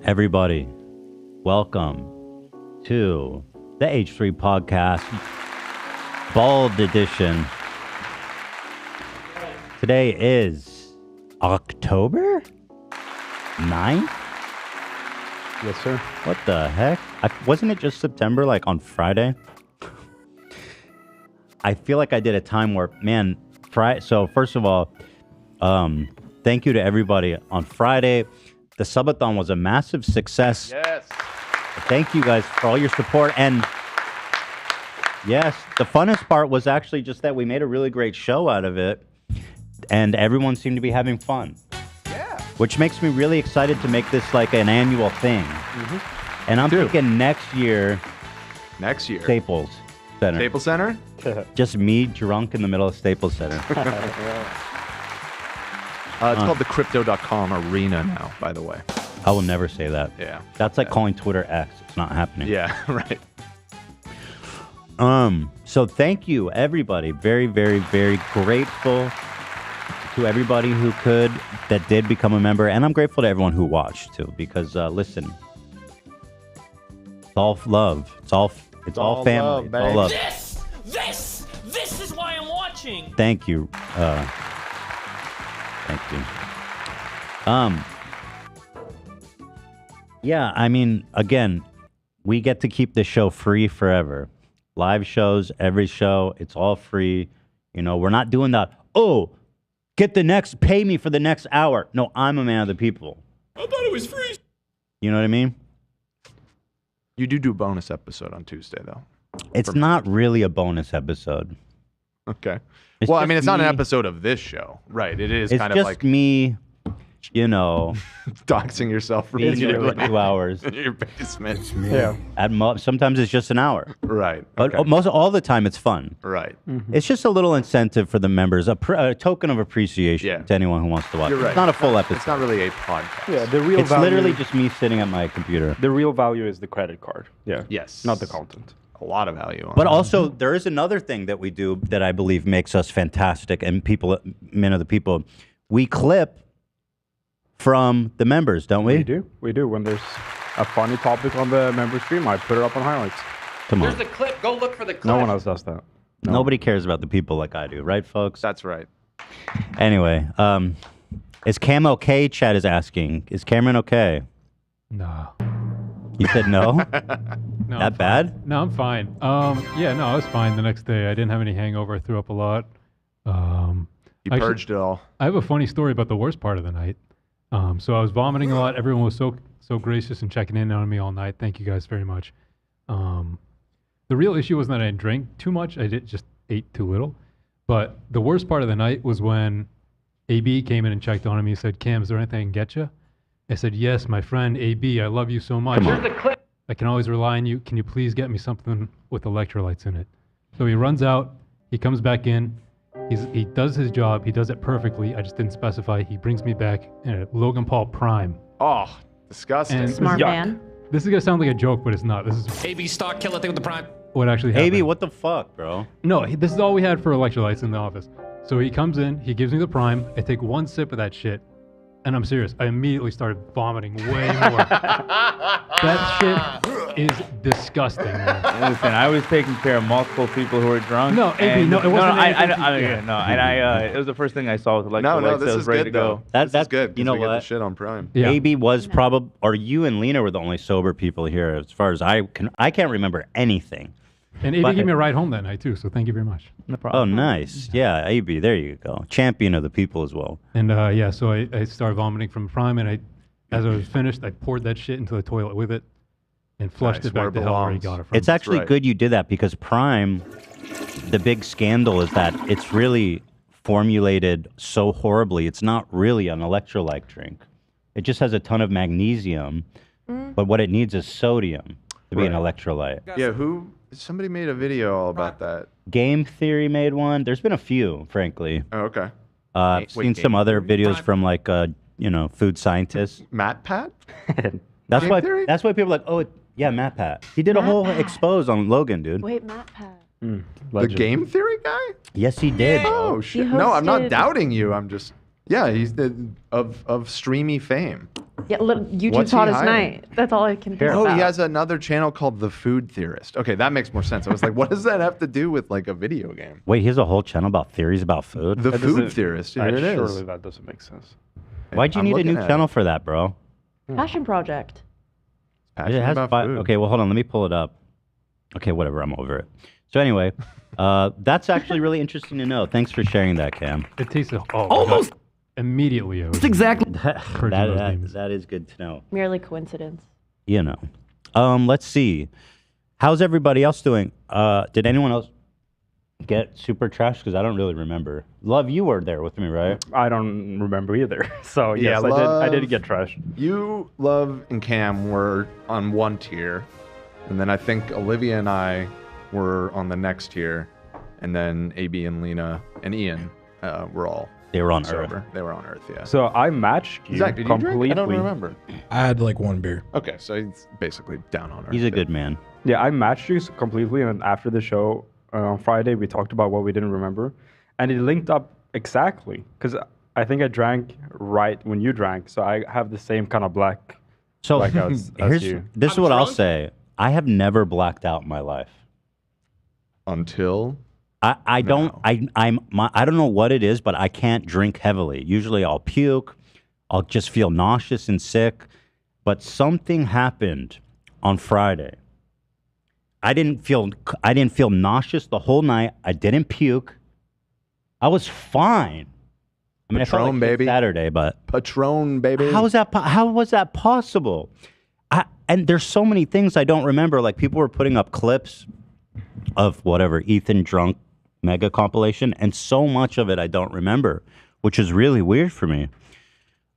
Everybody, welcome to the H3 podcast, Bald Edition. Today is October 9th? Yes, sir. What the heck? Wasn't it just September, like on Friday? I feel like I did a time warp. Man, so first of all, thank you to everybody on Friday. The subathon was a massive success. Yes. Thank you guys for all your support. And yes, the funnest part was actually just that we made a really great show out of it. And everyone seemed to be having fun. Yeah. Which makes me really excited to make this like an annual thing. Mm-hmm. And I'm thinking next year. Staples Center. Staples Center? Just me drunk in the middle of Staples Center. It's called the Crypto.com Arena now, by the way. I will never say that. Yeah. That's like calling Twitter X. It's not happening. Yeah, right. So thank you, everybody. Very, very, very grateful to everybody that did become a member. And I'm grateful to everyone who watched, too. Because, listen, it's all love. It's all family. Love, it's all love. This is why I'm watching. Thank you. Thank you. Yeah, I mean, again, we get to keep this show free forever. Live shows, every show, it's all free. You know, we're not doing that. Oh, pay me for the next hour. No, I'm a man of the people. I thought it was free. You know what I mean? You do a bonus episode on Tuesday, though. It's not really a bonus episode. Okay. It's Well, I mean, it's not an me- episode of this show. Right. It is It's kind just of like me, you know, doxing yourself for being here for in 2 hours. your basement. Yeah. Sometimes it's just an hour. Right. But Okay. all the time it's fun. Right. It's just a little incentive for the members, a token of appreciation Yeah. to anyone who wants to watch. You're right. It's not a full episode. It's not really a podcast. Yeah, the real It's value. literally just me sitting at my computer. The real value is the credit card. Yeah. Yes. Not the content. A lot of value on But it. also, there is another thing that we do that I believe makes us fantastic and men of the people. We clip from the members, don't we? We do. When there's a funny topic on the member stream, I put it up on highlights. Come on. There's the clip. Go look for the clip. No one else does that. No. Nobody cares about the people like I do, right, folks? That's right. Anyway, is Cam okay? Chad is asking. Is Cameron okay? No. You said no? No, That bad? No, I'm fine. Yeah, no, I was fine the next day. I didn't have any hangover. I threw up a lot. You Actually, purged it all. I have a funny story about the worst part of the night. So I was vomiting a lot. Everyone was so gracious and checking in on me all night. Thank you guys very much. The real issue wasn't that I didn't drink too much. I just ate too little. But the worst part of the night was when AB came in and checked on me. He said, "Cam, is there anything I can get you?" I said, "Yes, my friend AB, I love you so much. There's the clip. I can always rely on you. Can you please get me something with electrolytes in it?" So he runs out. He comes back in. He does his job. He does it perfectly. I just didn't specify. He brings me back a Logan Paul Prime. Oh, disgusting. And Smart Yuck. man. this is going to sound like a joke, but it's not. This is AB stock killer thing with the prime. what actually happened. AB, what the fuck, bro? No, this is all we had for electrolytes in the office. So he comes in. He gives me the Prime. I take one sip of that shit. And I'm serious. I immediately started vomiting way more. That shit is disgusting, man. Listen, I was taking care of multiple people who were drunk. No, AB, no, it wasn't anything- it was the first thing I saw with electrolytes. No, so I this was is ready good, to go. though. That's This is good. You know We get the what? shit on Prime. Yeah. AB was probably, or you and Lena were the only sober people here. As far as I can't remember anything. And AB But- gave me a ride home that night, too, so thank you very much. No Oh, problem. nice. Yeah, AB, there you go. Champion of the people as well. And yeah, so I started vomiting from Prime, and as I was finished, I poured that shit into the toilet with it and flushed Nice, it back where it to hell where he belongs. got it from. It's actually right. good you did that because Prime, the big scandal is that it's really formulated so horribly. It's not really an electrolyte drink. It just has a ton of magnesium, but what it needs is sodium to be an electrolyte. Yeah, somebody made a video all about that. Game Theory made one. There's been a few, frankly. Oh, okay. I've Wait, seen some Game other Theory? videos from like, food scientists. Matt Pat? That's Game why. Theory? That's why people are like, oh, yeah, Matt Pat. He did a Matt whole Pat. expose on Logan, dude. Wait, Matt Pat. The Game Theory guy? Yes, he did. Oh, shit. He No, I'm not hosted- doubting you. I'm just Yeah, he's of streamy fame. Yeah, YouTube What's he Hottest hiding? Night. That's all I can think Oh, about. he has another channel called The Food Theorist. Okay, that makes more sense. I was like, what does that have to do with like a video game? Wait, he has a whole channel about theories about food? The Food Theorist. Here it is. Surely that doesn't make sense. Why'd you I'm need a new looking at channel it. for that, bro? Passion project. Passionate It has about five. food. Okay, well, hold on. Let me pull it up. Okay, whatever. I'm over it. So anyway, that's actually really interesting to know. Thanks for sharing that, Cam. It tastes almost immediately. I was exactly. purging those demons. That is good to know. Merely coincidence. You know. Let's see. How's everybody else doing? Did anyone else get super trash? Because I don't really remember. Love, you were there with me, right? I don't remember either. So Yeah, yes, I did Love- get trashed. You, Love, and Cam were on one tier, and then I think Olivia and I were on the next tier, and then AB and Lena and Ian were all They were on sober. Earth. They were on Earth, yeah. So I matched you Zach, did you completely. drink? I don't remember. I had like one beer. Okay, so he's basically down on Earth. He's a good man. Yeah, I matched you completely, and after the show on Friday, we talked about what we didn't remember, and it linked up exactly because I think I drank right when you drank, so I have the same kind of black. So Blackouts as you. this is what I'll say. I have never blacked out in my life. Until I don't No. I don't know what it is, but I can't drink heavily. Usually I'll puke, I'll just feel nauseous and sick. But something happened on Friday. I didn't feel nauseous the whole night. I didn't puke. I was fine. I mean, I felt Patron, like shit baby. Saturday, but Patron, baby. how was that possible? And there's so many things I don't remember. Like people were putting up clips of whatever Ethan drunk mega compilation, and so much of it I don't remember, which is really weird for me.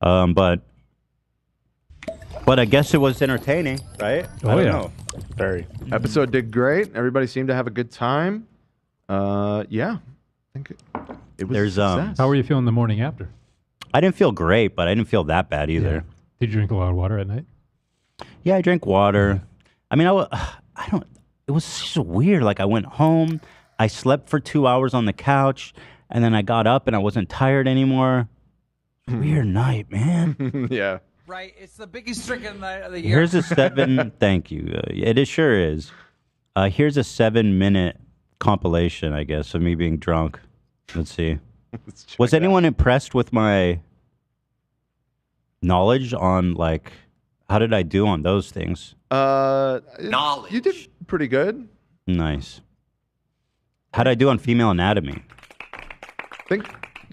But I guess it was entertaining, right? I don't know. Very. Episode did great. Everybody seemed to have a good time. Yeah, I think it was. There's, a success. How were you feeling the morning after? I didn't feel great, but I didn't feel that bad either. Did you drink a lot of water at night? Yeah, I drank water. I mean, I don't. It was just weird. Like I went home, I slept for 2 hours on the couch, and then I got up and I wasn't tired anymore. Weird night, man. Yeah. Right, it's the biggest drinking night of the year. Here's a 7. Thank you. It sure is. Here's a 7-minute compilation, I guess, of me being drunk. Let's see. Was anyone impressed with my knowledge on like how did I do on those things? Knowledge. You did pretty good. Nice. How'd I do on female anatomy?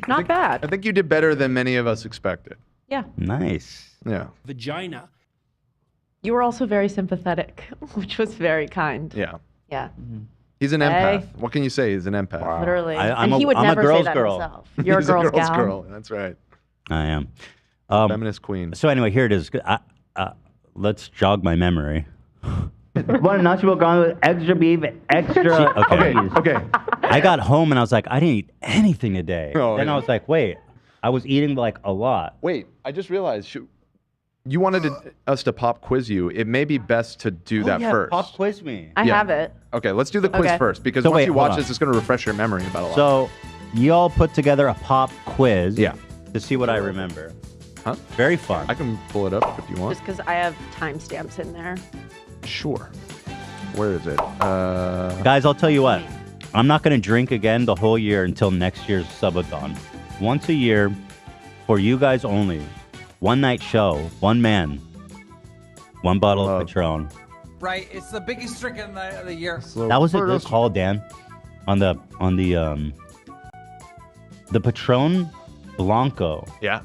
Not I bad. think you did better than many of us expected. Yeah. Nice. Yeah. Vagina. You were also very sympathetic, which was very kind. Yeah. Yeah. He's an Hey. empath. What can you say? He's an empath. Literally. I'm and he would a never girl's say that girl. himself. You're He's a girl's gal. girl. That's right. I am. Feminist queen. So anyway, here it is. Let's jog my memory. One nacho gone with extra beef, extra. Okay. I got home and I was like, I didn't eat anything today. Oh, then yeah. I was like, wait, I was eating like a lot. Wait, I just realized you wanted us to pop quiz you. It may be best to do that first. Pop quiz me. I Yeah. have it. Okay, let's do the quiz Okay. first because So once wait, you hold watch on. this, it's going to refresh your memory about a lot. So, y'all put together a pop quiz. Yeah. To see what I remember. Huh? Very fun. I can pull it up if you want. Just because I have timestamps in there. Sure. Where is it? Guys, I'll tell you what. I'm not going to drink again the whole year until next year's subathon. Once a year, for you guys only. One night show, one man, one bottle of Patron. Right, it's the biggest drinking night of the year. That was a good call, Dan. On the Patron Blanco. Yeah.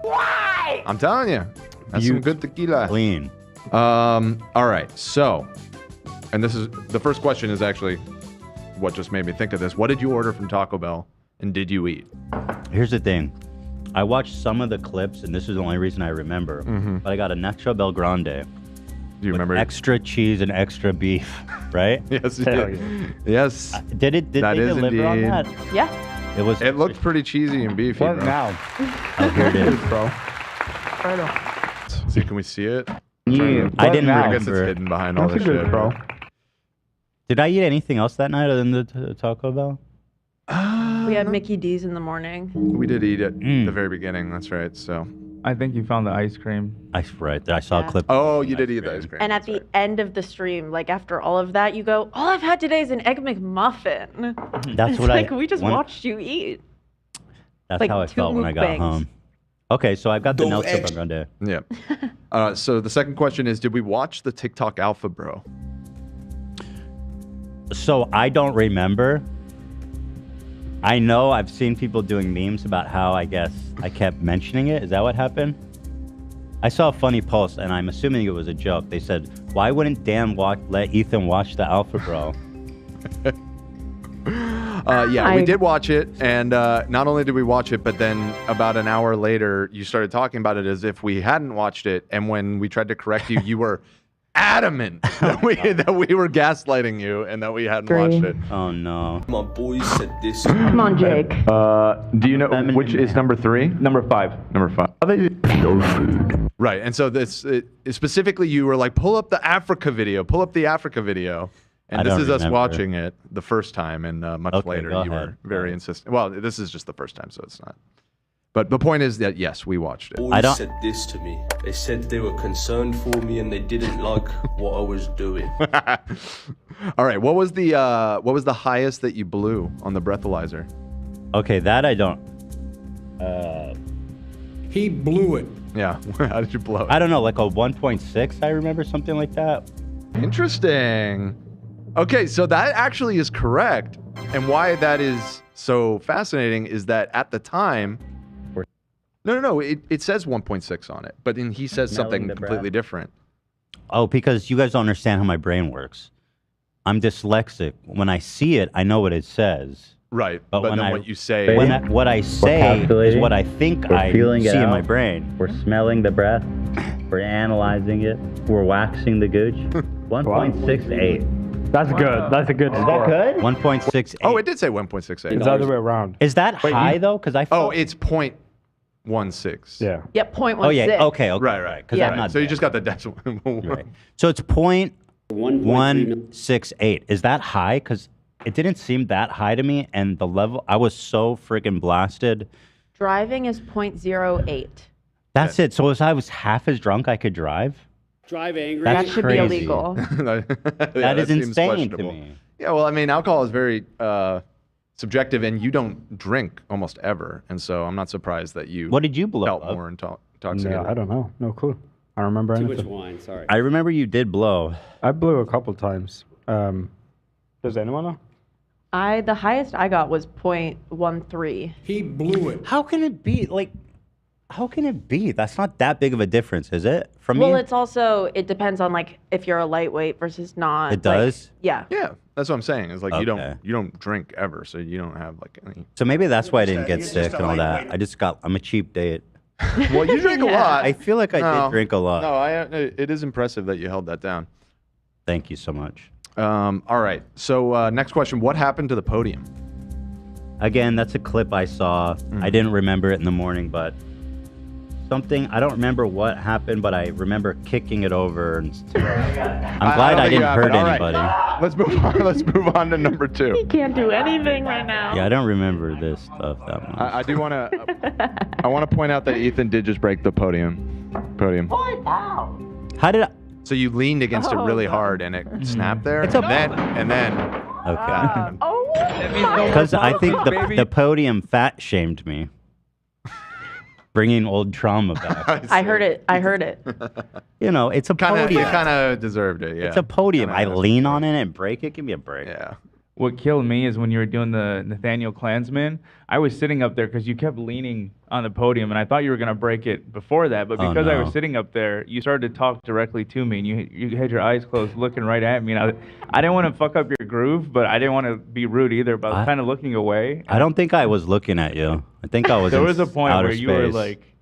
Why? I'm telling you. That's some good tequila. Clean. All right. So, and this is the first question is actually what just made me think of this. What did you order from Taco Bell and did you eat? Here's the thing. I watched some of the clips, and this is the only reason I remember. But I got a Nacho Bel Grande. Do you remember? Extra cheese and extra beef, right? Yes, you Hell did. yeah. Yes. Did they deliver on indeed. that? Yeah. It was. It looked pretty cheesy and beefy, bro. Oh, here it is. bro. See, can we see it? I didn't I guess it's remember. hidden behind all That's this a good, shit, bro. Did I eat anything else that night other than the Taco Bell? We had Mickey D's in the morning. We did eat at the very beginning. That's right. So. I think you found the ice cream. Right. I saw a clip. Oh, you did eat the ice cream. And at the end of the stream, like after all of that, you go, all I've had today is an egg McMuffin. That's it's what like we just watched you eat. That's like how I felt when I got home. Okay, so I've got the notes up on there. Yeah. So the second question is, did we watch the TikTok Alpha Bro? So I don't remember. I know I've seen people doing memes about how I guess I kept mentioning it. Is that what happened? I saw a funny post, and I'm assuming it was a joke. They said, why wouldn't Dan let Ethan watch the Alpha Bro? We did watch it, and not only did we watch it, but then about an hour later, you started talking about it as if we hadn't watched it, and when we tried to correct you, you were adamant that we were gaslighting you and that we hadn't watched it. Oh no! My boys said this. Come on, Jake. Do you know which is number 3? Number 5. Number 5. No food. Right, and so specifically, you were like, pull up the Africa video. And this is us watching it the first time, and much later you were very insistent. Well, this is just the first time, so it's not. But the point is that, yes, we watched it. Boys said this to me. They said they were concerned for me and they didn't like what I was doing. All right, what was the highest that you blew on the breathalyzer? Okay, that I don't. He blew it. Yeah, how did you blow it? I don't know, like a 1.6, I remember, something like that. Interesting. Okay, so that actually is correct. And why that is so fascinating is that at the time... No, it says 1.6 on it, but then he says something completely different. Oh, because you guys don't understand how my brain works. I'm dyslexic. When I see it, I know what it says. Right, but then when what you say... what I say is what I think I see in my brain. We're smelling the breath. We're analyzing it. We're waxing the gooch. 1.68. That's good. That's a good score. Is that good? 1.68. Oh, it did say 1.68. It's the other way around. Is that high, though? Because I felt... Oh, it's 0.16. Yeah. Yep, 0.16. Oh, yeah. Okay. Right. Yeah. So you just got the decimal. Right. So it's 0.168. Is that high? Because it didn't seem that high to me, and the level... I was so freaking blasted. Driving is 0.08. That's it. So if I was half as drunk, I could drive? Drive angry. That's That should crazy. be illegal. That is seems insane to questionable. me. Yeah, well, I mean, alcohol is very subjective, and you don't drink almost ever, and so I'm not surprised that you... What did you blow felt up? more intoxicated. No, I don't know. No clue. I don't remember Too anything. much wine. Sorry. I remember you did blow. I blew a couple times. Does anyone know? The highest I got was 0.13. He blew it. How can it be? Like, how can it be? That's not that big of a difference, is it? From Well, me? it's also, it depends on like if you're a lightweight versus not. It does? Yeah. Yeah, that's what I'm saying. It's like you Okay. don't drink ever, so you don't have like any... So maybe that's why I didn't get sick and all that. I'm a cheap date. Well, you drink a lot. I feel like I did drink a lot. No, it is impressive that you held that down. Thank you so much. All right. So next question: what happened to the podium? Again, that's a clip I saw. I didn't remember it in the morning, but something, I don't remember what happened, but I remember kicking it over. And I'm glad I didn't hurt anybody. Right. Let's move on. Let's move on to number 2. He can't do anything right now. Yeah, I don't remember this stuff that much. I do want to. I want to point out that Ethan did just break the podium. How did I? So you leaned against it really hard, and it snapped there. And then. Okay. Oh, Because I think the podium fat shamed me. Bringing old trauma back. I heard it. You know, it's a podium. You kind of deserved it, yeah. It's a podium. I lean on it and break it. Give me a break. Yeah. What killed me is when you were doing the Nathaniel Klansman, I was sitting up there because you kept leaning on the podium, and I thought you were going to break it before that. But because I was sitting up there, you started to talk directly to me, and you had your eyes closed looking right at me. And I didn't want to fuck up your groove, but I didn't want to be rude either, but I was kind of looking away. I don't think I was looking at you. I think I was There was a point outer where you were space. like,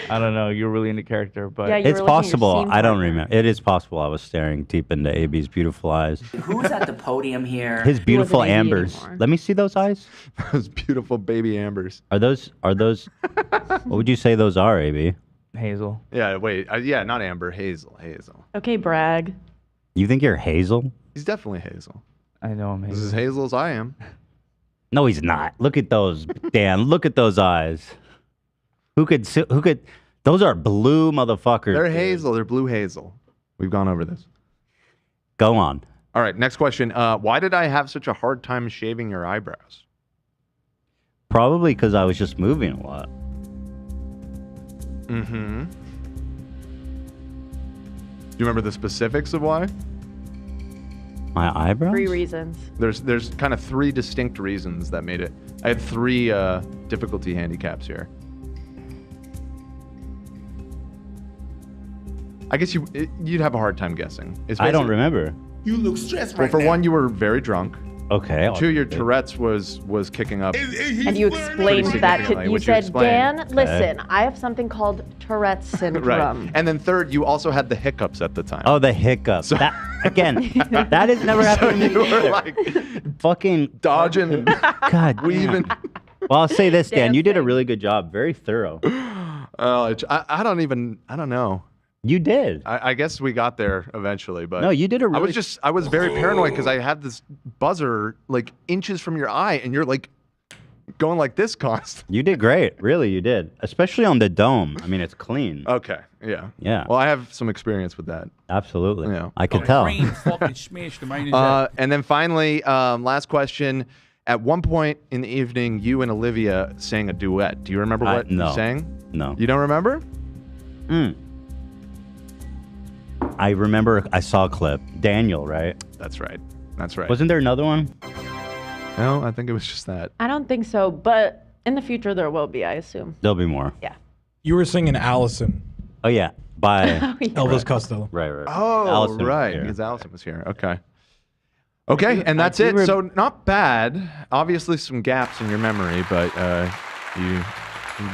I don't know, you were really into character. But Yeah, you It's were looking at your possible. scene I don't partner. remember. It is possible I was staring deep into AB's beautiful eyes. Who's at the podium here? His beautiful wasn't AB ambers. anymore. Let me see those eyes. Those beautiful baby ambers. Are those what would you say those are, AB? Hazel. Yeah, wait. Yeah, not Amber. Hazel. Okay, brag. You think you're Hazel? He's definitely Hazel. I know him. He's as Hazel as I am. No, he's not. Look at those, Dan. Look at those eyes. Who could? Those are blue motherfuckers. They're dude. hazel. They're blue hazel. We've gone over this. Go on. All right, next question. Why did I have such a hard time shaving your eyebrows? Probably because I was just moving a lot. Mm-hmm. Do you remember the specifics of why? My eyebrows? 3 reasons. There's kind of 3 distinct reasons that made it. I had 3 difficulty handicaps here. I guess you'd have a hard time guessing. I don't remember. You look stressed Well, right for now. one, you were very drunk. Okay. 2, your Tourette's was kicking up. And you explained Pretty that to significantly, you which you said, explained. Dan, listen, I have something called Tourette's syndrome. Right. And then 3rd, you also had the hiccups at the time. Oh, the hiccups. That, again, that has never happened to me. You were either. like Fucking dodging, God, weaving. Well, I'll say this, Dan. You did a really good job. Very thorough. Oh, I don't know. You did. I guess we got there eventually, but No, you did a really. I was very paranoid because I had this buzzer like inches from your eye, and you're like going like this constantly. You did great. Really, you did. Especially on the dome. I mean, it's clean. Okay, yeah. Yeah. Well, I have some experience with that. Absolutely. Yeah. I could tell. fucking smashed him right in his head. And then finally, last question. At one point in the evening, you and Olivia sang a duet. Do you remember what no. you sang? No. You don't remember? I remember I saw a clip. Daniel, right? That's right. That's right. Wasn't there another one? No, I think it was just that. I don't think so, but in the future there will be, I assume. There'll be more. Yeah. You were singing Allison. Oh, yeah. By Elvis Costello. Right. Oh, Allison was right. here. Because Allison was here. Okay. Okay, and that's it. So not bad. Obviously some gaps in your memory, but you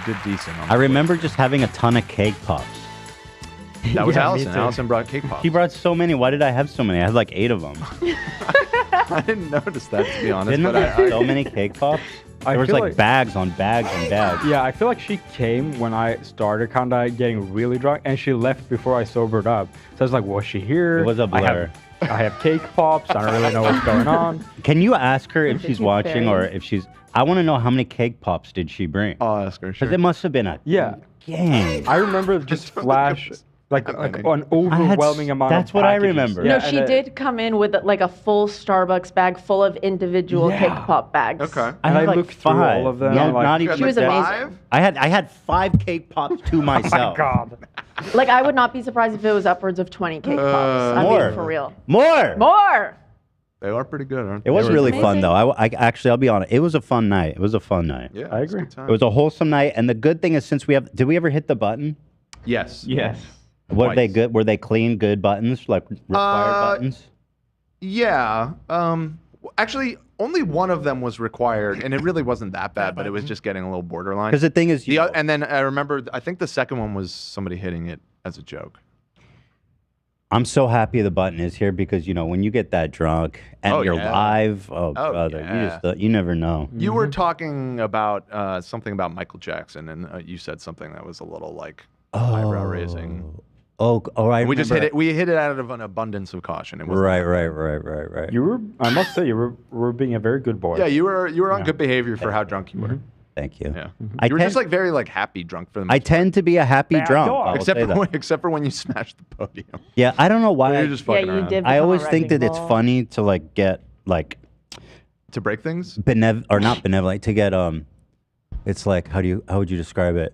did decent. I remember just having a ton of cake pops. That was Yeah, me Allison. too. Allison brought cake pops. She brought so many. Why did I have so many? I had like 8 of them. I didn't notice that, to be honest. Didn't but I have so many cake pops? There was feel like bags on bags and bags. Yeah, I feel like she came when I started kind of getting really drunk, and she left before I sobered up. So I was like, was she here? It was a blur. I have cake pops. I don't really know what's going on. Can you ask her if Is it she's Keith watching Perry? or if she's... I want to know how many cake pops did she bring? I'll ask her, Because it must have been a gang. I remember just flash, like an overwhelming amount that's of what I packages. remember. No, Yeah, she and did come in with like a full Starbucks bag full of individual Yeah. cake pop bags. Okay. And I had, like, looked through 5. all of them. No, I'm like, not even. She was amazing. I had 5 cake pops to myself. God. Like, I would not be surprised if it was upwards of 20 cake pops. I More. mean, for real. More. They are pretty good, aren't they? It was It was really fun amazing. though. I actually, I'll be honest. It was a fun night. It was a fun night. Yeah, I it's a agree. good time. It was a wholesome night, and the good thing is, since we have, did we ever hit the button? Yes. Yes. Were they Twice. good? Were they clean, good buttons, like required buttons? Yeah. Actually, only one of them was required, and it really wasn't that bad, but it was just getting a little borderline. Because the thing is, And then I remember, I think the second one was somebody hitting it as a joke. I'm so happy the button is here because when you get that drunk and Oh, you're yeah. live, brother, yeah. you never know. You were talking about something about Michael Jackson, and you said something that was a little like eyebrow raising. Oh, I We just hit remember. it. We hit it out of an abundance of caution. It wasn't Right, that right, bad. right. You were, I must say, you were being a very good boy. Yeah, you were on good behavior for how drunk you were. Thank you. Yeah, I you were tend- just like very like happy drunk for the most I tend to be a happy Bad drunk. dog. I will except say for that. except for when you smashed the podium. Yeah, I don't know why. You're just fucking around. did. I become a always think that wrecking it's ball. funny to like get like To break things. not benevolent to get it's like how would you describe it?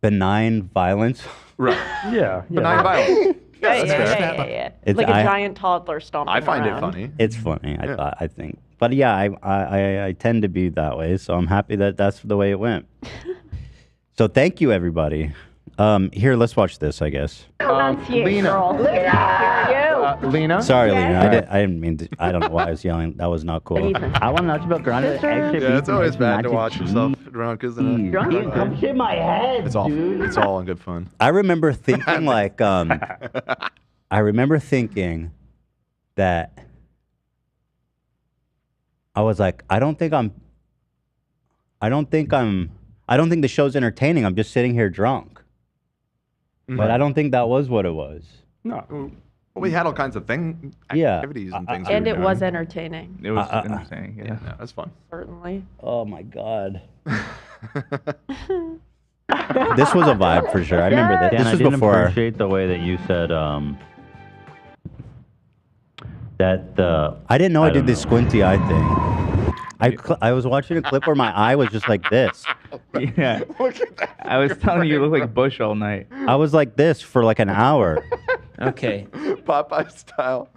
Benign violence. Right. Yeah. Benign violence. Yeah, that's fair. yeah. It's- Like a I- giant toddler stomping I find it around. funny. It's funny. Yeah. I think. But yeah, I tend to be that way, so I'm happy that that's the way it went. So thank you, everybody. Here, let's watch this, I guess. Lena. Lena. Sorry, Lena. I didn't mean to. I don't know why I was yelling. That was not cool. I want to know about Grande. Yeah, it's always bad to watch yourself drunk, isn't it? Come shit my head, It's all dude. it's all in good fun. I remember thinking like, I remember thinking that I was like, I don't think the show's entertaining. I'm just sitting here drunk. But I don't think that was what it was. No. Well, we had all kinds of activities and things. And it was entertaining. It was entertaining. Yeah, no, that's fun. Certainly. Oh my God. This was a vibe for sure. I remember that. Dan, This I was didn't before. appreciate the way that you said that the. I didn't know I did don't this know. squinty eye thing. I was watching a clip where my eye was just like this. Yeah. I was telling you look like Bush all night. I was like this for like an hour. Okay. Popeye style.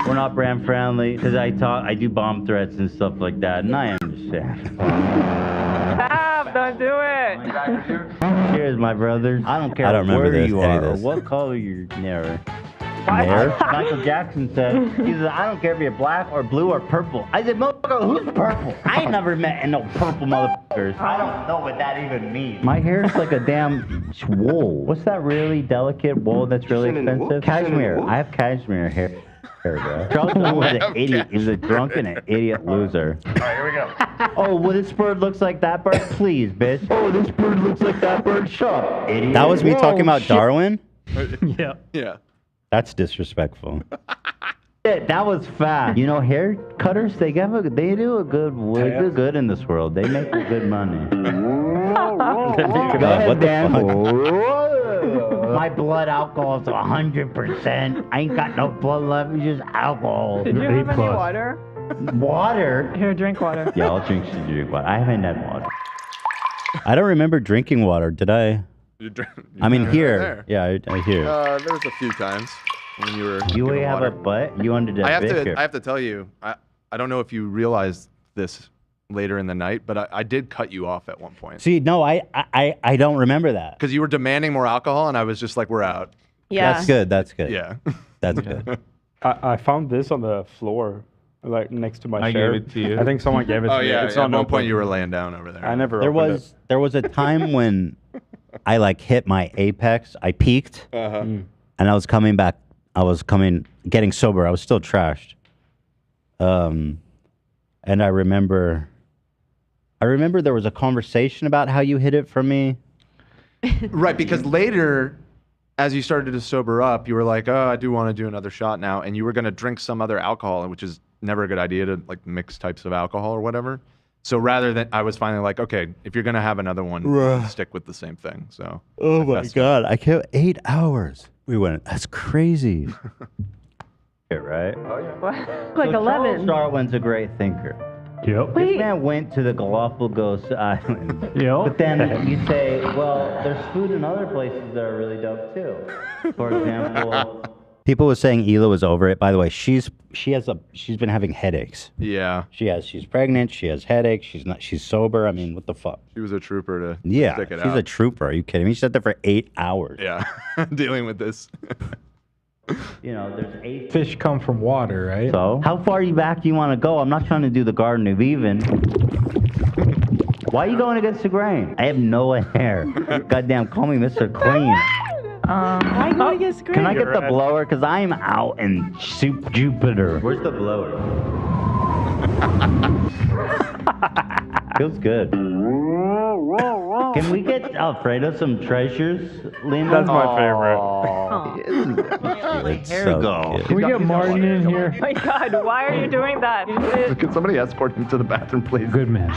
We're not brand friendly because I do bomb threats and stuff like that, and I understand. Stop! Don't do it. Cheers, my brothers. I don't care I don't remember where this, you any of are or this. what color you're near. Mayor? Michael Jackson said, he said, I don't care if you're black or blue or purple. I said, motherfucker, who's purple? I ain't never met no purple motherfuckers. I don't know what that even means. My hair's like a damn wool. What's that really delicate wool that's really expensive? Cashmere. I have cashmere hair. Bro. Charles was an idiot. He was a drunken and idiot loser. All right, here we go. Oh, well, this bird looks like that bird? Please, bitch. Oh, this bird looks like that bird? Shut up, idiot. That was me Whoa, talking about shit. Darwin? Yeah. Yeah. That's disrespectful. Shit, that was fast. You know, hair cutters, they do a good in this world. They make good money. What the fuck? My blood alcohol is 100%. I ain't got no blood left, it's just alcohol. Did you have any water? Water? Here, drink water. Yeah, I'll drink water. I haven't had water. I don't remember drinking water, did I? I mean, here. Yeah, I hear. There was a few times when you were. You giving have water. a butt? You under the I vicar. have to tell you, I don't know if you realized this later in the night, but I did cut you off at one point. See, no, I don't remember that. Because you were demanding more alcohol, and I was just like, we're out. Yeah. That's good. That's good. Yeah. That's good. I found this on the floor, like next to my I chair. gave it to you. I think someone gave it to Oh, me. yeah. It's At not one open. point, you were laying down over there. I never There opened was a time when I like hit my apex. I peaked, and I was coming back. Getting sober. I was still trashed. And I remember there was a conversation about how you hid it from me. Right, because later, as you started to sober up, you were like, oh, I do want to do another shot now. And you were going to drink some other alcohol, which is never a good idea to like mix types of alcohol or whatever. So rather than, I was finally like, okay, if you're going to have another one, stick with the same thing. So. Oh my God. I can't, 8 hours. We went, that's crazy. Right? Like 11. Darwin's a great thinker. Yep. This man went to the Galapagos Islands. Yep. But then you say, well, there's food in other places that are really dope too. For example, People were saying Hila was over it. By the way, she's been having headaches. Yeah. She's pregnant, she has headaches, she's sober. I mean, what the fuck? She was a trooper to stick it she's out. a trooper. Are you kidding me? She sat there for 8 hours. Yeah. Dealing with this. you know, there's 8 Fish come from water, right? So, how far back do you want to go? I'm not trying to do the Garden of Eden. Why are you going against the grain? I have no hair. Goddamn, call me Mr. Clean. Why go against Can I Greg? get the blower? Because I'm out in Soup Jupiter. Where's the blower? Feels good. Can we get Alfredo some treasures, Linda? That's my favorite. It's Here so we go. cute. Can we get Martin in here? Oh my God, why are you doing that? Can somebody escort him to the bathroom, please? Good man.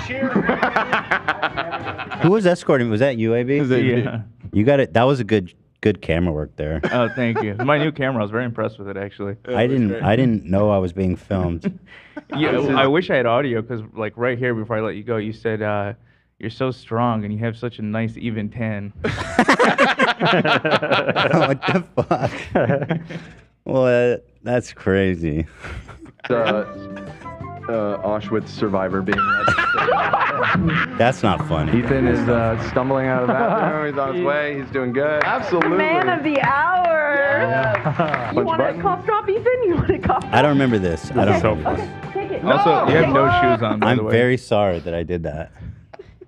Who was escorting? Was that you, AB? Yeah. You got it. That was a good camera work there. Oh, thank you. My new camera, I was very impressed with it, actually. I didn't know I was being filmed. Yeah, I wish I had audio because, like, right here before I let you go, you said you're so strong and you have such a nice even tan. What the fuck? Well, that's crazy. Auschwitz survivor being That's not funny. Ethan is stumbling out of the bathroom. He's on his way. He's doing good. Absolutely. Man of the hour. Yeah. You want a cough drop, Ethan? You want a cough drop? I don't remember this. I don't. So remember fun. this. Take it. Also, you have no shoes on, by the I'm way. very sorry that I did that.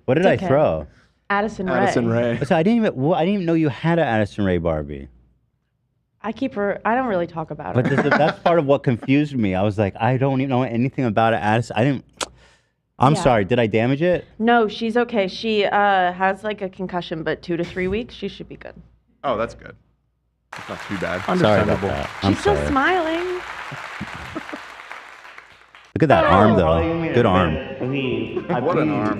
What did It's I okay. throw? Addison Rae. Addison Rae. So I didn't even know you had an Addison Rae Barbie. I don't really talk about her. But that's part of what confused me. I was like, I don't even know anything about it. Addison. I'm Yeah. sorry. Did I damage it? No, she's okay. She has like a concussion, but 2 to 3 weeks, she should be good. Oh, that's good. It's not too bad. Sorry about that. I'm She's still sorry. smiling. Look at that arm, though. Good arm. What an arm.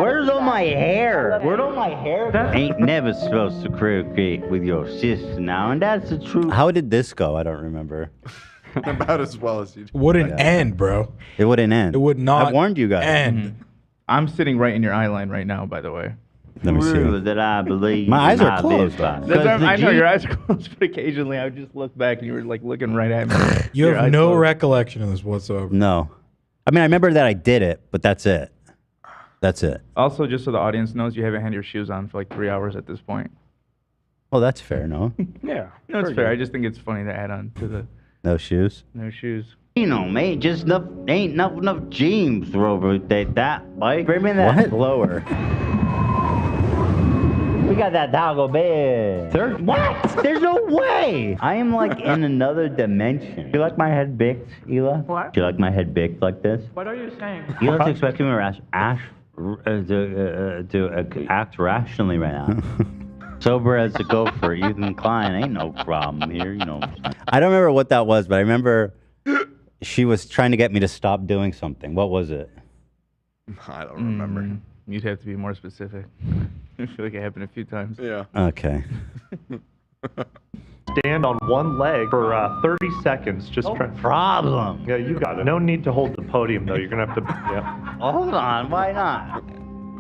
Where's all my hair? Where'd all my hair go? Ain't never supposed to procreate with your sister now, and that's the truth. How did this go? I don't remember. About as well as you. Wouldn't end, bro. It wouldn't end. It would not I warned you guys. end. I'm sitting right in your eye line right now, by the way. Let me see. That I believe My eyes in are closed, business. though. That's the I know G- your eyes are closed, but occasionally I would just look back and you were like looking right at me. You Your have eyes no closed. recollection of this whatsoever. No. I mean, I remember that I did it, but that's it. That's it. Also, just so the audience knows, you haven't had your shoes on for like 3 hours at this point. Oh, that's fair, no? Yeah. No, it's very fair. good. I just think it's funny to add on to the No shoes? no shoes. You know, man, just ain't enough James to rotate that, bike. Bring me that What? blower. We got that Taco Bell. What? There's no way. I am like in another dimension. Do you like my head baked, Ela? What? Do you like my head baked like this? What are you saying? Ela's expecting me to act rationally right now. Sober as a gopher, Ethan Klein, ain't no problem here, you know. I don't remember what that was, but I remember she was trying to get me to stop doing something. What was it? I don't remember. You'd have to be more specific. I feel like it happened a few times. Yeah. Okay. Stand on one leg for 30 seconds. Just try. Problem. Yeah, you got it. No need to hold the podium, though. You're going to have to. Yeah. Hold on, why not?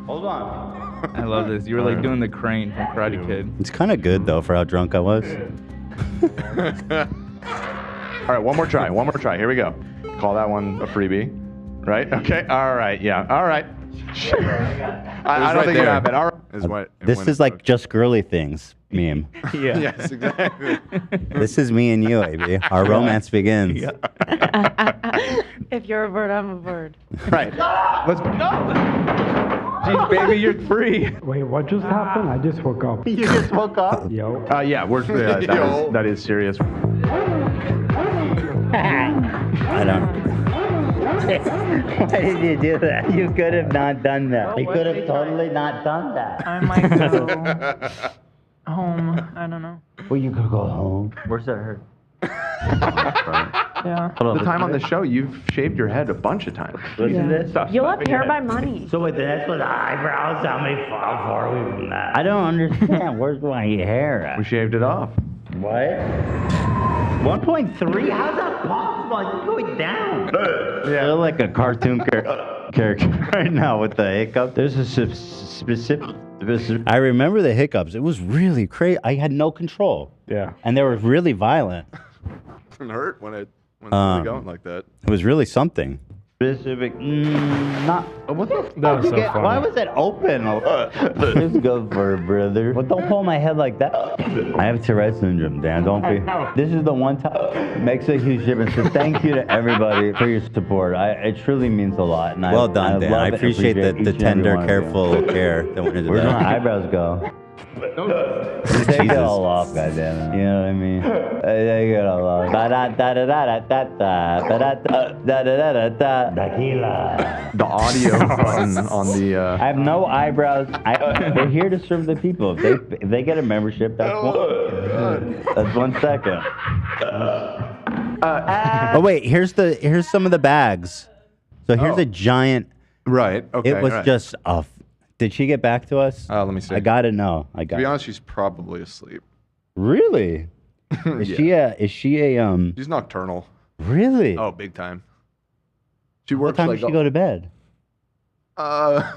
Hold on. I love this. You were like doing the crane from Karate Kid. It's kind of good, though, for how drunk I was. All right, one more try. One more try. Here we go. Call that one a freebie. Right? Okay. All right. Yeah. All right. I don't think it happened. All right. Is what, This is like just girly things meme. Yeah. Yes, exactly. This is me and you, AB. Our romance begins. If you're a bird, I'm a bird. Right. Let's. Jeez, baby, you're free. Wait, what just happened? I just woke up. You just woke up? Yo. Yeah, we're. That is serious. I don't. Why did you do that? You could have not done that. You could have totally not done that. I might go home. I don't know. Well, you could go home. Where's that hurt? Yeah. The time on the show, you've shaved your head a bunch of times. Listen to this. You'll have hair by money. So wait, that's with the eyebrows. How far are we from that? I don't understand. Where's my hair at? We shaved it off. What? 1.3? How's that possible? It's going down. Yeah. You're like a cartoon character right now with the hiccup. There's a specific. I remember the hiccups. It was really crazy. I had no control. Yeah. And they were really violent. It hurt when it's really going like that. It was really something. Specific. Not. What the That was so fuck? funny. Why was that open? Let's go for it, brother. Well, don't hold my head like that. I have Tourette syndrome, Dan. Don't be. This is the one time. It makes a huge difference. So thank you to everybody for your support. It truly means a lot. And Well done, Dan. love I and appreciate the each and every tender, one of you. careful care that went into Where's that. my eyebrows go? Take it all off, goddammit. You know what I mean? Take it all off. Tequila. The audio button on the. I have no eyebrows. We're here to serve the people. If they get a membership, that's one. That's 1 second. Oh wait, here's some of the bags. So here's a giant. Right. Okay. It was right. just a. Did she get back to us? Let me see. I gotta know. To be honest, she's probably asleep. Really? Is Yeah. she a She's nocturnal. Really? Oh, big time. She What works time like. does she go to bed? I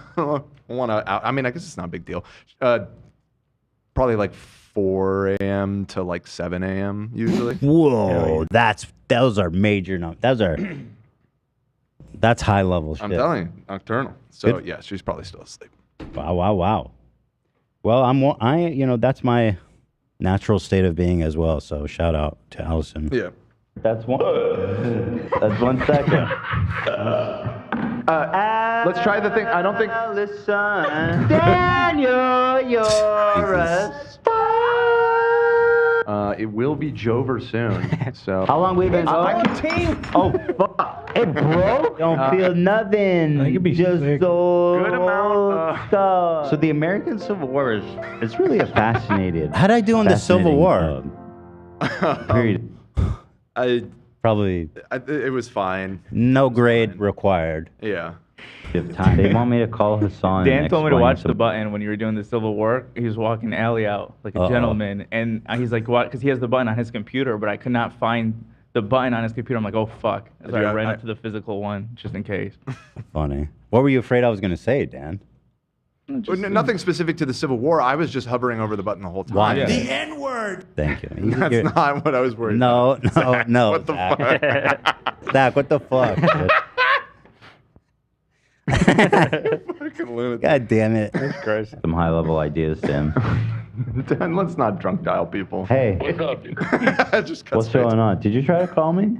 mean, I guess it's not a big deal. Probably like 4 a.m. to like 7 a.m. usually. Whoa, those are major numbers. That's high level shit. I'm telling you, nocturnal. So Good. yeah, she's probably still asleep. Wow. Well, that's my natural state of being as well. So shout out to Allison. Yeah. That's 1 second. Let's try the thing. I don't think. Listen, Daniel, you're a It will be Jover soon. So. How long we been going? I can team. Oh, fuck. Hey, bro. Don't feel nothing. I could be just sick. so Good amount. stuff. So the American Civil War is it's really a fascinating. How'd I do in the Civil War? Period. Probably It was fine. no grade required. Yeah. Time. They want me to call Hassan. Dan and told me to explain watch some- the button when you were doing the Civil War. He was walking Allie out like a Uh-oh. gentleman, and he's like, "What?" Because he has the button on his computer, but I could not find the button on his computer. I'm like, "Oh fuck!" So I Yeah, ran up to the physical one just in case. Funny. What were you afraid I was going to say, Dan? Nothing specific to the Civil War. I was just hovering over the button the whole time. Why? The N-word. Thank you. That's You're- not what I was worried No, about. no, no. What the Zach. fuck? Zach, what the fuck? dude? Fucking lunatic. God damn it. That's crazy. Some high level ideas, Tim. Dan, let's not drunk dial people. Hey, Just cut what's straight going on? Did you try to call me?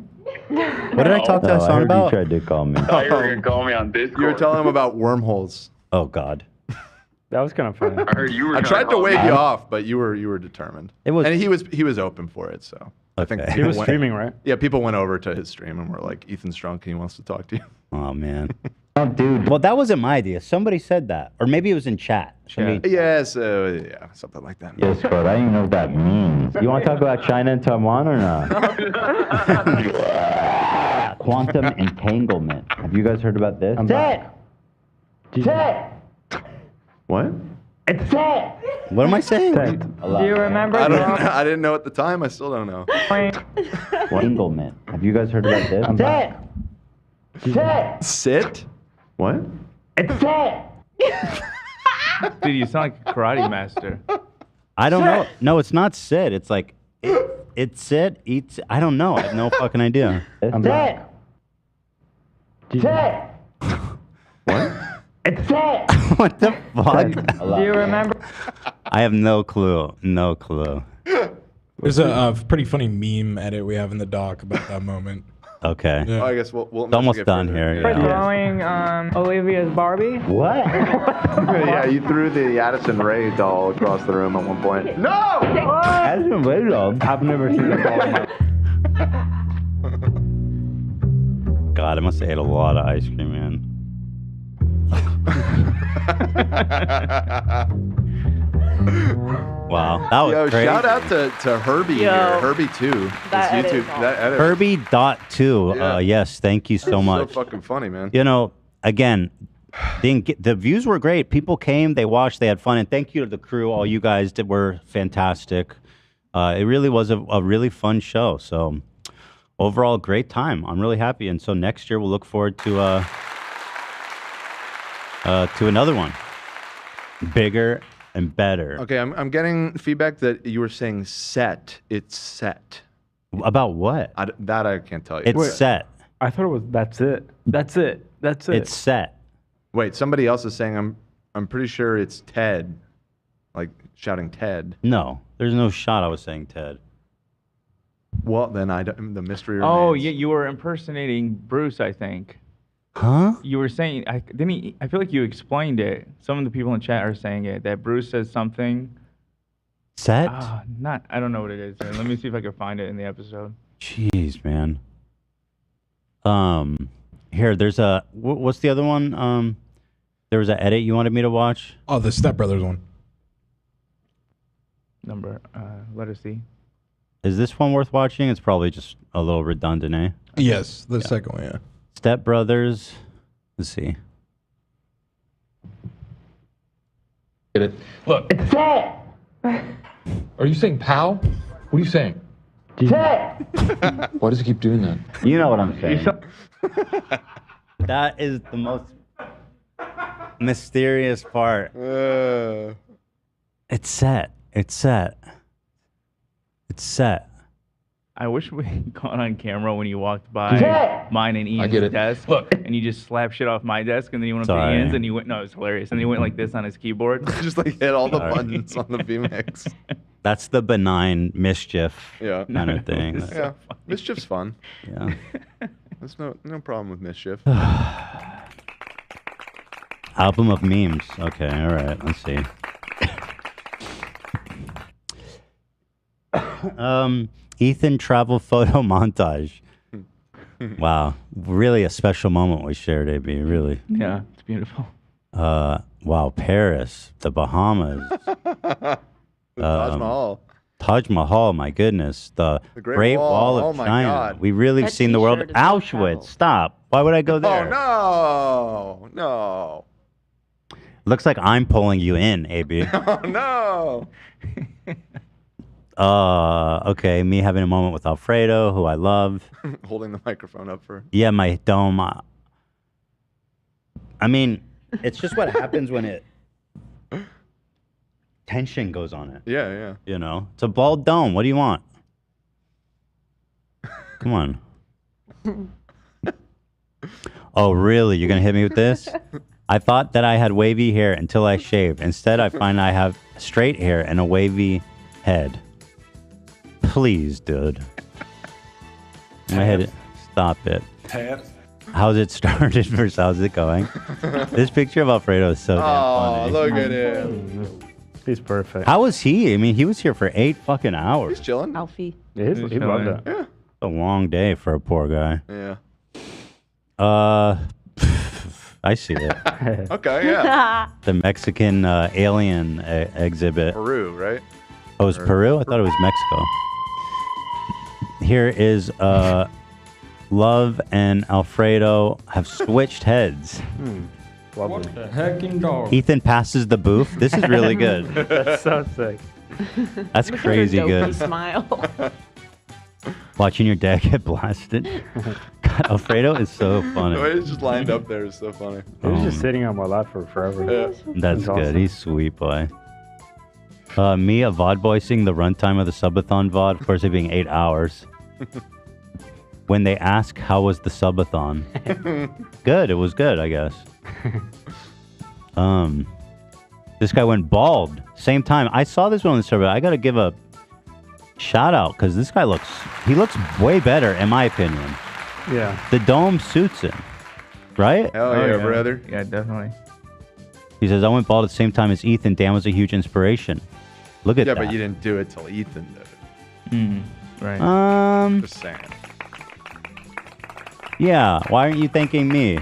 What did I talk to No, I Hassan heard about? you tried to call me. thought you were gonna call me on Discord. You were telling him about wormholes. Oh, God. That was kind of funny. I heard you were. I trying tried to call wave me. you off, but you were determined. It was- and he was open for it. So I think Okay. He was people went- streaming, right? Yeah, people went over to his stream and were like, "Ethan's drunk and he wants to talk to you." Oh, man. Oh, dude. Well, that wasn't my idea. Somebody said that. Or maybe it was in chat. Somebody, Yes, yeah, something like that. Yes, but I don't even know what that means. You want to talk about China and Taiwan or not? Quantum entanglement. Have you guys heard about this? What? It's set. What am I saying? Do you remember? I don't. I didn't know at the time. I still don't know. Entanglement. Have you guys heard about this? Set. Sit. What? It's set. Dude, you sound like a karate master. I don't know. No, it's not Sid. It's like, it's Sid, eats. I don't know. I have no fucking idea. It's set. Set. What? It's set. What the fuck? Do you remember? I have no clue. No clue. There's a pretty funny meme edit we have in the doc about that moment. Okay. Yeah. Oh, I guess we'll It's almost investigate done further. here. For Yeah. throwing Olivia's Barbie? What? Yeah, you threw the Addison Rae doll across the room at one point. No! Hasn't waited on. I've never seen that. God, I must have ate a lot of ice cream, man. Wow, that was Yo, crazy. shout out to Herbie Yo. here. Herbie 2. That His edit YouTube. is awesome. That edit. Herbie.2. Yeah. Yes, thank you so much. So fucking funny, man. You know, again, the views were great. People came, they watched, they had fun, and thank you to the crew. All you guys did were fantastic. It really was a really fun show. So overall, great time. I'm really happy, and so next year we'll look forward to another one, bigger and better. Okay, I'm getting feedback that you were saying set. It's set. About what? That I can't tell you. It's set. I thought it was that's it. That's it. That's it. It's set. Wait, somebody else is saying I'm pretty sure it's Ted. Like shouting Ted. No, there's no shot I was saying Ted. Well, then the mystery remains. Oh, yeah, you were impersonating Bruce, I think. Huh? You were saying, I feel like you explained it. Some of the people in chat are saying it, that Bruce says something. Set? I don't know what it is. Let me see if I can find it in the episode. Jeez, man. Here, there's a, what's the other one? There was an edit you wanted me to watch? Oh, the Step Brothers one. Let us see. Is this one worth watching? It's probably just a little redundant, eh? Yes, the second one, yeah. Step Brothers. Let's see. Get it? Look. It's set. Are you saying pal? What are you saying? Set. Why does he keep doing that? You know what I'm saying. That is the most mysterious part. It's set. It's set. It's set. I wish we caught on camera when you walked by mine and Ian's get it. desk. Look. And you just slapped shit off my desk, and then you went up to Sorry. Ian's, and you went, no, it's hilarious. And then you went like this on his keyboard. Just like hit all the Sorry. buttons on the vMix. That's the benign mischief Yeah. kind of thing. Yeah. Mischief's fun. Yeah. There's no problem with mischief. Album of memes. Okay, all right. Let's see. Ethan travel photo montage. Wow, really a special moment we shared, AB. Really. Yeah, it's beautiful. Wow, Paris, the Bahamas, Taj Mahal. Taj Mahal. My goodness, the Great Wall of Oh my China. God. We really That seen the world. t-shirt is worth Auschwitz. travel. Stop. Why would I go there? Oh no, Looks like I'm pulling you in, AB. oh no. Okay, me having a moment with Alfredo, who I love. Holding the microphone up for. Yeah, my dome. I mean, it's just what happens when tension goes on it. Yeah, yeah. You know, it's a bald dome. What do you want? Come on. Oh, really? You're gonna hit me with this? I thought that I had wavy hair until I shaved. Instead, I find I have straight hair and a wavy head. Please, dude. My head. Stop it. How's it started versus how's it going? This picture of Alfredo is so damn funny. Look at him. He's perfect. How was he? I mean, he was here for 8 fucking hours. He's chilling. Alfie. He loved it. Yeah. A long day for a poor guy. Yeah. I see it. Okay, yeah. The Mexican alien exhibit. Peru, right? Oh, it was Peru? I thought it was Mexico. Here is Love and Alfredo have switched heads. Lovely. What the hecking dog? Ethan passes the booth. This is really good. That's so sick. That's crazy good. Smile. Watching your dad get blasted. God, Alfredo is so funny. The way it's just lined up there is so funny. He was just sitting on my lap for forever. Yeah. That's good. awesome. He's sweet boy. Me, a VOD voicing the runtime of the subathon VOD, of course it being 8 hours. When they ask how was the subathon, good. It was good, I guess. This guy went bald. Same time. I saw this one on the server. I gotta give a shout out because this guy looks way better in my opinion. Yeah. The dome suits him, right? Hell yeah, brother. Yeah, definitely. He says, I went bald at the same time as Ethan. Dan was a huge inspiration. Look at Yeah, that. but you didn't do it till Ethan did it. Right. Just saying. Yeah. Why aren't you thanking me?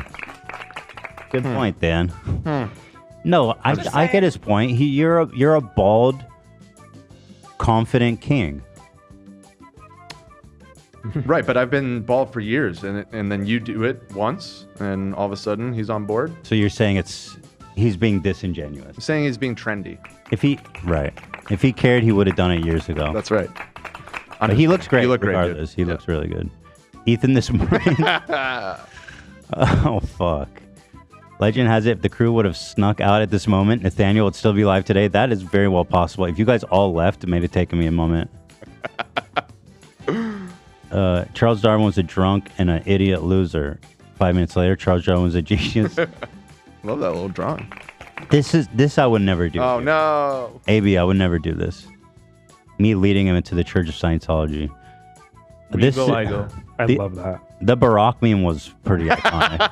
Good point, Dan. No, I get his point. You're a bald, confident king. Right, but I've been bald for years, and then you do it once, and all of a sudden he's on board. So you're saying he's being disingenuous. I'm saying he's being trendy. If he cared, he would have done it years ago. That's right. But he looks great. You look great, dude. regardless. He looks really good. Ethan this morning. Oh fuck. Legend has it if the crew would have snuck out at this moment, Nathaniel would still be alive today. That is very well possible. If you guys all left, it may have taken me a moment. Charles Darwin was a drunk and an idiot loser. 5 minutes later, Charles Darwin was a genius. Love that little drawing. This I would never do. Oh no. AB, I would never do this. Me leading him into the Church of Scientology. I love that. The Barack meme was pretty iconic.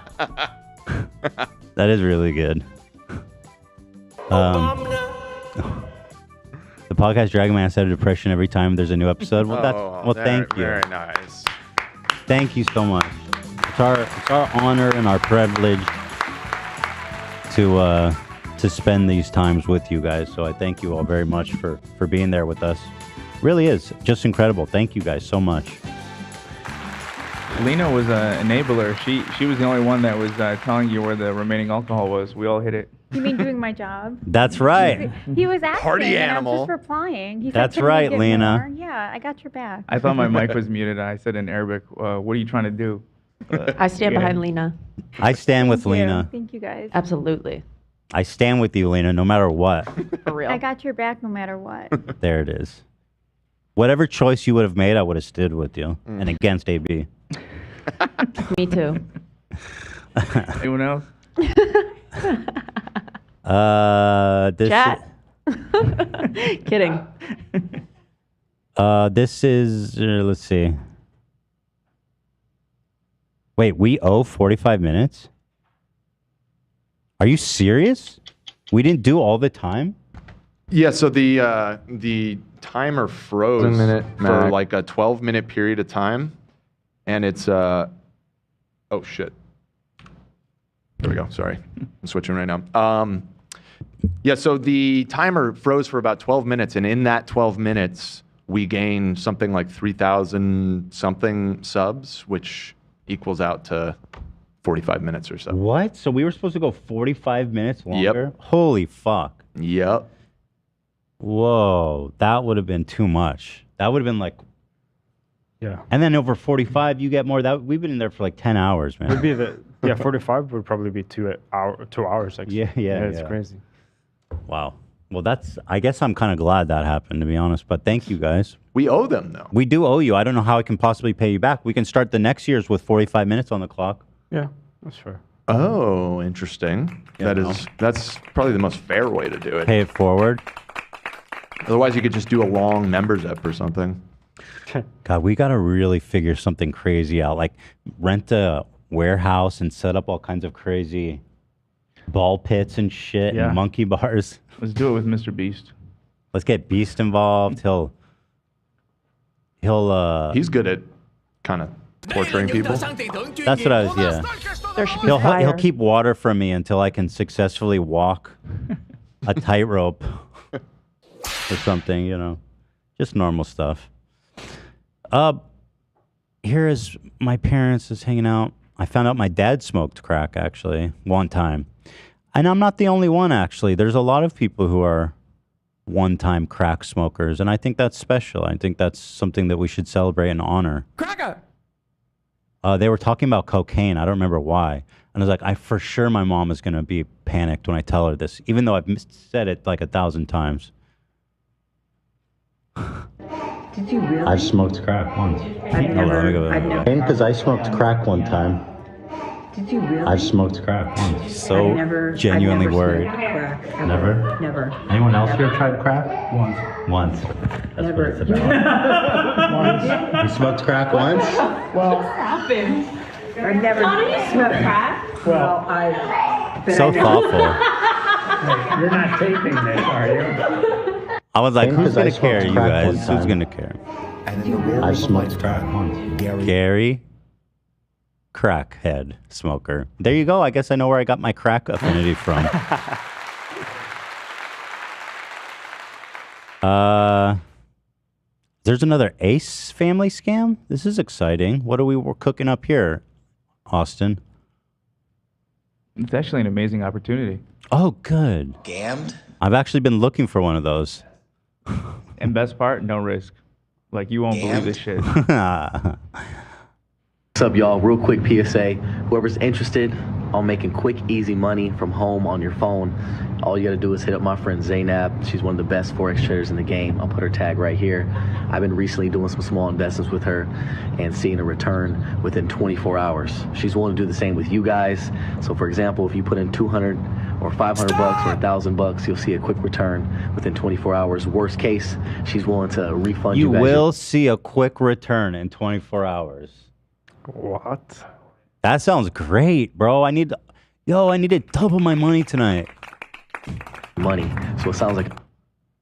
That is really good. The podcast Dragon Man said depression every time there's a new episode. Well, thank you. Very nice. Thank you so much. It's our honor and our privilege to spend these times with you guys. So I thank you all very much for being there with us. Really is just incredible. Thank you guys so much. Lena was an enabler. She was the only one that was telling you where the remaining alcohol was. We all hit it. You mean doing my job? That's right. He was asking, Party and animal. I was just replying. He said, That's "Can we right, get Lena. more?" Yeah, I got your back. I thought my mic was muted. I said in Arabic, "What are you trying to do?" I stand behind Lena. I stand with Lena. Thank you guys. Absolutely. I stand with you, Lena, no matter what. For real. I got your back no matter what. There it is. Whatever choice you would have made, I would have stood with you and against AB. Me too. Anyone else? This Chat. Kidding. This is let's see. Wait, we owe 45 minutes? Are you serious? We didn't do all the time? Yeah, so the timer froze minute for max. like a 12-minute period of time, and it's Oh shit. There we go. Sorry, I'm switching right now. Yeah. So the timer froze for about 12 minutes, and in that 12 minutes, we gained something like 3,000 something subs, which equals out to 45 minutes or so. What? So we were supposed to go 45 minutes longer? Yep. Holy fuck. Yep. Whoa, that would have been too much. That would have been like, yeah. And then over 45, you get more. That we've been in there for like 10 hours, man. Would be 45 would probably be 2 hours. Actually. Yeah. It's crazy. Wow. Well, I guess I'm kind of glad that happened, to be honest. But thank you guys. We owe them though. We do owe you. I don't know how I can possibly pay you back. We can start the next year's with 45 minutes on the clock. Yeah, that's fair. Oh, interesting. That's probably the most fair way to do it. Pay it forward. Otherwise, you could just do a long members app or something. God, we got to really figure something crazy out. Like rent a warehouse and set up all kinds of crazy ball pits and shit and monkey bars. Let's do it with Mr. Beast. Let's get Beast involved. He's good at kind of torturing people. That's what I was, There should be He'll fire. keep water from me until I can successfully walk a tightrope or something, just normal stuff. Here is my parents is hanging out. I found out my dad smoked crack actually one time. And I'm not the only one actually. There's a lot of people who are one-time crack smokers, and I think that's special. I think that's something that we should celebrate and honor. Cracker. They were talking about cocaine. I don't remember why. And I was like, for sure my mom is going to be panicked when I tell her this, even though I've said it like 1,000 times. Did you really? I've smoked crack once. I've never. Because I smoked crack one time. Did you really? I've smoked crack once. So genuinely I've never worried. smoked crack, ever. Never? Never. Anyone else here tried crack? Once. That's Never. what it's about. You smoked crack once? Well, happened? I've never smoked crack. Well, So thoughtful. You're not taping this, are you? I was like, who's going to smoked care, you crack guys? one time. Who's going to care? I smoked crack once. Gary, crackhead smoker. There you go. I guess I know where I got my crack affinity from. There's another Ace family scam. This is exciting. What are we cooking up here, Austin? It's actually an amazing opportunity. Oh, good. Scammed? I've actually been looking for one of those. And best part, no risk. Like, you won't believe this shit. What's up, y'all? Real quick PSA. Whoever's interested on making quick, easy money from home on your phone, all you gotta do is hit up my friend Zainab. She's one of the best Forex traders in the game. I'll put her tag right here. I've been recently doing some small investments with her and seeing a return within 24 hours. She's willing to do the same with you guys. So for example, if you put in 200 or 500 bucks or 1,000 bucks, you'll see a quick return within 24 hours. Worst case, she's willing to refund you You guys. will see a quick return in 24 hours. What? That sounds great, bro. I need to double my money tonight. Money. So it sounds like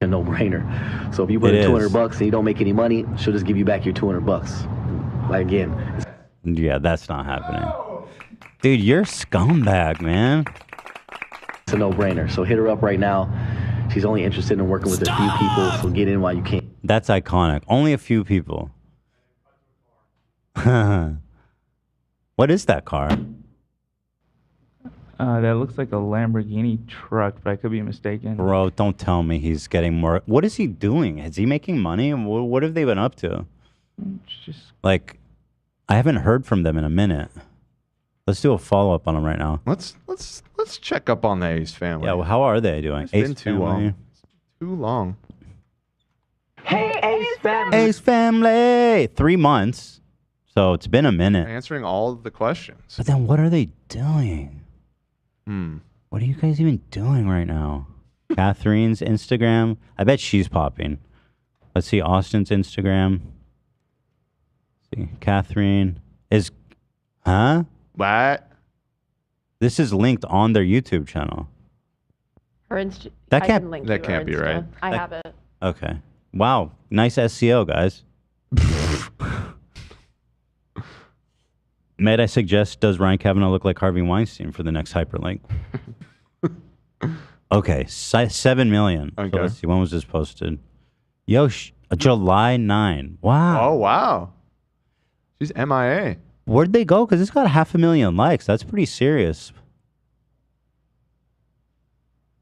a no-brainer. So if you put It in 200 is. bucks and you don't make any money, she'll just give you back your 200 bucks. Like again. Yeah, that's not happening. Dude, you're a scumbag, man. It's a no-brainer. So hit her up right now. She's only interested in working with a few people, so get in while you can. That's iconic. Only a few people. What is that car? That looks like a Lamborghini truck, but I could be mistaken. Bro, don't tell me he's getting more. What is he doing? Is he making money? What have they been up to? Just Like, I haven't heard from them in a minute. Let's do a follow-up on them right now. Let's check up on the Ace family. Yeah, well, how are they doing? It's been too long. Too long. Hey, Ace family. Ace family. 3 months. So it's been a minute. Answering all of the questions. But then what are they doing? What are you guys even doing right now? Catherine's Instagram. I bet she's popping. Let's see Austin's Instagram. Let's see, Catherine is, huh? What? This is linked on their YouTube channel. Her That I can't- can link that to her can't be Insta. right. I That- have it. Okay. Wow. Nice SEO, guys. May I suggest, does Ryan Kavanaugh look like Harvey Weinstein for the next hyperlink? Okay, 7 million. Okay. So let's see, when was this posted? Yo, July 9. Wow. Oh, wow. She's MIA. Where'd they go? Because it's got 500,000 likes. That's pretty serious.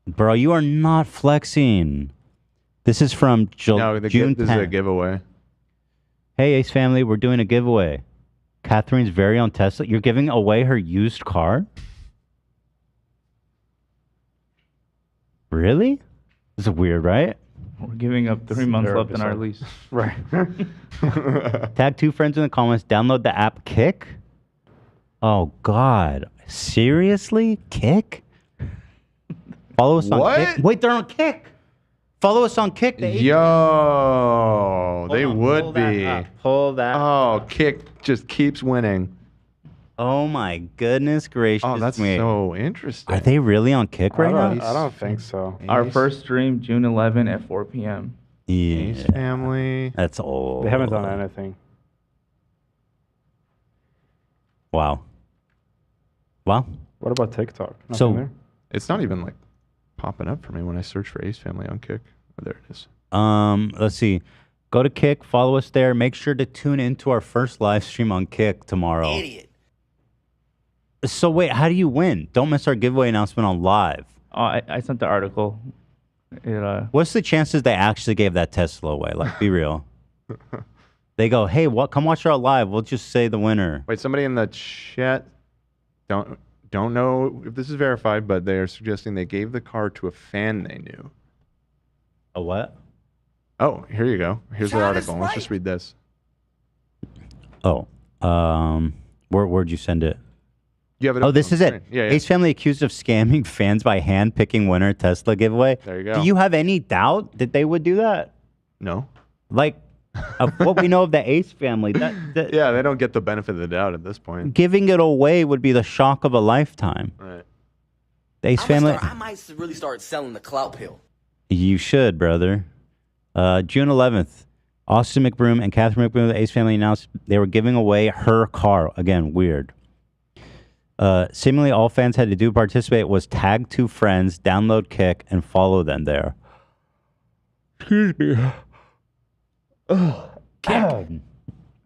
Bro, you are not flexing. This is from June 10th. This is a giveaway. Hey, Ace family, we're doing a giveaway. Catherine's very own Tesla. You're giving away her used car? Really? This is weird, right? We're giving up 3 months left in our lease. Right. Tag 2 friends in the comments. Download the app Kick. Oh, God. Seriously? Kick? Follow us on Kick. Wait, they're on Kick. Follow us on Kick. Yo, they would be. Pull that. Oh, Kick just keeps winning. Oh my goodness gracious! Oh, that's me. so interesting. Are they really on Kick right now? I don't think so. Our first stream, June 11 at 4 p.m. Yeah. Ace family. That's old. They haven't done anything. Wow. Wow. What about TikTok? Nothing So there? It's not even like popping up for me when I search for Ace family on Kick. Oh, there it is. let's see. Go to Kick, follow us there. Make sure to tune into our first live stream on Kick tomorrow. Idiot. So wait, how do you win? Don't miss our giveaway announcement on live. Oh, I sent the article. What's the chances they actually gave that Tesla away? Like, be real. They go, hey, come watch our live. We'll just say the winner. Wait, somebody in the chat don't know if this is verified, but they are suggesting they gave the car to a fan they knew. A what? Oh, here you go. Here's the article. Let's just read this. Oh, where'd you send it? You have it. Oh, this is it. Yeah, yeah. Ace family accused of scamming fans by hand-picking winner Tesla giveaway. There you go. Do you have any doubt that they would do that? No. Like, of what we know of the Ace family, that Yeah, they don't get the benefit of the doubt at this point. giving it away would be the shock of a lifetime. Right. The Ace family. I might really start selling the clout pill. You should, brother. June 11th, Austin McBroom and Catherine McBroom of the Ace family announced they were giving away her car. Again, weird. Seemingly all fans had to do to participate was tag 2 friends, download Kick, and follow them there. Excuse me.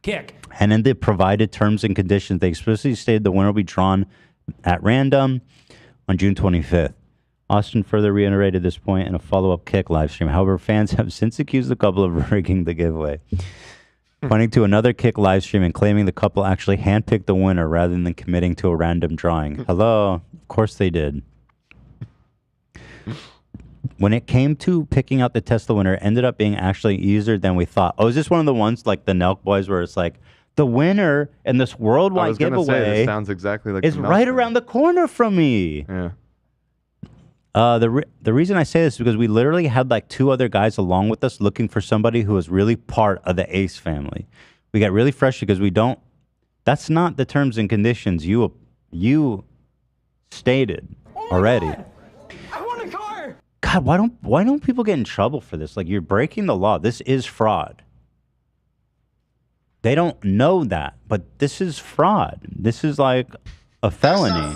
Kick. And in the provided terms and conditions, they explicitly stated the winner will be drawn at random on June 25th. Austin further reiterated this point in a follow-up Kick live stream. However, fans have since accused the couple of rigging the giveaway, pointing to another Kick live stream and claiming the couple actually handpicked the winner rather than committing to a random drawing. Hello? Of course they did. When it came to picking out the Tesla winner, it ended up being actually easier than we thought. Oh, is this one of the ones like the Nelk Boys where it's like, the winner in this I worldwide was gonna say, giveaway this sounds exactly like is the right Nelson. around the corner from me. Yeah. The reason I say this is because we literally had like 2 other guys along with us looking for somebody who was really part of the Ace family. We got really frustrated because we don't. That's not the terms and conditions you stated already. I want a car. God, why don't people get in trouble for this? Like, you're breaking the law. This is fraud. They don't know that, but this is fraud. This is like a felony.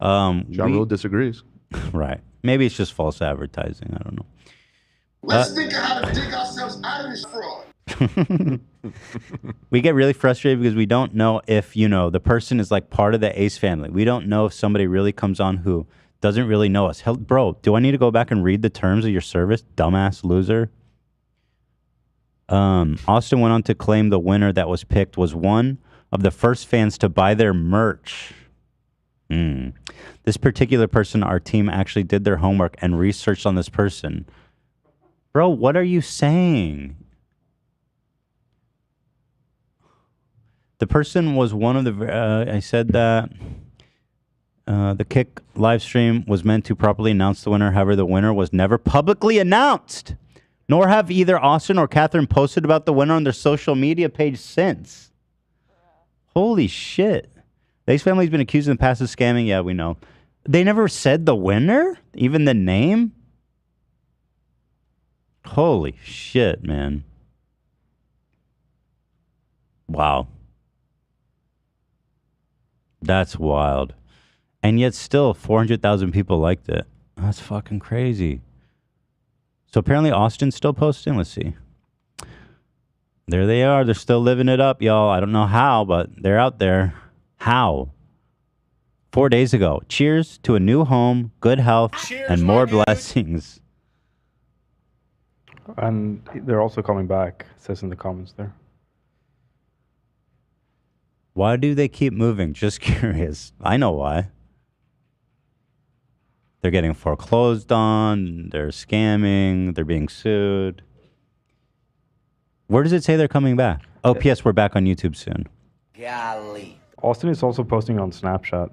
John Rule disagrees. Right. Maybe it's just false advertising. I don't know. Let's think of how to dig ourselves out of this fraud. We get really frustrated because we don't know if, the person is like part of the Ace family. We don't know if somebody really comes on who doesn't really know us. Hell, bro, do I need to go back and read the terms of your service? Dumbass loser. Austin went on to claim the winner that was picked was one of the first fans to buy their merch. This particular person, our team actually did their homework and researched on this person. Bro, what are you saying? The person was one of the, I said that the Kick live stream was meant to properly announce the winner. However, the winner was never publicly announced, nor have either Austin or Catherine posted about the winner on their social media page since. Holy shit. The Ace family's been accused in the past of scamming. Yeah, we know. They never said the winner? Even the name? Holy shit, man. Wow. That's wild. And yet still 400,000 people liked it. That's fucking crazy. So apparently Austin's still posting. Let's see. There they are. They're still living it up, y'all. I don't know how, but they're out there. How? 4 days ago. Cheers to a new home, good health, and more blessings. And they're also coming back, it says in the comments there. Why do they keep moving? Just curious. I know why. They're getting foreclosed on. They're scamming. They're being sued. Where does it say they're coming back? Oh, P.S. We're back on YouTube soon. Golly. Austin is also posting on Snapchat.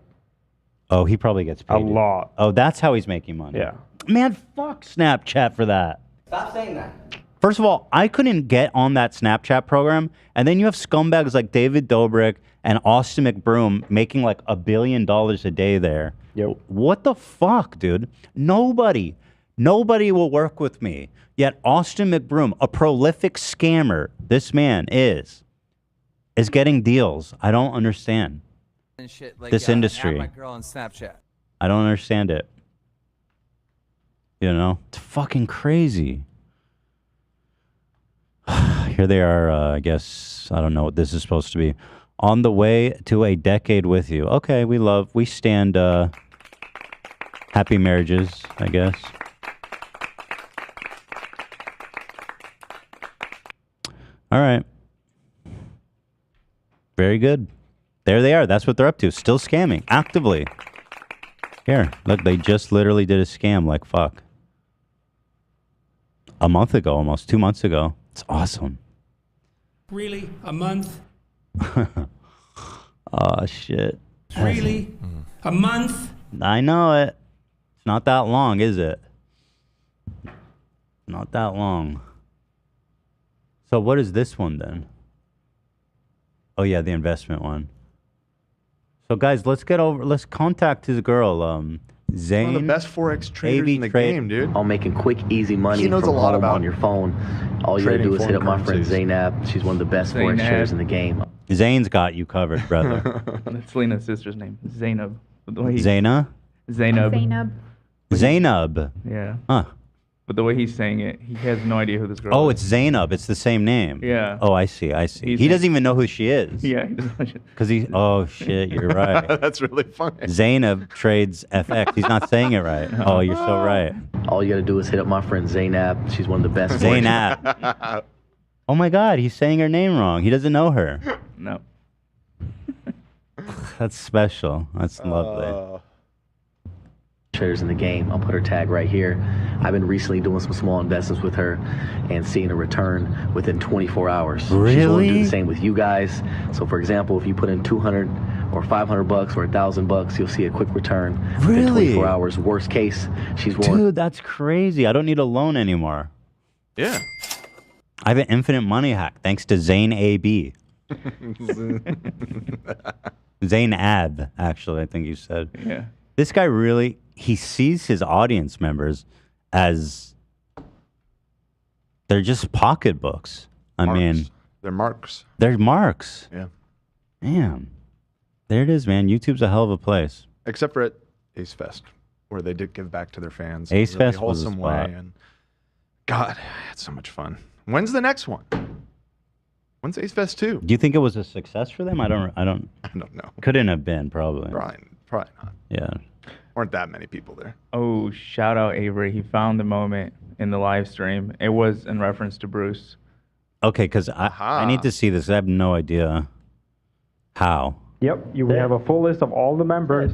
Oh, he probably gets paid. A lot. Oh, that's how he's making money. Yeah. Man, fuck Snapchat for that. Stop saying that. First of all, I couldn't get on that Snapchat program. And then you have scumbags like David Dobrik and Austin McBroom making like $1 billion a day there. Yep. What the fuck, dude? Nobody will work with me. Yet Austin McBroom, a prolific scammer, this man is getting deals. I don't understand And shit, like, this industry. add my girl on Snapchat. I don't understand it. You know, it's fucking crazy. Here they are, I guess, I don't know what this is supposed to be. On the way to a decade with you. Okay, we stand happy marriages, I guess. All right. Very good. There they are. That's what they're up to. Still scamming. Actively. Here, look, they just literally did a scam like fuck. A month ago, almost 2 months ago. It's awesome. Really? A month? Oh, shit. Really? A month? I know it. It's not that long, is it? Not that long. So what is this one then? Oh yeah, the investment one. So guys, let's contact his girl, Zane. One of the best Forex traders in the game, dude. All making quick, easy money He knows from a lot home about on your phone. All you gotta trading do is hit up my foreign friend currencies. Zainab. She's one of the best Forex Zainab. traders in the game. Zane's got you covered, brother. That's Lena's sister's name. Zainab. The way he- Zaina? Zainab. Zainab. Yeah. Huh. But the way he's saying it, he has no idea who this girl Oh, is. it's Zainab. It's the same name. Yeah. Oh, I see. He's He doesn't even know who she is. Yeah, he doesn't. Because oh shit, you're right. That's really funny. Zainab trades FX. He's not saying it right. Oh, you're so right. All you gotta do is hit up my friend Zainab. She's one of the best. Zainab. Oh my God, he's saying her name wrong. He doesn't know her. No. That's special. That's lovely. Traders in the game. I'll put her tag right here. I've been recently doing some small investments with her and seeing a return within 24 hours. She's willing to do Really? the same with you guys. So for example, if you put in 200 or 500 bucks or $1,000, you'll see a quick return within Really? 24 hours. Worst case, she's willing. Dude, that's crazy. I don't need a loan anymore. Yeah. I have an infinite money hack thanks to Zane AB. Zane Ab, actually, I think you said. Yeah. This guy really, he sees his audience members as they're just pocketbooks. I mean, They're marks. they're marks. Yeah. Damn. There it is, man. YouTube's a hell of a place. Except for at Ace Fest, where they did give back to their fans. Ace in a really Fest was a wholesome spot. way. And God, I had so much fun. When's the next one? When's Ace Fest 2? Do you think it was a success for them? I don't I don't know. Couldn't have been, probably. Probably not. Yeah. Weren't that many people there. Oh, shout out Avery. He found the moment in the live stream. It was in reference to Bruce. Okay, because I need to see this. I have no idea how. Yep, we have a full list of all the members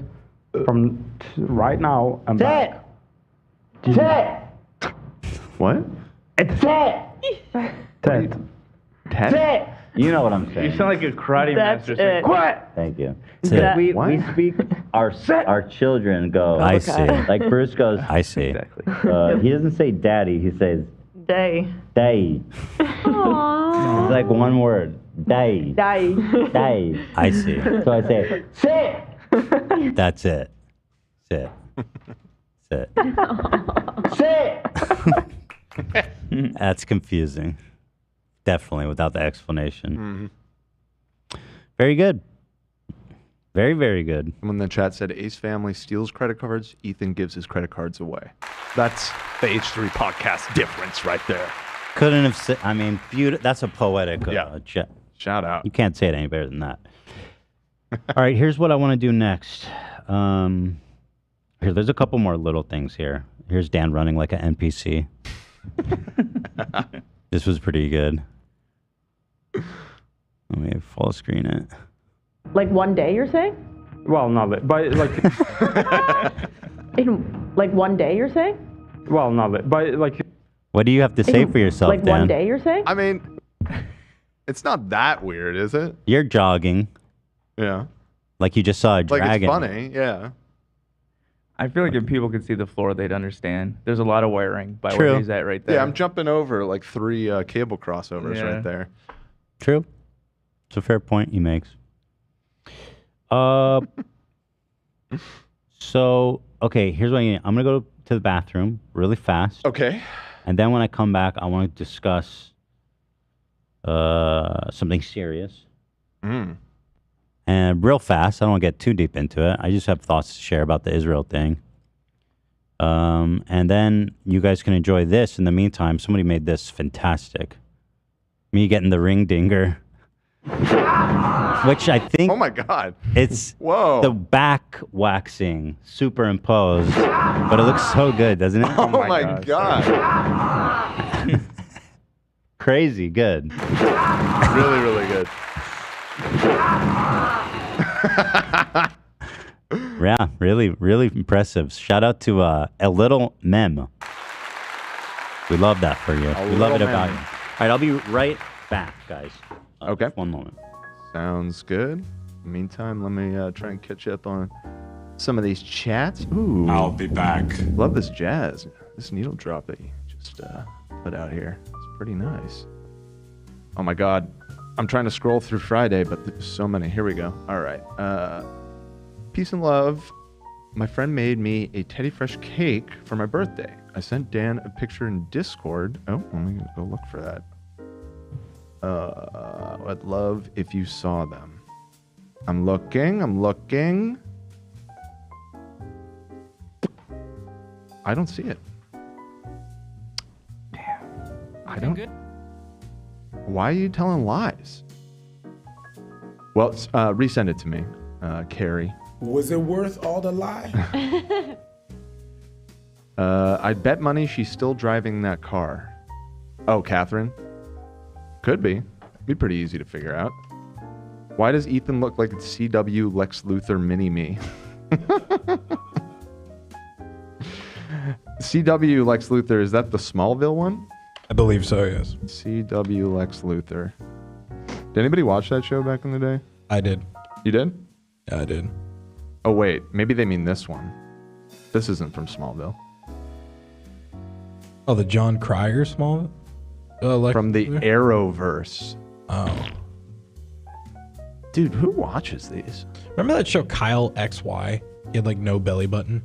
from right now and back. What? It's Ted. Ted. You know what I'm saying. You sound like a karate That's master. saying, it. "Quiet!" Thank you. Ted. We What? speak, our children go. I see. Like Bruce goes. I see. He doesn't say daddy, he says Day. day. It's like one word. Day. Day. Day. I see. So I say, sit. That's it. Sit. Sit. Sit. That's confusing. Definitely, without the explanation. Very good. Very, very good. Someone in the chat said Ace family steals credit cards. Ethan gives his credit cards away. That's the H3 podcast difference right there. Couldn't have said. I mean, that's a poetic. Shout out. You can't say it any better than that. All right, here's what I want to do next. There's a couple more little things here. Here's Dan running like an NPC. This was pretty good. Let me full screen it. Like one day, you're saying? Well, not that, but like. In like one day, you're saying? Well, not that, but like. What do you have to say for yourself, like Dan? one day, you're saying? I mean, it's not that weird, is it? You're jogging. Yeah. Like you just saw a dragon. Like it's funny, yeah. I feel like if people could see the floor, they'd understand. There's a lot of wiring by True. where he's at right there. Yeah, I'm jumping over like 3 cable crossovers right there. True. It's a fair point he makes. So, okay, here's what I'm going to go to the bathroom really fast. Okay. And then when I come back, I want to discuss something serious. And real fast. I don't want to get too deep into it. I just have thoughts to share about the Israel thing. And then you guys can enjoy this. In the meantime, somebody made this fantastic. Me getting the ring dinger. Which I think... Oh, my God. It's Whoa. the back waxing superimposed. But it looks so good, doesn't it? Oh, my God. Crazy good. Really, really good. Yeah, really, really impressive. Shout out to a little mem. We love that for you. We love it about you. All right, I'll be right back, guys. Okay. One moment. Sounds good. In the meantime, let me try and catch up on some of these chats. Ooh. I'll be back. Love this jazz. This needle drop that you just put out here. It's pretty nice. Oh, my God. I'm trying to scroll through Friday, but there's so many. Here we go. All right. Peace and love. My friend made me a Teddy Fresh cake for my birthday. I sent Dan a picture in Discord. Oh, let me go look for that. I'd love if you saw them. I'm looking. I don't see it. Damn. I don't. Good. Why are you telling lies? Well, resend it to me, Carey. Was it worth all the lie? I'd bet money she's still driving that car. Oh, Catherine? Could be. Be pretty easy to figure out. Why does Ethan look like it's CW Lex Luthor mini-me? CW Lex Luthor, is that the Smallville one? I believe so, yes. CW Lex Luthor. Did anybody watch that show back in the day? I did. You did? Yeah, I did. Oh, wait. Maybe they mean this one. This isn't from Smallville. Oh, the John Cryer Smallville? From the Arrowverse. Oh. Dude, who watches these? Remember that show Kyle XY? He had like no belly button.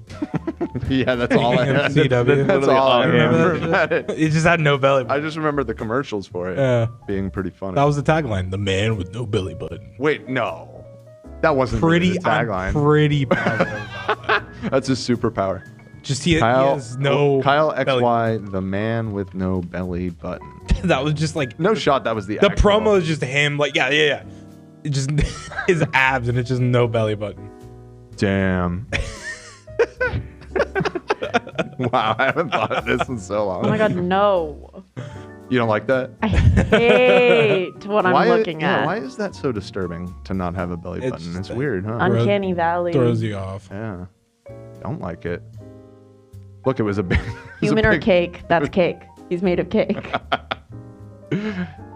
Yeah, that's all I had. CW. That's all I remember about it. He just had no belly button. I just remember the commercials for it being pretty funny. That was the tagline. The man with no belly button. Wait, no. That wasn't Pretty, really the tagline. I'm pretty positive about that. That's his superpower. Just he has no Kyle belly XY, the man with no belly button. That was just like no shot. That was the actual. promo is just him. Like yeah. It just his abs and it's just no belly button. Damn. Wow, I haven't thought of this in so long. Oh my God, no. You don't like that? I hate what I'm looking at. Why is that so disturbing to not have a belly button? It's weird, huh? Uncanny Valley. Throws you off. Yeah. Don't like it. Look, it was a big... Human or cake? That's cake. He's made of cake.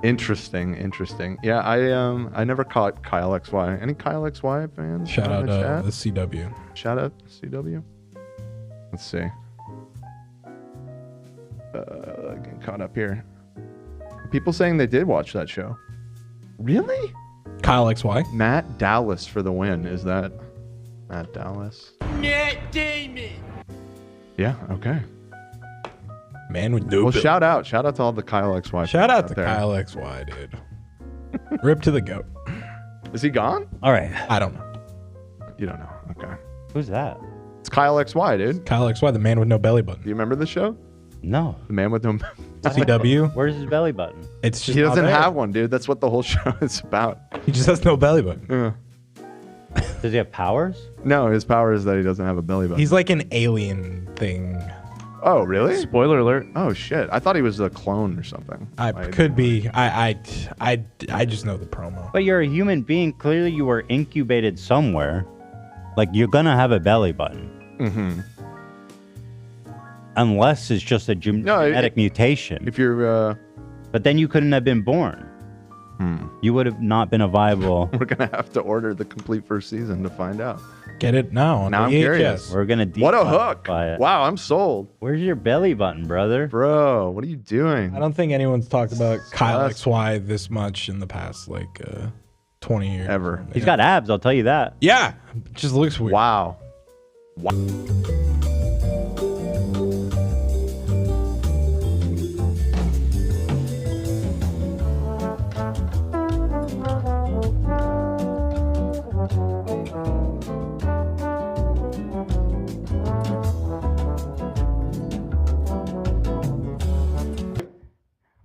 Interesting. Yeah, I never caught Kyle XY. Any Kyle XY fans? Shout out the CW. Shout out CW. Let's see. Getting caught up here. People saying they did watch that show. Really? Kyle XY? Matt Dallas for the win. Is that Matt Dallas? Matt Damon. Yeah, okay. Man with no Well, belly. shout out to all the Kyle XY. Shout out to there. Kyle XY, dude. Rip to the goat. Is he gone? All right. I don't know. You don't know. Okay. Who's that? It's Kyle XY, dude. Kyle XY, the man with no belly button. Do you remember the show? No. The man with no. CW. Where's his belly button? It's just He not doesn't there. have one, dude. That's what the whole show is about. He just has no belly button. Yeah. Does he have powers? No, his power is that he doesn't have a belly button. He's like an alien thing. Oh, really? Spoiler alert. Oh shit! I thought he was a clone or something. Could be. I just know the promo. But you're a human being. Clearly, you were incubated somewhere. Like, you're gonna have a belly button. Mm-hmm. Unless it's just a genetic mutation. If you're, but then you couldn't have been born. You would have not been a viable. We're gonna have to order the complete first season to find out. Get it now. Now I'm curious. We're gonna. What a hook! It. Wow, I'm sold. Where's your belly button, brother? Bro, what are you doing? I don't think anyone's talked about Kyle XY this much in the past 20 years. Ever. He's got abs. I'll tell you that. Yeah, it just looks weird. Wow.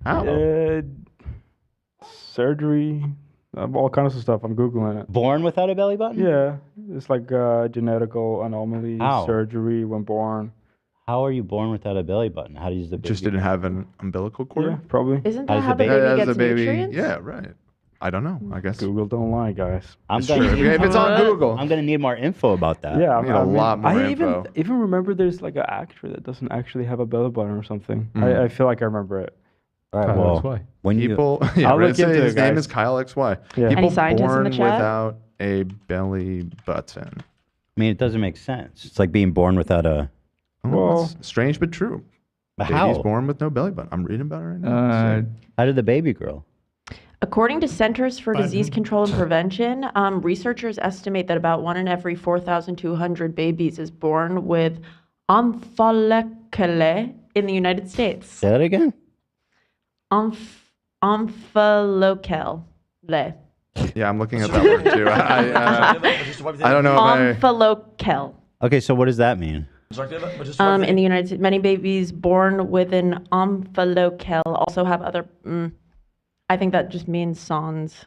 How? Surgery, all kinds of stuff. I'm Googling it. Born without a belly button? Yeah. It's like genetical anomaly, How? surgery when born. How are you born without a belly button? How does the baby Just didn't have an umbilical cord? Yeah, probably. Isn't How that does how the the baby- baby As gets a baby. nutrients? Yeah, right. I don't know. I guess. Google don't lie, guys. I'm It's gonna true. need If it's on more- Google. I'm gonna need more info about that. Yeah, I need a lot more I info. even remember there's like an actor that doesn't actually have a belly button or something. Mm. I feel like I remember it. All right. Kyle Well, XY. when you People, yeah, I'll right, look so into his it, name guys. is Kyle XY. Yeah. People Any scientists in born the chat? without a belly button. I mean, it doesn't make sense. It's like being born without a. Oh, Well- that's strange but true. But Baby's how? born with no belly button. I'm reading about it right now. How did the baby grow? According to Centers for Disease Control and Prevention, researchers estimate that about 1 in every 4,200 babies is born with omphalocele in the United States. Say that again. Omphalocele. Yeah, I'm looking at that word too. I don't know if I. Omphalocele. Okay, so what does that mean? In the United States, many babies born with an omphalocele also have other. I think that just means sans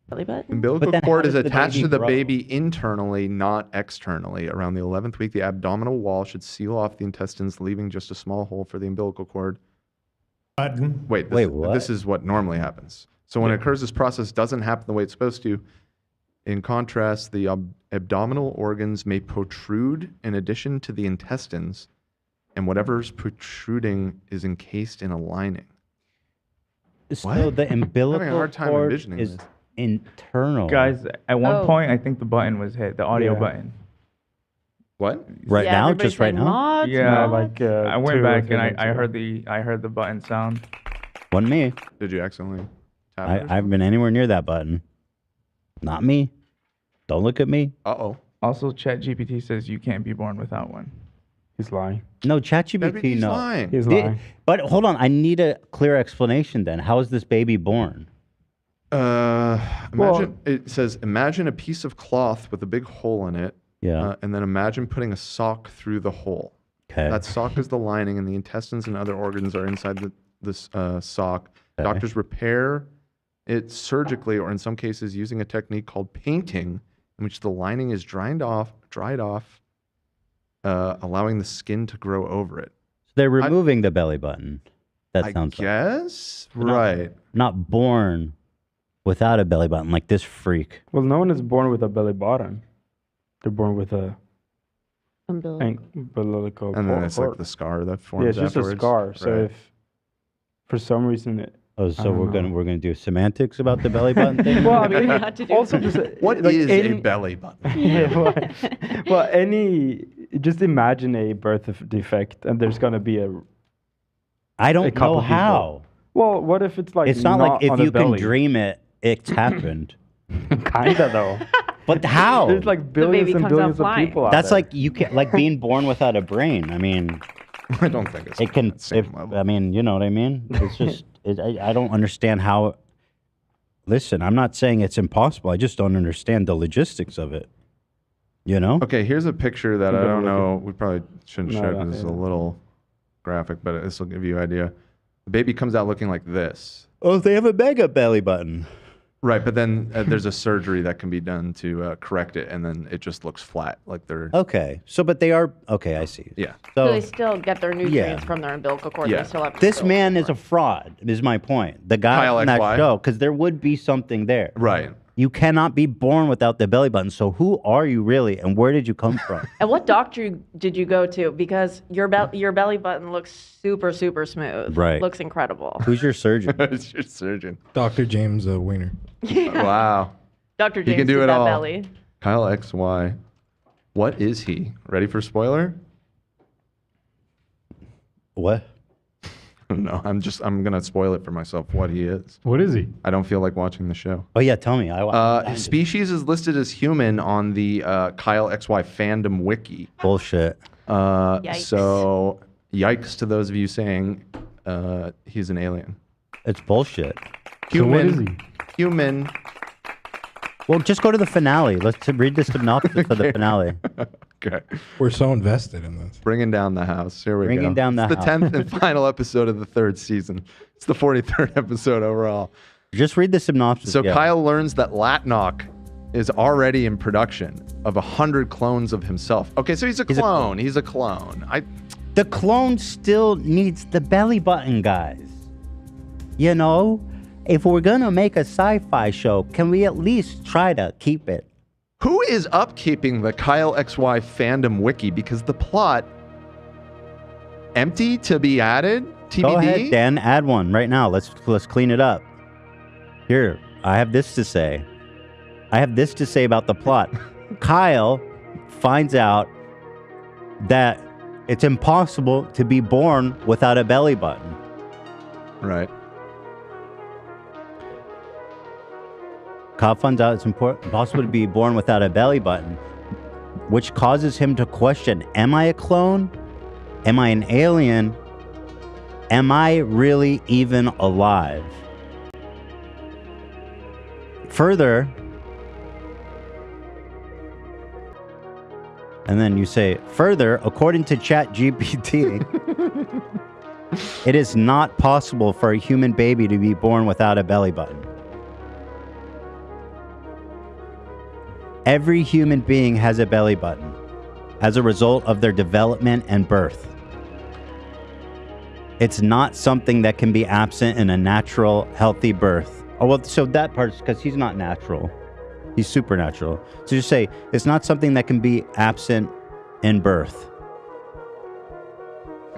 belly button. Umbilical then cord how is does the attached baby to the grow? baby internally, not externally. Around the 11th week, the abdominal wall should seal off the intestines, leaving just a small hole for the umbilical cord. Button. Wait, what? This is what normally happens. So when it occurs, this process doesn't happen the way it's supposed to. In contrast, the abdominal organs may protrude in addition to the intestines, and whatever's protruding is encased in a lining. So What? the I'm umbilical having a hard time cord envisioning is this. internal. Guys, at one Oh. point, I think the button was hit, the audio Yeah. button. What? Right Yeah, now, everybody's just right saying now. mods, Yeah, mods. like I went 2 or back 3 and minutes I ago. heard the button sound. Wasn't me. Did you accidentally tap I it? haven't been anywhere near that button. Not me. Don't look at me. Uh-oh. Also, ChatGPT says you can't be born without one. He's lying. No, ChatGPT. He's No. lying. He's lying. But hold on, I need a clear explanation. Then, how is this baby born? Imagine it says imagine a piece of cloth with a big hole in it. Yeah. And then imagine putting a sock through the hole. Okay. That sock is the lining, and the intestines and other organs are inside this sock. Okay. Doctors repair it surgically, or in some cases, using a technique called painting, in which the lining is dried off, allowing the skin to grow over it. So they're removing the belly button. That I sounds like. guess They're not- right. Not born without a belly button like this freak. Well, no one is born with a belly button. They're born with a umbilical And then cord. it's like the scar that forms. Yeah, it's just afterwards. a scar. So Right. if for some reason it. Oh, I so don't we're know. gonna do semantics about the belly button thing? Well, I mean, We had to do also that. just What like is any, a belly button? Yeah, well, any. Just imagine a birth defect, and there's gonna be a. I a don't couple know people. how. Well, what if it's like It's not like if on the you can belly? dream it, it's happened. Kinda though. But how? There's like billions baby and comes out billions of flying. people out That's there. like you can like being born without a brain. I mean, I don't think it's it can. that same If, level. I mean, you know what I mean. It's just I don't understand how. Listen, I'm not saying it's impossible. I just don't understand the logistics of it. You know? Okay, here's a picture that I don't know. We probably shouldn't No, show no, because it's yeah. a little graphic, but this will give you an idea. The baby comes out looking like this. Oh, they have a mega belly button. Right, but then there's a surgery that can be done to correct it, and then it just looks flat, like they're... Okay, so but they are... Okay, I see. Yeah. So So they still get their nutrients from their umbilical cord. Yeah. They still have this man is a fraud, is my point. The guy Kyle on that XY? show, because there would be something there. Right. You cannot be born without the belly button. So who are you really, and where did you come from? And what doctor did you go to? Because your belly button looks super, super smooth. Right. Looks incredible. Who's your surgeon? It's your surgeon. Dr. James Weiner. Yeah. Wow. Dr. He James can do did it that all. belly. Kyle XY. What is he? Ready for spoiler? What? No, I'm gonna spoil it for myself. What he is? What is he? I don't feel like watching the show. Oh yeah, tell me. His species is listed as human on the Kyle XY fandom wiki. Bullshit. Yikes. So yikes to those of you saying he's an alien. It's bullshit. Human. So what is he? Human. Well, just go to the finale. Let's read the synopsis of the finale. Okay. We're so invested in this. Bringing down the house. Here we go. Bringing down the it's house. the 10th and final episode of the 3rd season. It's the 43rd episode overall. Just read the synopsis. So yeah. Kyle learns that Latnock is already in production of 100 clones of himself. Okay, so he's a clone. He's a clone. The clone still needs the belly button, guys. You know, if we're gonna make a sci-fi show, can we at least try to keep it? Who is upkeeping the Kyle XY fandom wiki? Because the plot empty to be added. TBD. Go ahead, Dan. Add one right now. Let's clean it up. Here, I have this to say. I have this to say about the plot. Kyle finds out that it's impossible to be born without a belly button. Right. Kyle finds out it's impossible to be born without a belly button, which causes him to question, am I a clone? Am I an alien? Am I really even alive? Further, and then you say, further, according to ChatGPT, it is not possible for a human baby to be born without a belly button. Every human being has a belly button as a result of their development and birth. It's not something that can be absent in a natural, healthy birth. Oh, well, so that part's because he's not natural. He's supernatural. So just say, it's not something that can be absent in birth.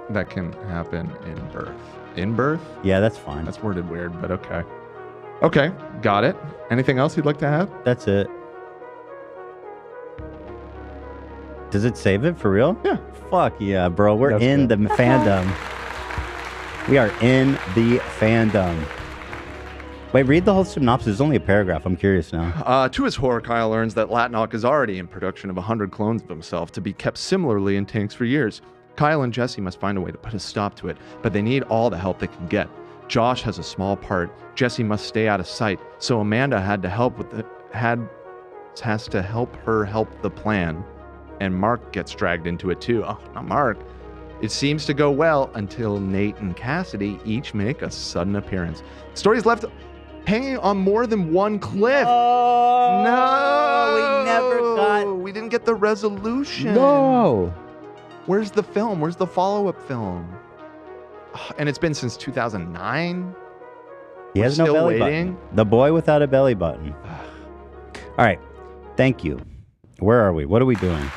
That can happen in birth. In birth? Yeah, that's fine. That's worded weird, but okay. Okay, got it. Anything else you'd like to add? That's it. Does it save it for real? Yeah. Fuck yeah, bro. We're That's in good. the fandom. We are in the fandom. Wait, read the whole synopsis. It's only a paragraph. I'm curious now. To his horror, Kyle learns that Latnock is already in production of 100 clones of himself to be kept similarly in tanks for years. Kyle and Jesse must find a way to put a stop to it, but they need all the help they can get. Josh has a small part. Jesse must stay out of sight, so Amanda has to help her help the plan. And Mark gets dragged into it too. Oh, not Mark. It seems to go well until Nate and Cassidy each make a sudden appearance. The story's left hanging on more than one cliff. No, we never got. We didn't get the resolution. No. Where's the film? Where's the follow-up film? Oh, and it's been since 2009. He has no still belly waiting? button. The boy without a belly button. All right. Thank you. Where are we? What are we doing?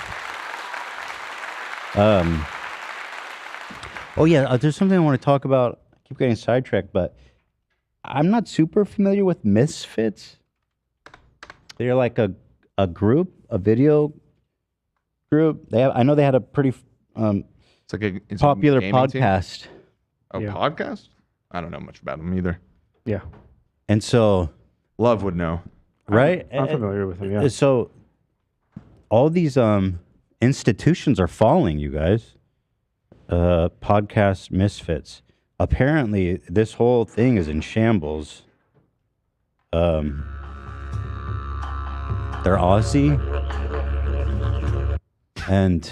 Oh yeah, there's something I want to talk about. I keep getting sidetracked, but I'm not super familiar with Misfits. They're like a group, a video group. I know they had a pretty it's like a popular gaming team? podcast. A podcast? I don't know much about them either. Yeah. And so Love would know. Right? I'm familiar with them, yeah. So all these institutions are falling, you guys. Podcast Misfits. Apparently, this whole thing is in shambles. They're Aussie. And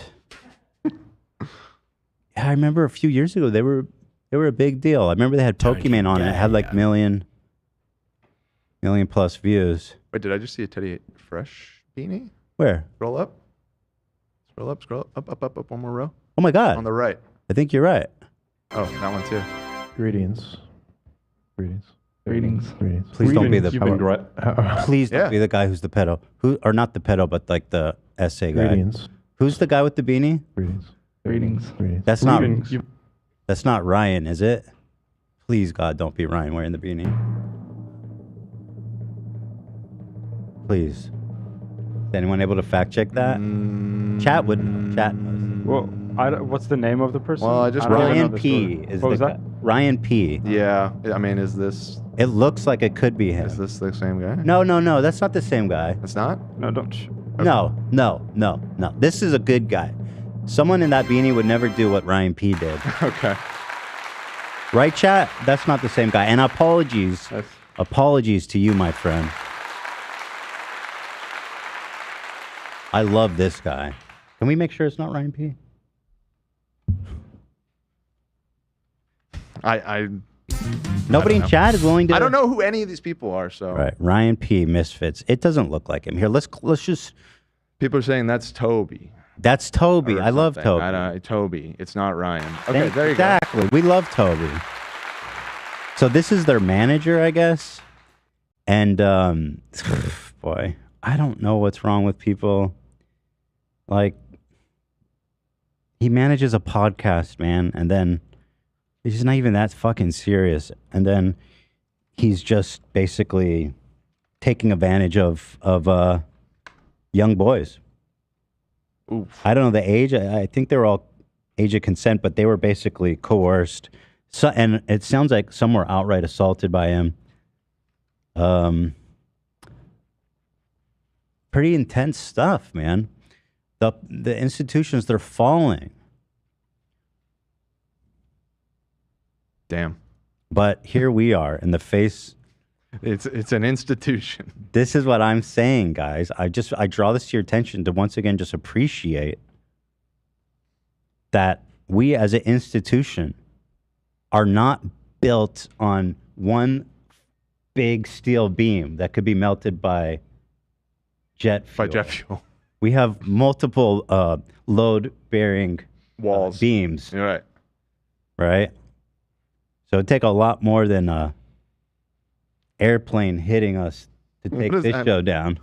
yeah, I remember a few years ago they were a big deal. I remember they had Pokemon on it. It had like million plus views. Wait, did I just see a Teddy Fresh beanie? Where? Scroll up. Scroll up, one more row. Oh my God. On the right. I think you're right. Oh, that one too. Greetings. Greetings. Please don't be the Greetings. please don't be the guy who's the pedo. Or not the pedo, but like the essay guy. Greetings. Who's the guy with the beanie? Greetings. That's not Ryan, is it? Please God, don't be Ryan wearing the beanie. Please. Is anyone able to fact check that? Chat knows. Well, what's the name of the person? Well, I just Ryan P. is What was the that? guy. Ryan P. Yeah, I mean, is this? It looks like it could be him. Is this the same guy? No, that's not the same guy. It's not? No, don't. Okay. No. This is a good guy. Someone in that beanie would never do what Ryan P did. Okay. Right, chat? That's not the same guy. And apologies to you, my friend. I love this guy. Can we make sure it's not Ryan P? Nobody in chat is willing to. I don't know who any of these people are. So right, Ryan P. Misfits. It doesn't look like him. Here, let's just. People are saying that's Toby. That's Toby. I love something. Toby. Toby. It's not Ryan. Okay, there you exactly. We love Toby. So this is their manager, I guess. And boy, I don't know what's wrong with people. Like, he manages a podcast, man, and then he's not even that fucking serious. And then he's just basically taking advantage of young boys. Oof. I don't know the age. I think they were all age of consent, but they were basically coerced. So, and it sounds like some were outright assaulted by him. Pretty intense stuff, man. The institutions, they're falling. Damn. But here we are in the face. It's an institution. This is what I'm saying, guys. I draw this to your attention to once again just appreciate that we as an institution are not built on one big steel beam that could be melted by jet fuel. We have multiple load-bearing walls, beams. You're right. Right? So it'd take a lot more than a airplane hitting us to take this show down.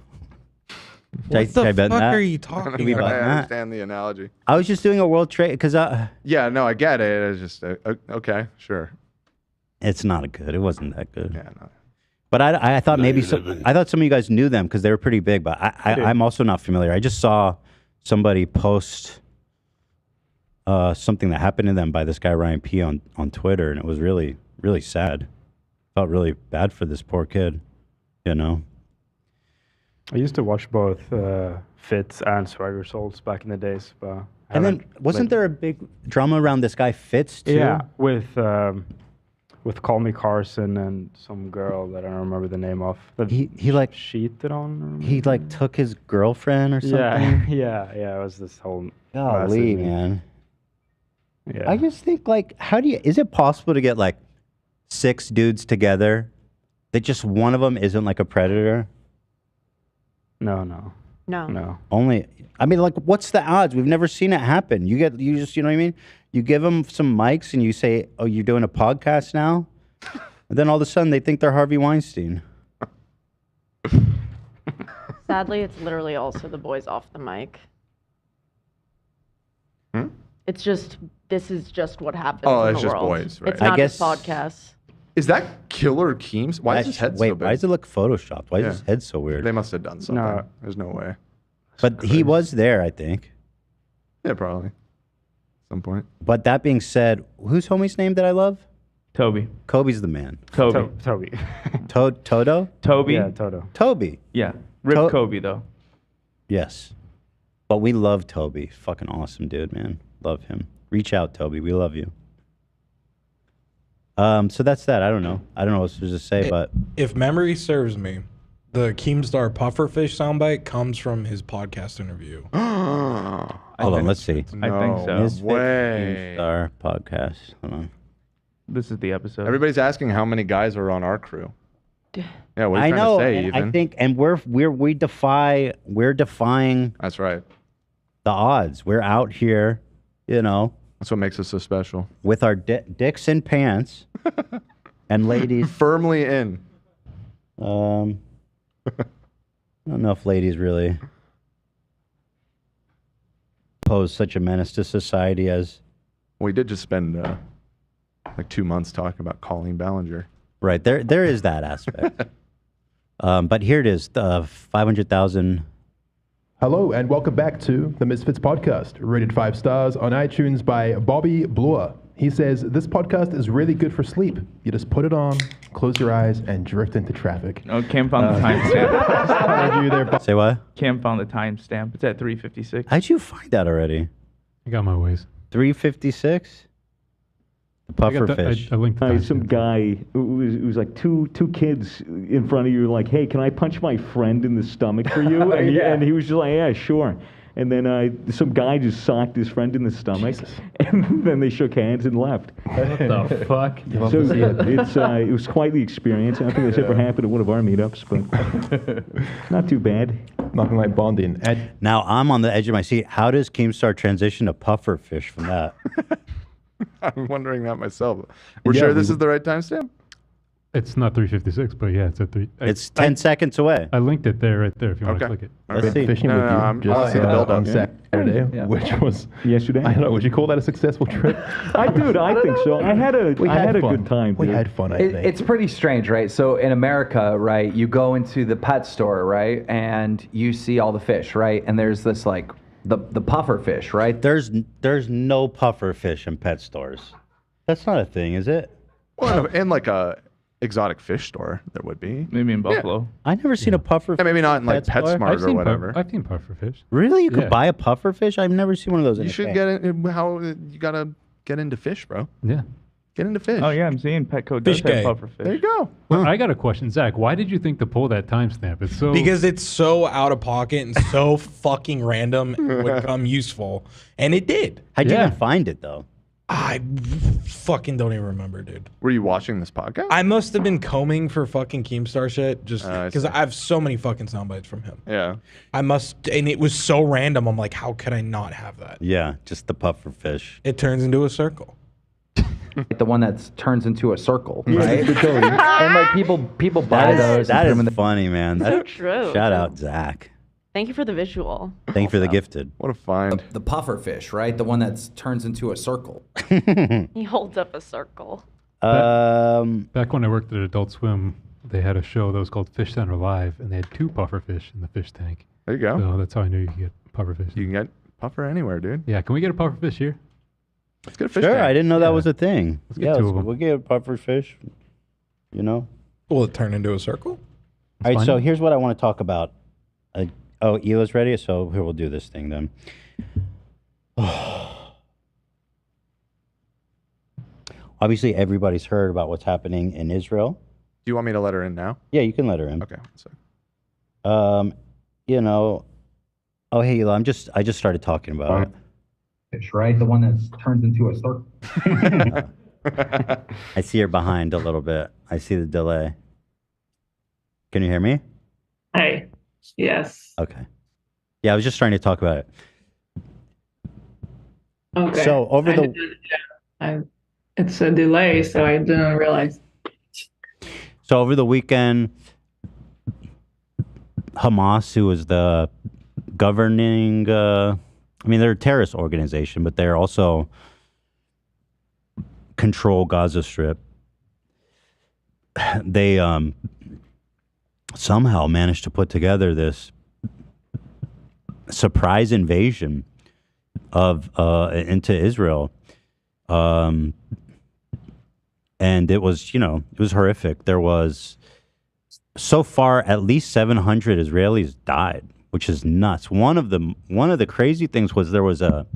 What the fuck are you talking about? I understand the analogy. I was just doing a world trade because yeah, no, I get it. It's just okay, sure. It's not good. It wasn't that good. Yeah, no. But I thought maybe I thought some of you guys knew them because they were pretty big. But I'm also not familiar. I just saw somebody post something that happened to them by this guy Ryan P on Twitter, and it was really, really sad. Felt really bad for this poor kid, you know. I used to watch both Fitz and Swagger Souls back in the days, but and then wasn't there a big drama around this guy Fitz too? Yeah, with Call Me Carson and some girl that I don't remember the name of. That he like cheated on. He like took his girlfriend or something. Yeah. It was this whole. Golly, man. Yeah. I just think like, is it possible to get like 6 dudes together that just one of them isn't like a predator? No. Only, I mean, like, what's the odds? We've never seen it happen. You just, you know what I mean? You give them some mics and you say, oh, you're doing a podcast now? And then all of a sudden they think they're Harvey Weinstein. Sadly, it's literally also the boys off the mic. It's just, this is just what happens in the world. It's just boys, right? It's not just podcasts. Is that Killer Keems? Why is his head so big? Why does it look photoshopped? Why is his head so weird? They must have done something. No. There's no way. But he was there, I think. Yeah, probably. At some point. But that being said, who's homie's name that I love? Toby. Kobe's the man. Toby. Toby. Toto? Toby. Yeah, Toto. Toby. Yeah. Rip Kobe, though. Yes. But we love Toby. Fucking awesome dude, man. Love him. Reach out, Toby. We love you. So that's that. I don't know. I don't know what to say, but if memory serves me, The Keemstar pufferfish soundbite comes from his podcast interview. Hold on, let's see. I think so. Misfit Keemstar podcast. Hold on. This is the episode. Everybody's asking how many guys are on our crew. Yeah, what are I you trying know. to say, And Ethan? I think, and we're defying. That's right. The odds. We're out here, you know. That's what makes us so special. With our dicks in pants, and ladies firmly in. I don't know if ladies really pose such a menace to society as. We did just spend like 2 months talking about Colleen Ballinger. Right there is that aspect. But here it is, the 500,000. Hello and welcome back to the Misfits podcast, rated 5 stars on iTunes by Bobby Bloor. He says, this podcast is really good for sleep. You just put it on, close your eyes, and drift into traffic. Oh, Cam found the timestamp. Say what? Cam found the timestamp. It's at 3:56. How'd you find that already? I got my ways. 356? The puffer fish. I linked Hi, some guy who was like two kids in front of you, like, hey, can I punch my friend in the stomach for you? And, and he was just like, yeah, sure. And then some guy just socked his friend in the stomach, and then they shook hands and left. What the fuck? So it was quite the experience. I don't think that's ever happened at one of our meetups, but not too bad. Nothing like bonding. Now I'm on the edge of my seat. How does Keemstar transition to puffer fish from that? I'm wondering that myself. We're sure this is the right timestamp? It's not 3:56, but yeah, it's at 3. It's 10 seconds away. I linked it there, right there, if you want to click it. Let's see. Fishing with you just on Saturday, which was yesterday. I don't know. Would you call that a successful trip? I think so. I had a good time. We dude. had fun. I think It's pretty strange, right? So in America, right, you go into the pet store, right, and you see all the fish, right, and there's this like the puffer fish, right? There's no puffer fish in pet stores. That's not a thing, is it? Well, in like a exotic fish store, there would be. Maybe in Buffalo. I never seen a puffer. Yeah, maybe not in like store. PetSmart or whatever. I've seen puffer fish. Really? You could Yeah. buy a puffer fish? I've never seen one of those. You in a should can. get in. How you gotta get into fish, bro? Yeah. Get into fish. Oh yeah, I'm seeing Petco does Fish have gay. puffer fish. There you go. Well, I got a question, Zach. Why did you think to pull that timestamp? It's so Because it's so out of pocket and so fucking random, it would come useful. And it did. How'd you even find it, though? I fucking don't even remember, dude. Were you watching this podcast? I must have been combing for fucking Keemstar shit just I because see. I have so many fucking sound bites from him. Yeah. I must, and it was so random. I'm like, how could I not have that? Yeah, just the puffer fish. It turns into a circle. The one that turns into a circle, Yeah, right? the Cody. And like people buy those. That and put is them in the funny, man. So That- true. Shout out, Zach. Thank you for the visual. Thank you for the gifted. What a find. the puffer fish, right? The one that turns into a circle. He holds up a circle. Back when I worked at Adult Swim, they had a show that was called Fish Center Live, and they had 2 puffer fish in the fish tank. There you go. So that's how I knew you could get puffer fish. You can get puffer anywhere, dude. Yeah, can we get a puffer fish here? Let's get a fish Sure, tank. I didn't know that was a thing. Let's get 2 of them. We'll get a puffer fish. You know? Will it turn into a circle? All right, fine. so here's what I want to talk about. Ela's ready, so here we'll do this thing then. Obviously, everybody's heard about what's happening in Israel. Do you want me to let her in now? Yeah, you can let her in. Okay. So, You know, oh hey Ela, I just started talking about it. Fish, right? The one that turns into a circle. I see her behind a little bit. I see the delay. Can you hear me? Hey. Yes. Okay. Yeah, I was just trying to talk about it. Okay. So over it's a delay, so I didn't realize. So over the weekend, Hamas, who is the governing, they're a terrorist organization, but they're also control Gaza Strip. They somehow managed to put together this surprise invasion of into Israel. And it was, it was horrific. There was, so far, at least 700 Israelis died, which is nuts. One of the crazy things was there was a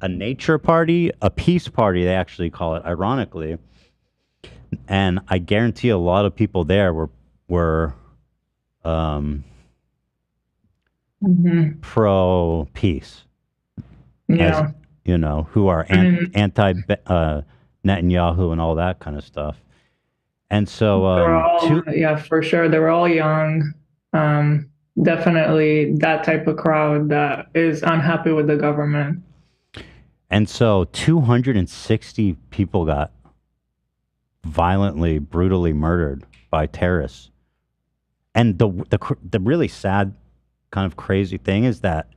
nature party, a peace party, they actually call it, ironically. And I guarantee a lot of people there were pro peace. Yeah. Who are anti Netanyahu and all that kind of stuff. And so, They're all, yeah, for sure. They were all young. Definitely that type of crowd that is unhappy with the government. And so 260 people got violently, brutally murdered by terrorists. And the really sad, kind of crazy thing is that,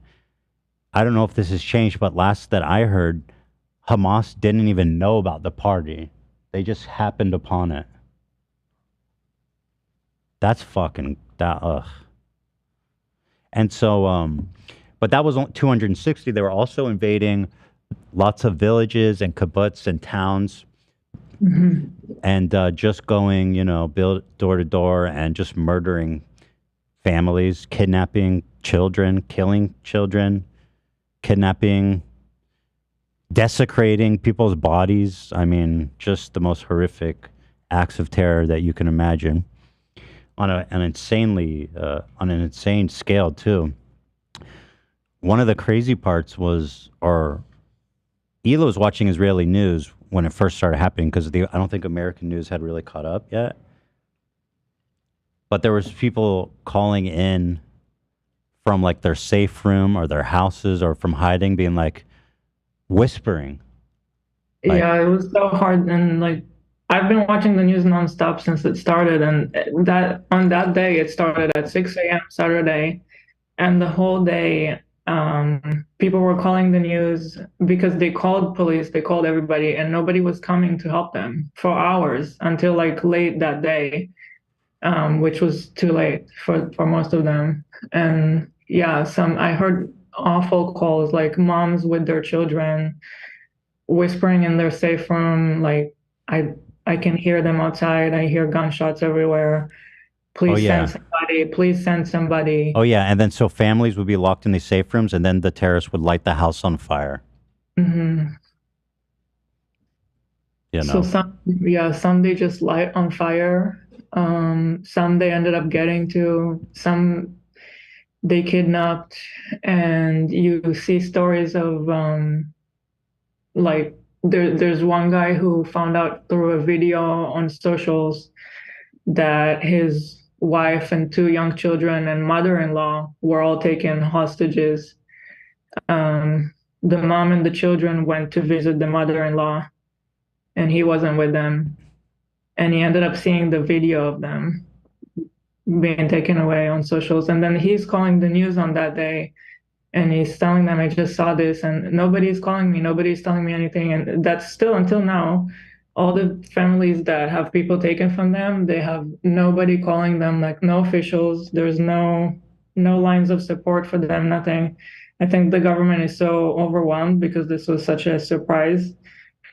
I don't know if this has changed, but last that I heard, Hamas didn't even know about the party. They just happened upon it. That's fucking, ugh. And so, but that was only 260. They were also invading lots of villages and kibbutz and towns. And just going, build door to door and just murdering families, kidnapping children, killing children, kidnapping, desecrating people's bodies. I mean, just the most horrific acts of terror that you can imagine on an insane scale too. One of the crazy parts was, Ela was watching Israeli news when it first started happening, because I don't think American news had really caught up yet. But there was people calling in from like their safe room or their houses or from hiding, being like whispering. Yeah, it was so hard. And like, I've been watching the news nonstop since it started. And on that day, it started at 6 a.m. Saturday. And the whole day, people were calling the news because they called police, they called everybody, and nobody was coming to help them for hours until like late that day, which was too late for most of them. And yeah, I heard awful calls, like moms with their children whispering in their safe room, like, I can hear them outside, I hear gunshots everywhere. Please send somebody. Please send somebody. Oh, yeah. And then so families would be locked in these safe rooms, and then the terrorists would light the house on fire. So some they just light on fire. Some they ended up getting to. Some they kidnapped. And you see stories of like there's one guy who found out through a video on socials that his wife and 2 young children and mother-in-law were all taken hostages. The mom and the children went to visit the mother-in-law, and he wasn't with them. And he ended up seeing the video of them being taken away on socials. And then he's calling the news on that day, and he's telling them, I just saw this, and nobody's calling me, nobody's telling me anything. And that's still, until now, all the families that have people taken from them, they have nobody calling them, like no officials. There's no lines of support for them, nothing. I think the government is so overwhelmed because this was such a surprise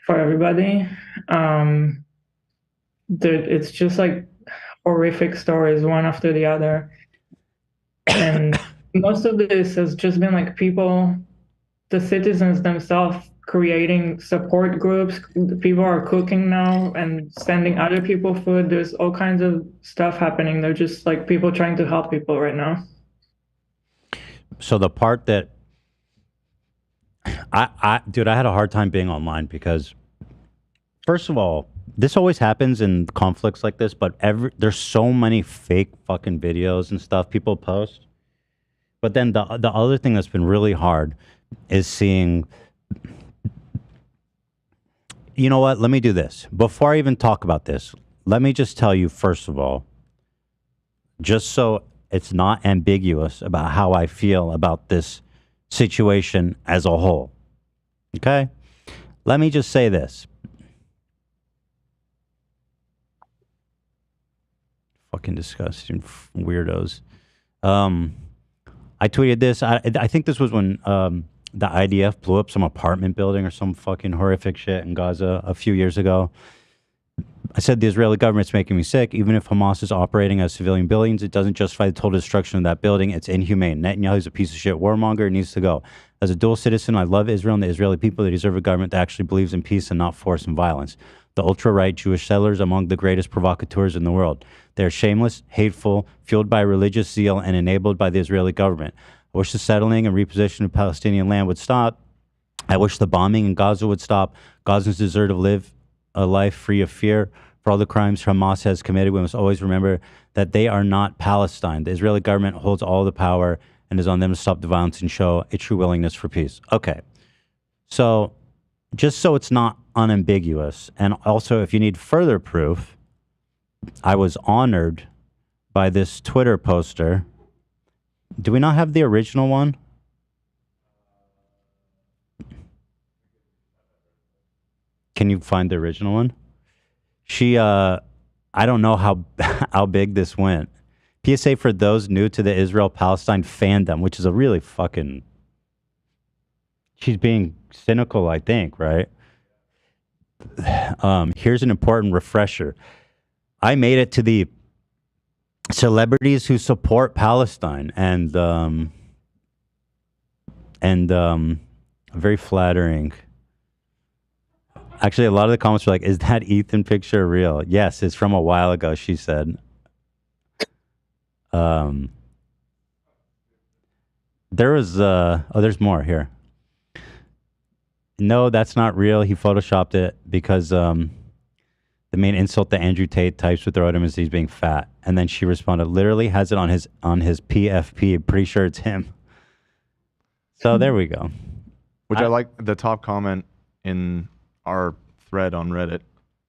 for everybody. It's just like horrific stories, one after the other. And most of this has just been like people, the citizens themselves, creating support groups. People are cooking now and sending other people food. There's all kinds of stuff happening. They're just like people trying to help people right now. So the part that I had a hard time being online because, first of all, this always happens in conflicts like this, but there's so many fake fucking videos and stuff people post. But then the other thing that's been really hard is seeing. You know what? Let me do this. Before I even talk about this, let me just tell you, first of all, just so it's not ambiguous about how I feel about this situation as a whole. Okay? Let me just say this. Fucking disgusting weirdos. I tweeted this. I think this was when the IDF blew up some apartment building or some fucking horrific shit in Gaza a few years ago. I said the Israeli government's making me sick. Even if Hamas is operating as civilian buildings, it doesn't justify the total destruction of that building. It's inhumane. Netanyahu is a piece of shit warmonger. It needs to go. As a dual citizen, I love Israel and the Israeli people. They deserve a government that actually believes in peace and not force and violence. The ultra-right Jewish settlers are among the greatest provocateurs in the world. They are shameless, hateful, fueled by religious zeal, and enabled by the Israeli government. I wish the settling and repositioning of Palestinian land would stop. I wish the bombing in Gaza would stop. Gazans deserve to live a life free of fear. For all the crimes Hamas has committed, we must always remember that they are not Palestine. The Israeli government holds all the power, and is on them to stop the violence and show a true willingness for peace. Okay. So, just so it's not unambiguous, and also if you need further proof, I was honored by this Twitter poster. Do we not have the original one? Can you find the original one? She, I don't know how big this went. PSA for those new to the Israel-Palestine fandom, which is a really fucking... She's being cynical, I think, right? Here's an important refresher. I made it to the celebrities who support Palestine, and very flattering. Actually, a lot of the comments were like, "Is that Ethan picture real?" Yes, it's from a while ago, she said. There was there's more here. No, that's not real. He photoshopped it because the main insult that Andrew Tate types with him is he's being fat. And then she responded, literally has it on his PFP. Pretty sure it's him. So there we go. Which I like the top comment in our thread on Reddit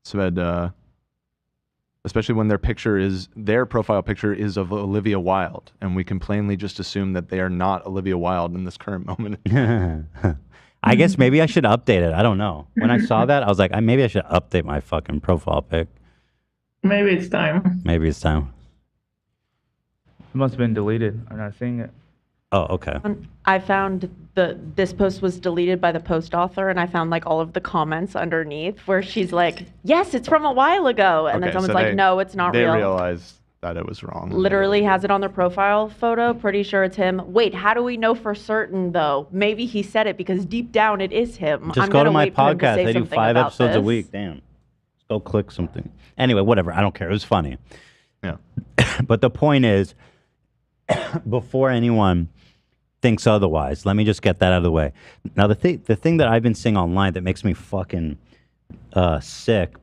said, especially when their profile picture is of Olivia Wilde, and we can plainly just assume that they are not Olivia Wilde in this current moment. I guess maybe I should update it. I don't know. When I saw that, I was like, maybe I should update my fucking profile pic. Maybe it's time. Maybe it's time. It must have been deleted. I'm not seeing it. Oh, okay. I found this post was deleted by the post author, and I found like all of the comments underneath where she's like, "Yes, it's from a while ago," and then someone's like, "No, it's not real." They realized that it was wrong. Literally has it on their profile photo. Pretty sure it's him. Wait, how do we know for certain though? Maybe he said it because deep down it is him. Just go to my podcast. I do 5 episodes a week. Damn. Just go click something. Anyway, whatever. I don't care. It was funny. Yeah. But the point is, before anyone thinks otherwise, let me just get that out of the way. Now, the thing that I've been seeing online that makes me fucking sick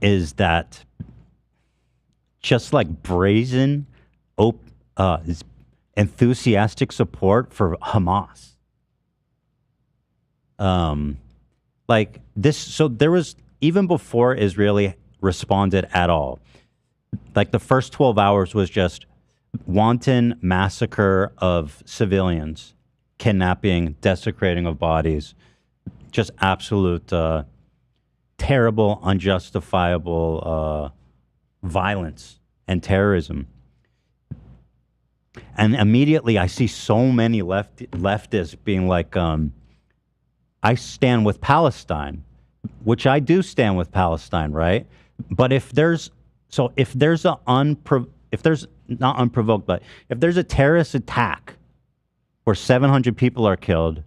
is that just like brazen, enthusiastic support for Hamas. Like this, so there was, even before Israeli responded at all, like the first 12 hours was just wanton massacre of civilians, kidnapping, desecrating of bodies, just absolute terrible, unjustifiable violence and terrorism. And immediately I see so many leftists being like, I stand with Palestine, which I do stand with Palestine, right? But if there's not unprovoked, but if there's a terrorist attack where 700 people are killed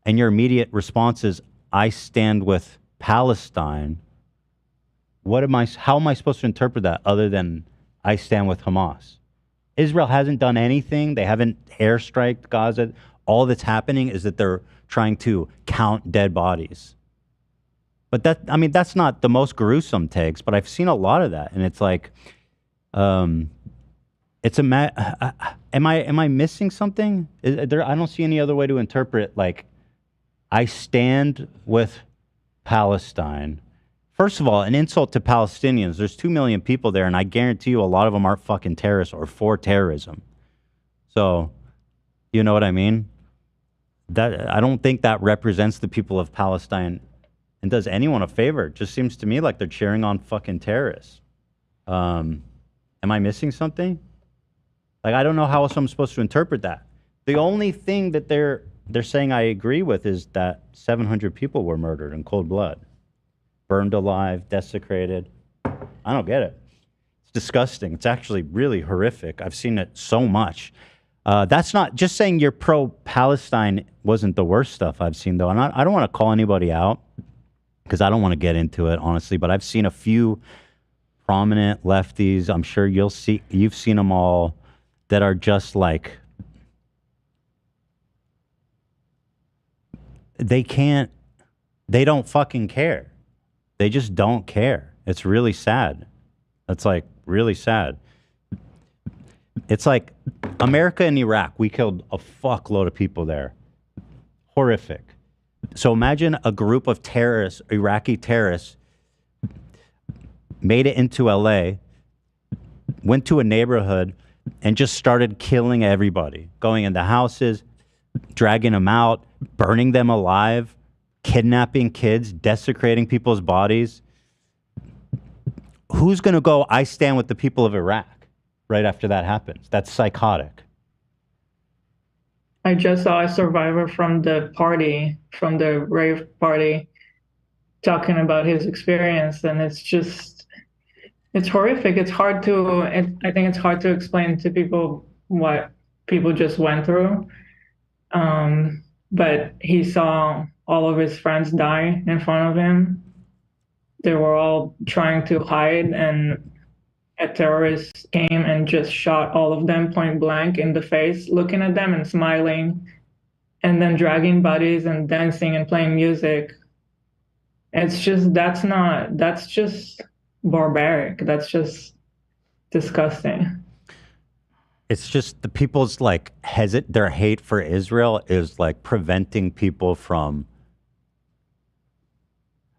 and your immediate response is, I stand with Palestine, how am I supposed to interpret that other than I stand with Hamas? Israel hasn't done anything. They haven't airstriked Gaza. All that's happening is that they're trying to count dead bodies. But that's not the most gruesome takes, but I've seen a lot of that. And it's like, am I missing something? I don't see any other way to interpret, like, I stand with Palestine. First of all, an insult to Palestinians. There's 2 million people there, and I guarantee you a lot of them aren't fucking terrorists or for terrorism. So, you know what I mean? That I don't think that represents the people of Palestine and does anyone a favor. It just seems to me like they're cheering on fucking terrorists. Am I missing something? Like, I don't know how else I'm supposed to interpret that. The only thing that they're saying I agree with is that 700 people were murdered in cold blood. burned alive, desecrated. I don't get it. It's disgusting. It's actually really horrific. I've seen it so much. That's not just saying you're pro-Palestine wasn't the worst stuff I've seen, though. I don't want to call anybody out because I don't want to get into it, honestly. But I've seen a few prominent lefties. I'm sure you've seen them all that are just like they don't fucking care. They just don't care. It's really sad. It's like really sad. It's like America and Iraq, we killed a fuckload of people there. Horrific. So imagine a group of terrorists, Iraqi terrorists, made it into LA, went to a neighborhood, and just started killing everybody, going into houses, dragging them out, burning them alive, kidnapping kids, desecrating people's bodies. Who's going to go, I stand with the people of Iraq right after that happens? That's psychotic. I just saw a survivor from the party, from the rave party, talking about his experience, and it's horrific. It's hard to, I think it's hard to explain to people what people just went through. But he saw all of his friends die in front of him. They were all trying to hide, and a terrorist came and just shot all of them point blank in the face, looking at them and smiling, and then dragging bodies and dancing and playing music. It's just, that's just barbaric. That's just disgusting. It's just the people's like their hate for Israel is like preventing people from.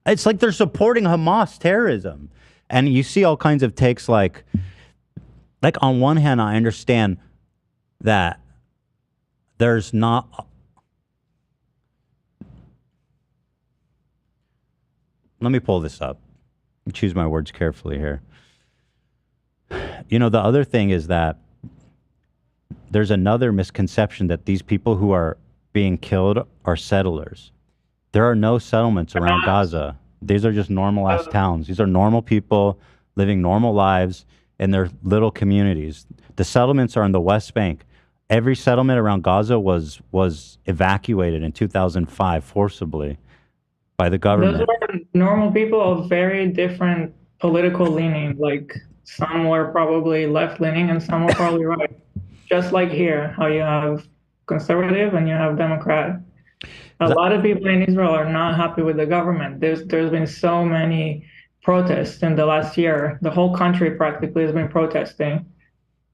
It's like they're supporting Hamas terrorism. And you see all kinds of takes like on one hand, I understand that there's not. Let me pull this up. Choose my words carefully here. You know, the other thing is that there's another misconception that these people who are being killed are settlers. There are no settlements around Gaza. These are just normal-ass towns. These are normal people living normal lives in their little communities. The settlements are in the West Bank. Every settlement around Gaza was evacuated in 2005 forcibly by the government. Those were normal people of very different political leaning. Like some were probably left-leaning and some were probably right. Just like here, how you have conservative and you have Democrat. A lot of people in Israel are not happy with the government. There's been so many protests in the last year. The whole country practically has been protesting.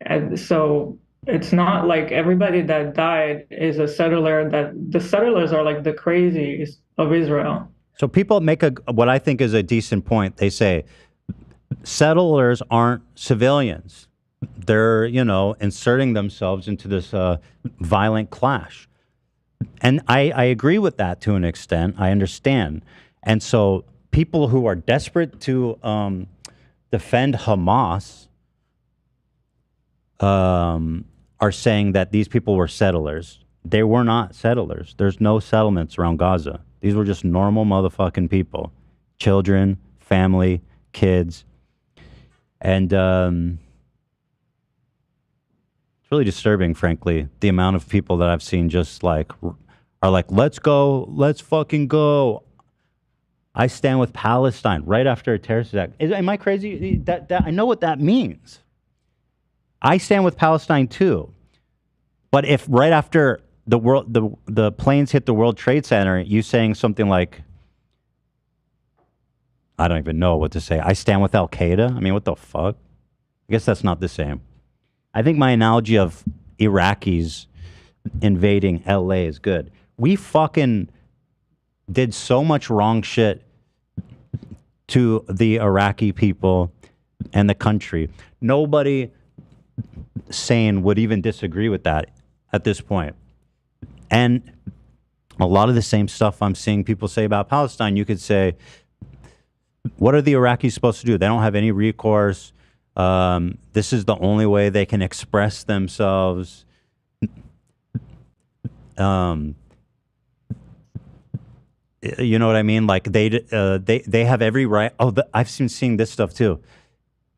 And so it's not like everybody that died is a settler. That the settlers are like the crazies of Israel. So people make what I think is a decent point. They say settlers aren't civilians. They're, inserting themselves into this violent clash. And I agree with that to an extent. I understand. And so people who are desperate to defend Hamas are saying that these people were settlers. They were not settlers. There's no settlements around Gaza. These were just normal motherfucking people. Children, family, kids. And it's really disturbing, frankly, the amount of people that I've seen just like are like, let's go, let's fucking go. I stand with Palestine right after a terrorist attack. Am I crazy? That I know what that means. I stand with Palestine too. But if right after the planes hit the World Trade Center, you saying something like, I don't even know what to say. I stand with Al Qaeda. I mean, what the fuck? I guess that's not the same. I think my analogy of Iraqis invading LA is good. We fucking did so much wrong shit to the Iraqi people and the country. Nobody sane would even disagree with that at this point. And a lot of the same stuff I'm seeing people say about Palestine, you could say, what are the Iraqis supposed to do? They don't have any recourse. This is the only way they can express themselves. You know what I mean? Like they have every right. Oh, I've seeing this stuff too.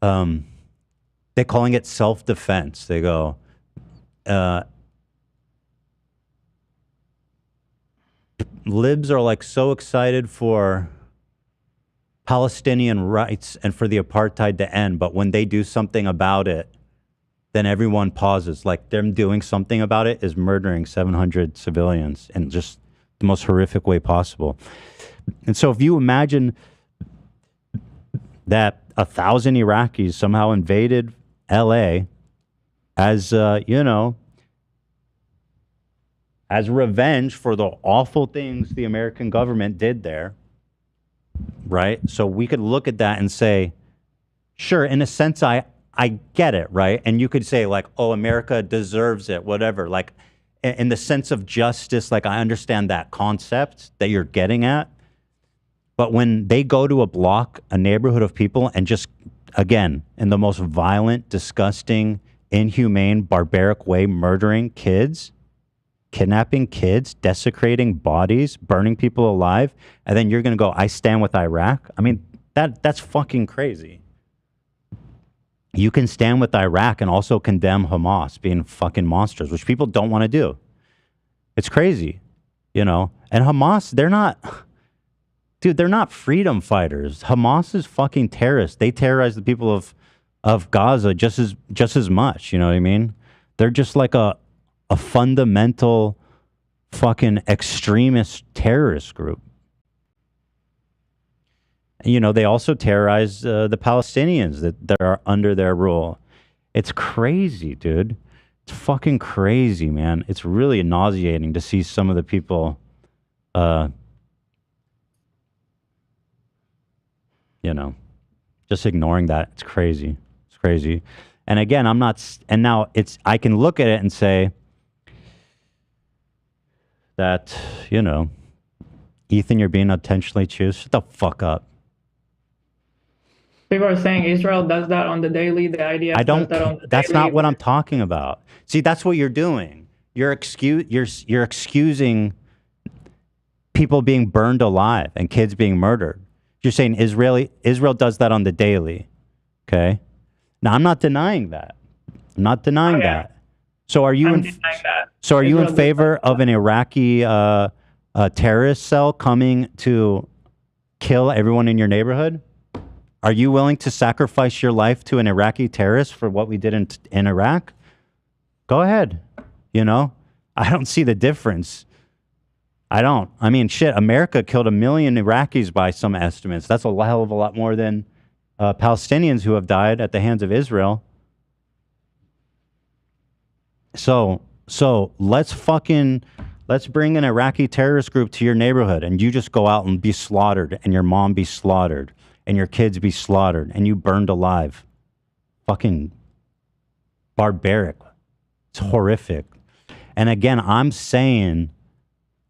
They're calling it self-defense. They go, libs are like so excited for Palestinian rights and for the apartheid to end, but when they do something about it, then everyone pauses. Like them doing something about it is murdering 700 civilians in just the most horrific way possible. And so if you imagine that 1,000 Iraqis somehow invaded LA as, as revenge for the awful things the American government did there, right? So we could look at that and say, sure, in a sense, I get it, right? And you could say like, oh, America deserves it, whatever. Like in the sense of justice, like I understand that concept that you're getting at. But when they go to a block, a neighborhood of people and just, again, in the most violent, disgusting, inhumane, barbaric way, murdering kids, kidnapping kids, desecrating bodies, burning people alive, and then you're going to go, I stand with Iraq? I mean, that's fucking crazy. You can stand with Iraq and also condemn Hamas being fucking monsters, which people don't want to do. It's crazy, And Hamas, they're not... Dude, they're not freedom fighters. Hamas is fucking terrorists. They terrorize the people of Gaza just as much. You know what I mean? They're just like a fundamental fucking extremist terrorist group. They also terrorize the Palestinians that are under their rule. It's crazy, dude. It's fucking crazy, man. It's really nauseating to see some of the people... just ignoring that. It's crazy. It's crazy. And again, I can look at it and say that, Ethan, you're being intentionally choose. Shut the fuck up. People are saying Israel does that on the daily. The idea does that on the that's daily. not what I'm talking about. See, that's what you're doing. You're excusing people being burned alive and kids being murdered. You're saying Israel does that on the daily, okay? Now I'm not denying that. I'm not denying that. So are you in favor of an Iraqi terrorist cell coming to kill everyone in your neighborhood? Are you willing to sacrifice your life to an Iraqi terrorist for what we did in Iraq? Go ahead. I don't see the difference. I don't. I mean, shit, America killed 1 million Iraqis by some estimates. That's a hell of a lot more than Palestinians who have died at the hands of Israel. So let's bring an Iraqi terrorist group to your neighborhood and you just go out and be slaughtered and your mom be slaughtered and your kids be slaughtered and you burned alive. Fucking barbaric. It's horrific. And again, I'm saying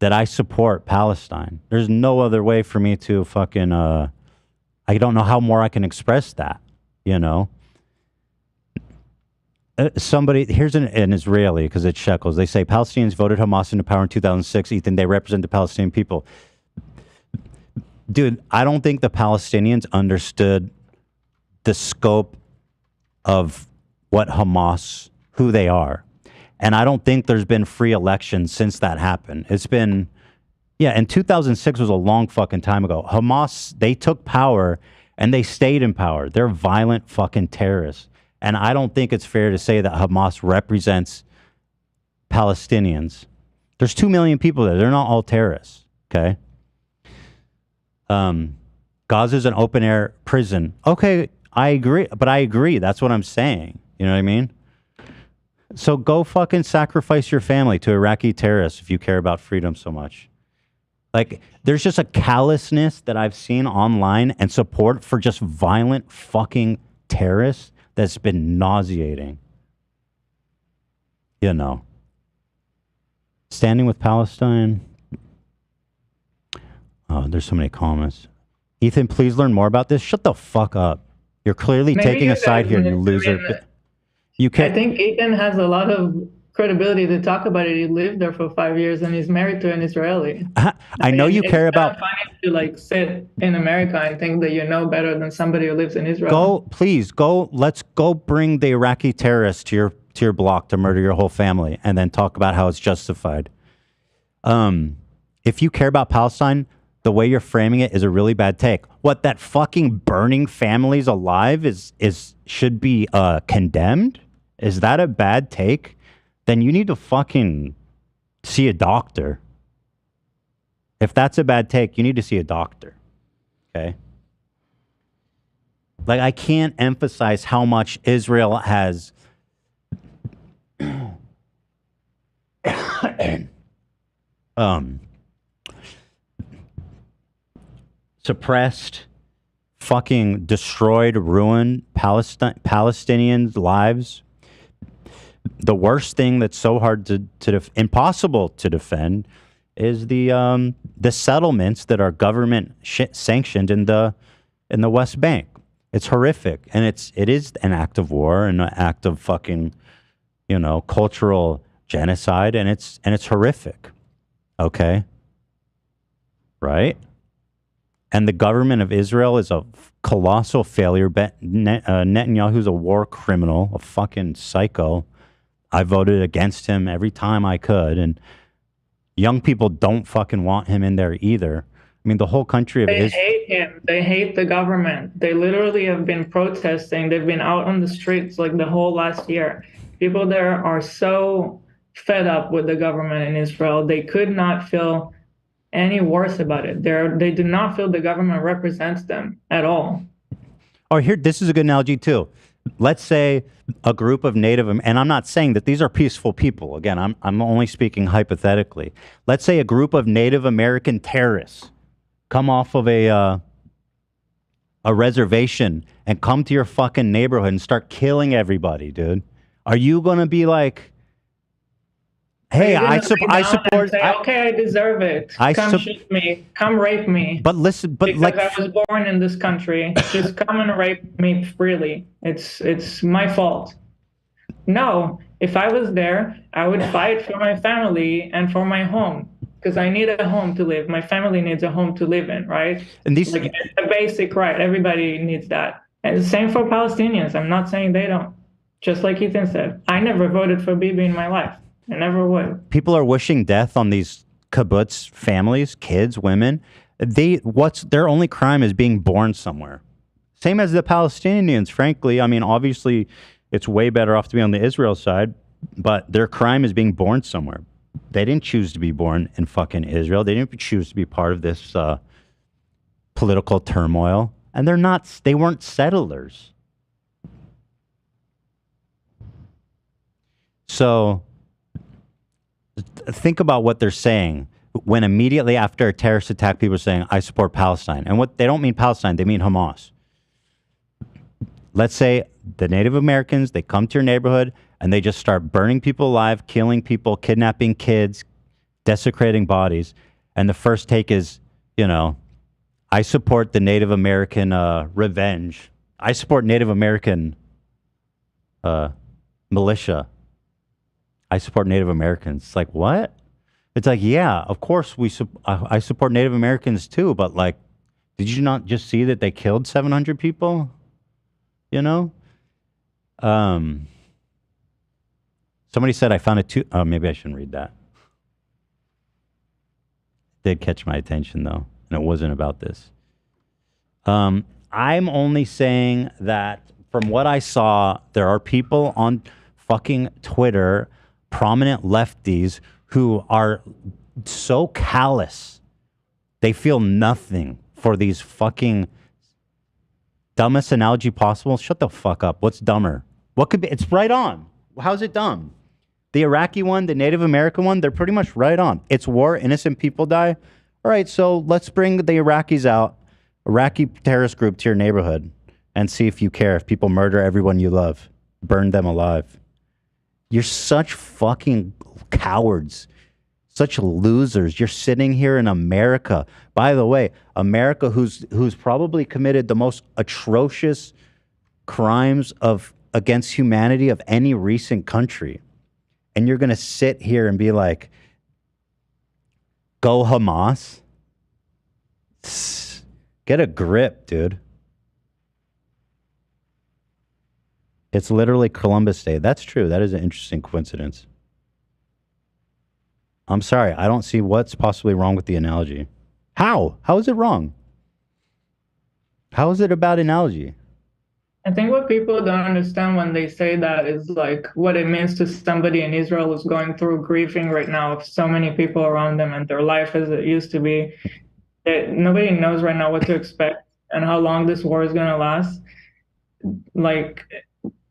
that I support Palestine. There's no other way for me to fucking, I don't know how more I can express that, Here's an Israeli, because it's shekels. They say Palestinians voted Hamas into power in 2006. Ethan, they represent the Palestinian people. Dude, I don't think the Palestinians understood the scope of what Hamas, who they are. And I don't think there's been free elections since that happened. It's been, and 2006 was a long fucking time ago. Hamas, they took power and they stayed in power. They're violent fucking terrorists. And I don't think it's fair to say that Hamas represents Palestinians. There's 2 million people there. They're not all terrorists, okay? Gaza's an open air prison. Okay, I agree. But I agree. That's what I'm saying. You know what I mean? So go fucking sacrifice your family to Iraqi terrorists if you care about freedom so much. Like, there's just a callousness that I've seen online and support for just violent fucking terrorists that's been nauseating. Standing with Palestine. Oh, there's so many comments. Ethan, please learn more about this. Shut the fuck up. You're clearly taking a side here, you loser. I think Ethan has a lot of credibility to talk about it. He lived there for 5 years and he's married to an Israeli. I know you care about. It's kind of funny to like sit in America and think that you know better than somebody who lives in Israel. Let's go bring the Iraqi terrorists to your block to murder your whole family, and then talk about how it's justified. If you care about Palestine, the way you're framing it is a really bad take. What, that fucking burning families alive should be condemned? Is that a bad take? Then you need to fucking see a doctor. If that's a bad take, you need to see a doctor. Okay? Like, I can't emphasize how much Israel has suppressed, fucking destroyed, ruined Palestinians' lives. The worst thing that's so hard impossible to defend is the settlements that are government sanctioned in the West Bank. It's horrific, and it is an act of war and an act of fucking, cultural genocide, and it's horrific. Okay, right? And the government of Israel is a colossal failure. Netanyahu's a war criminal, a fucking psycho. I voted against him every time I could, and young people don't fucking want him in there either. I mean, the whole country of Israel. They hate him. They hate the government. They literally have been protesting. They've been out on the streets like the whole last year. People there are so fed up with the government in Israel. They could not feel any worse about it. They do not feel the government represents them at all. Oh, this is a good analogy too. Let's say a group of and I'm not saying that these are peaceful people. Again, I'm only speaking hypothetically. Let's say a group of Native American terrorists come off of a reservation and come to your fucking neighborhood and start killing everybody, dude. Are you gonna be like, hey, I support. Say, okay, I deserve it. Come shoot me. Come rape me. But listen, because I was born in this country. Just come and rape me freely. It's my fault. No, if I was there, I would fight for my family and for my home because I need a home to live. My family needs a home to live in, right? And it's a basic right. Everybody needs that. And the same for Palestinians. I'm not saying they don't. Just like Ethan said, I never voted for Bibi in my life. I never would. People are wishing death on these kibbutz families, kids, women. Their only crime is being born somewhere. Same as the Palestinians, frankly. I mean, obviously, it's way better off to be on the Israel side, but their crime is being born somewhere. They didn't choose to be born in fucking Israel. They didn't choose to be part of this political turmoil, and they weren't settlers. So think about what they're saying when immediately after a terrorist attack, people are saying, I support Palestine. And what they don't mean Palestine, they mean Hamas. Let's say the Native Americans, they come to your neighborhood and they just start burning people alive, killing people, kidnapping kids, desecrating bodies. And the first take is, I support the Native American revenge. I support Native American militia. I support Native Americans. It's like, what? It's like, yeah, of course I support Native Americans too, but like, did you not just see that they killed 700 people? Somebody said I found it too. Oh, maybe I shouldn't read that. It did catch my attention though, and it wasn't about this. I'm only saying that from what I saw, there are people on fucking Twitter, prominent lefties, who are so callous. They feel nothing for these fucking dumbest analogy possible. Shut the fuck up. What's dumber? What could be? It's right on. How's it dumb? The Iraqi one, the Native American one, they're pretty much right on. It's war. Innocent people die. All right, so let's bring the Iraqis out, Iraqi terrorist group, to your neighborhood and see if you care. If people murder everyone you love, burn them alive. You're such fucking cowards, such losers. You're sitting here in America. By the way, America, who's probably committed the most atrocious crimes against humanity of any recent country. and you're going to sit here and be like, go Hamas? Get a grip, dude. It's literally Columbus Day. That's true. That is an interesting coincidence. I'm sorry. I don't see what's possibly wrong with the analogy. How? How is it wrong? How is it a bad analogy? I think what people don't understand when they say that is like what it means to somebody in Israel who's going through grieving right now of so many people around them and their life as it used to be. That nobody knows right now what to expect and how long this war is going to last. Like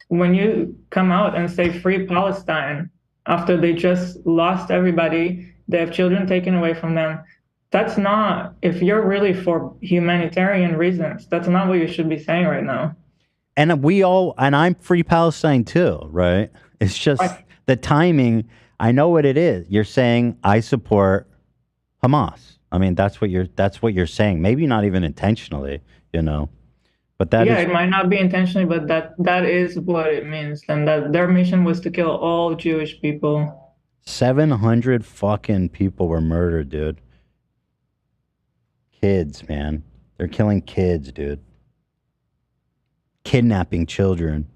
when you come out and say free Palestine after they just lost everybody, they have children taken away from them. That's not, if you're really for humanitarian reasons, that's not what you should be saying right now. And I'm free Palestine too, right? It's just the timing. I know what it is. You're saying I support Hamas. I mean, that's what you're saying. Maybe not even intentionally, but that is. It might not be intentionally, but that is what it means. And that their mission was to kill all Jewish people. 700 fucking people were murdered, dude. Kids, man. They're killing kids, dude. Kidnapping children,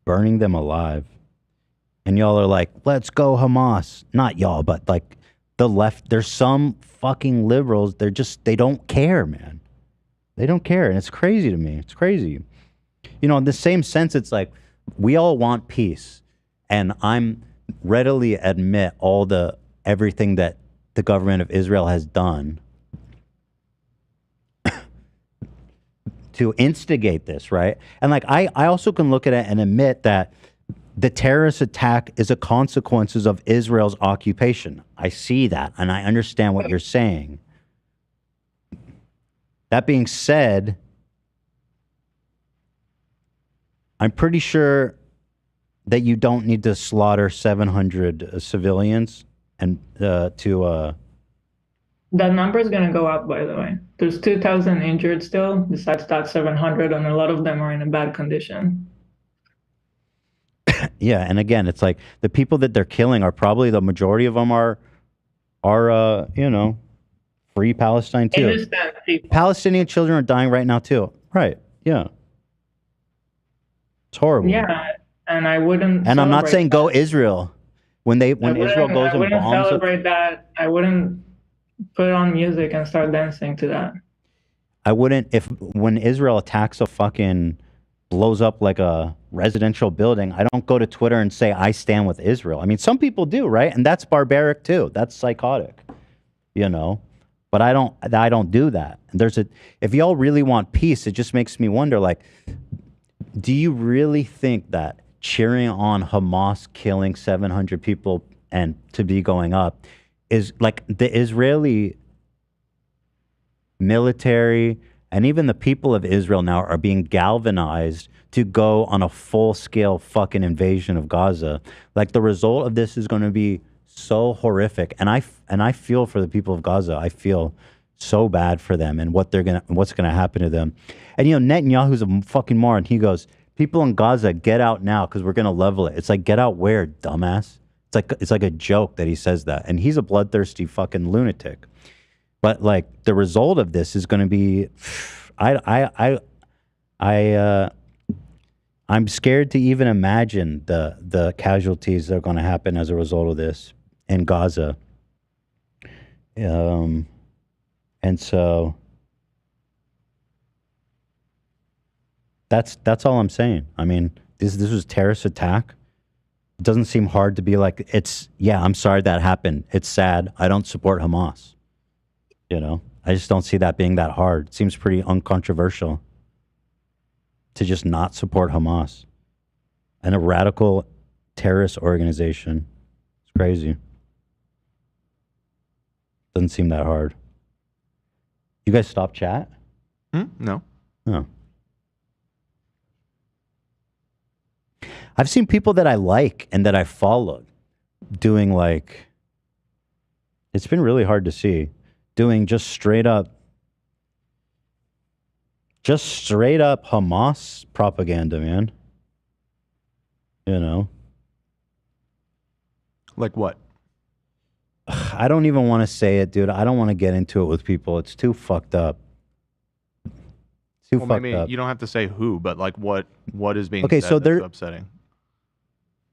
burning them alive. And y'all are like, let's go Hamas. Not y'all, but like the left. There's some fucking liberals. They don't care, man. They don't care. And it's crazy to me. It's crazy. In the same sense, it's like we all want peace. And I'm readily admit everything that the government of Israel has done to instigate this, right? And like I also can look at it and admit that the terrorist attack is a consequences of Israel's occupation. I see that and I understand what you're saying. That being said, I'm pretty sure that you don't need to slaughter 700 civilians and That number is going to go up, by the way. There's 2,000 injured still, besides that 700, and a lot of them are in a bad condition. Yeah, and again, it's like the people that they're killing are probably the majority of them are free Palestine too. Innocent people. Palestinian children are dying right now too. Right? Yeah. It's horrible. Yeah, and I wouldn't. And I'm not saying go Israel. When Israel goes and I wouldn't bombs. celebrate that. I wouldn't put on music and start dancing to that. I wouldn't when Israel attacks blows up like a residential building, I don't go to Twitter and say I stand with Israel. I mean, some people do, right? And that's barbaric too. That's psychotic, But I don't do that. And if y'all really want peace, it just makes me wonder, like, do you really think that cheering on Hamas killing 700 people and to be going up is like the Israeli military and even the people of Israel now are being galvanized to go on a full-scale fucking invasion of Gaza? Like the result of this is going to be so horrific, and I feel for the people of Gaza. I feel so bad for them and what's gonna happen to them. And Netanyahu's a fucking moron. He goes, "People in Gaza, get out now because we're gonna level it." It's like, get out where, dumbass? It's like a joke that he says that, and he's a bloodthirsty fucking lunatic. But like the result of this is going to be, I'm scared to even imagine the casualties that are going to happen as a result of this in Gaza. And so that's all I'm saying. I mean, this was a terrorist attack. It doesn't seem hard to be like, I'm sorry that happened. It's sad. I don't support Hamas. I just don't see that being that hard. It seems pretty uncontroversial to just not support Hamas and a radical terrorist organization. It's crazy. Doesn't seem that hard. You guys stop chat? No. No. I've seen people that I like and that I followed doing like, it's been really hard to see, doing just straight up Hamas propaganda, man. Like what? I don't even want to say it, dude. I don't want to get into it with people. It's too fucked up. Too Well, fucked maybe up. you don't have to say who, but like what is being Okay, said so that's there- upsetting.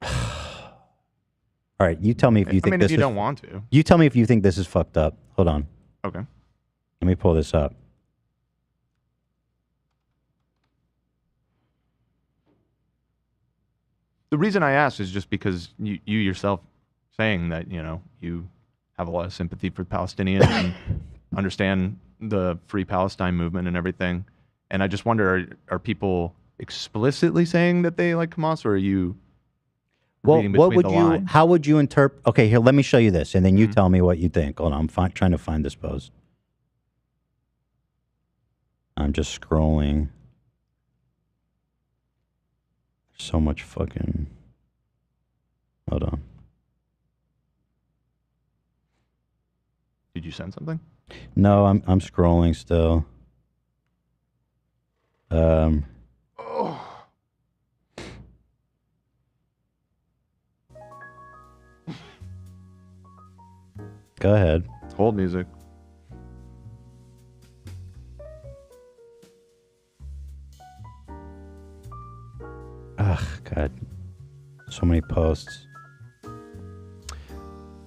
All right, you tell me if you I think mean, this if you is. don't want to. You tell me if you think this is fucked up. Hold on. Okay. Let me pull this up. The reason I asked is just because you yourself saying that, you have a lot of sympathy for Palestinians and understand the Free Palestine movement and everything. And I just wonder, are people explicitly saying that they like Hamas, or are you reading What between would the you? lines? How would you interpret? Okay, here. Let me show you this, and then you tell me what you think. Hold on, I'm trying to find this post. I'm just scrolling. So much fucking. Hold on. Did you send something? No, I'm scrolling still. Go ahead. Hold music. Ugh, God. So many posts.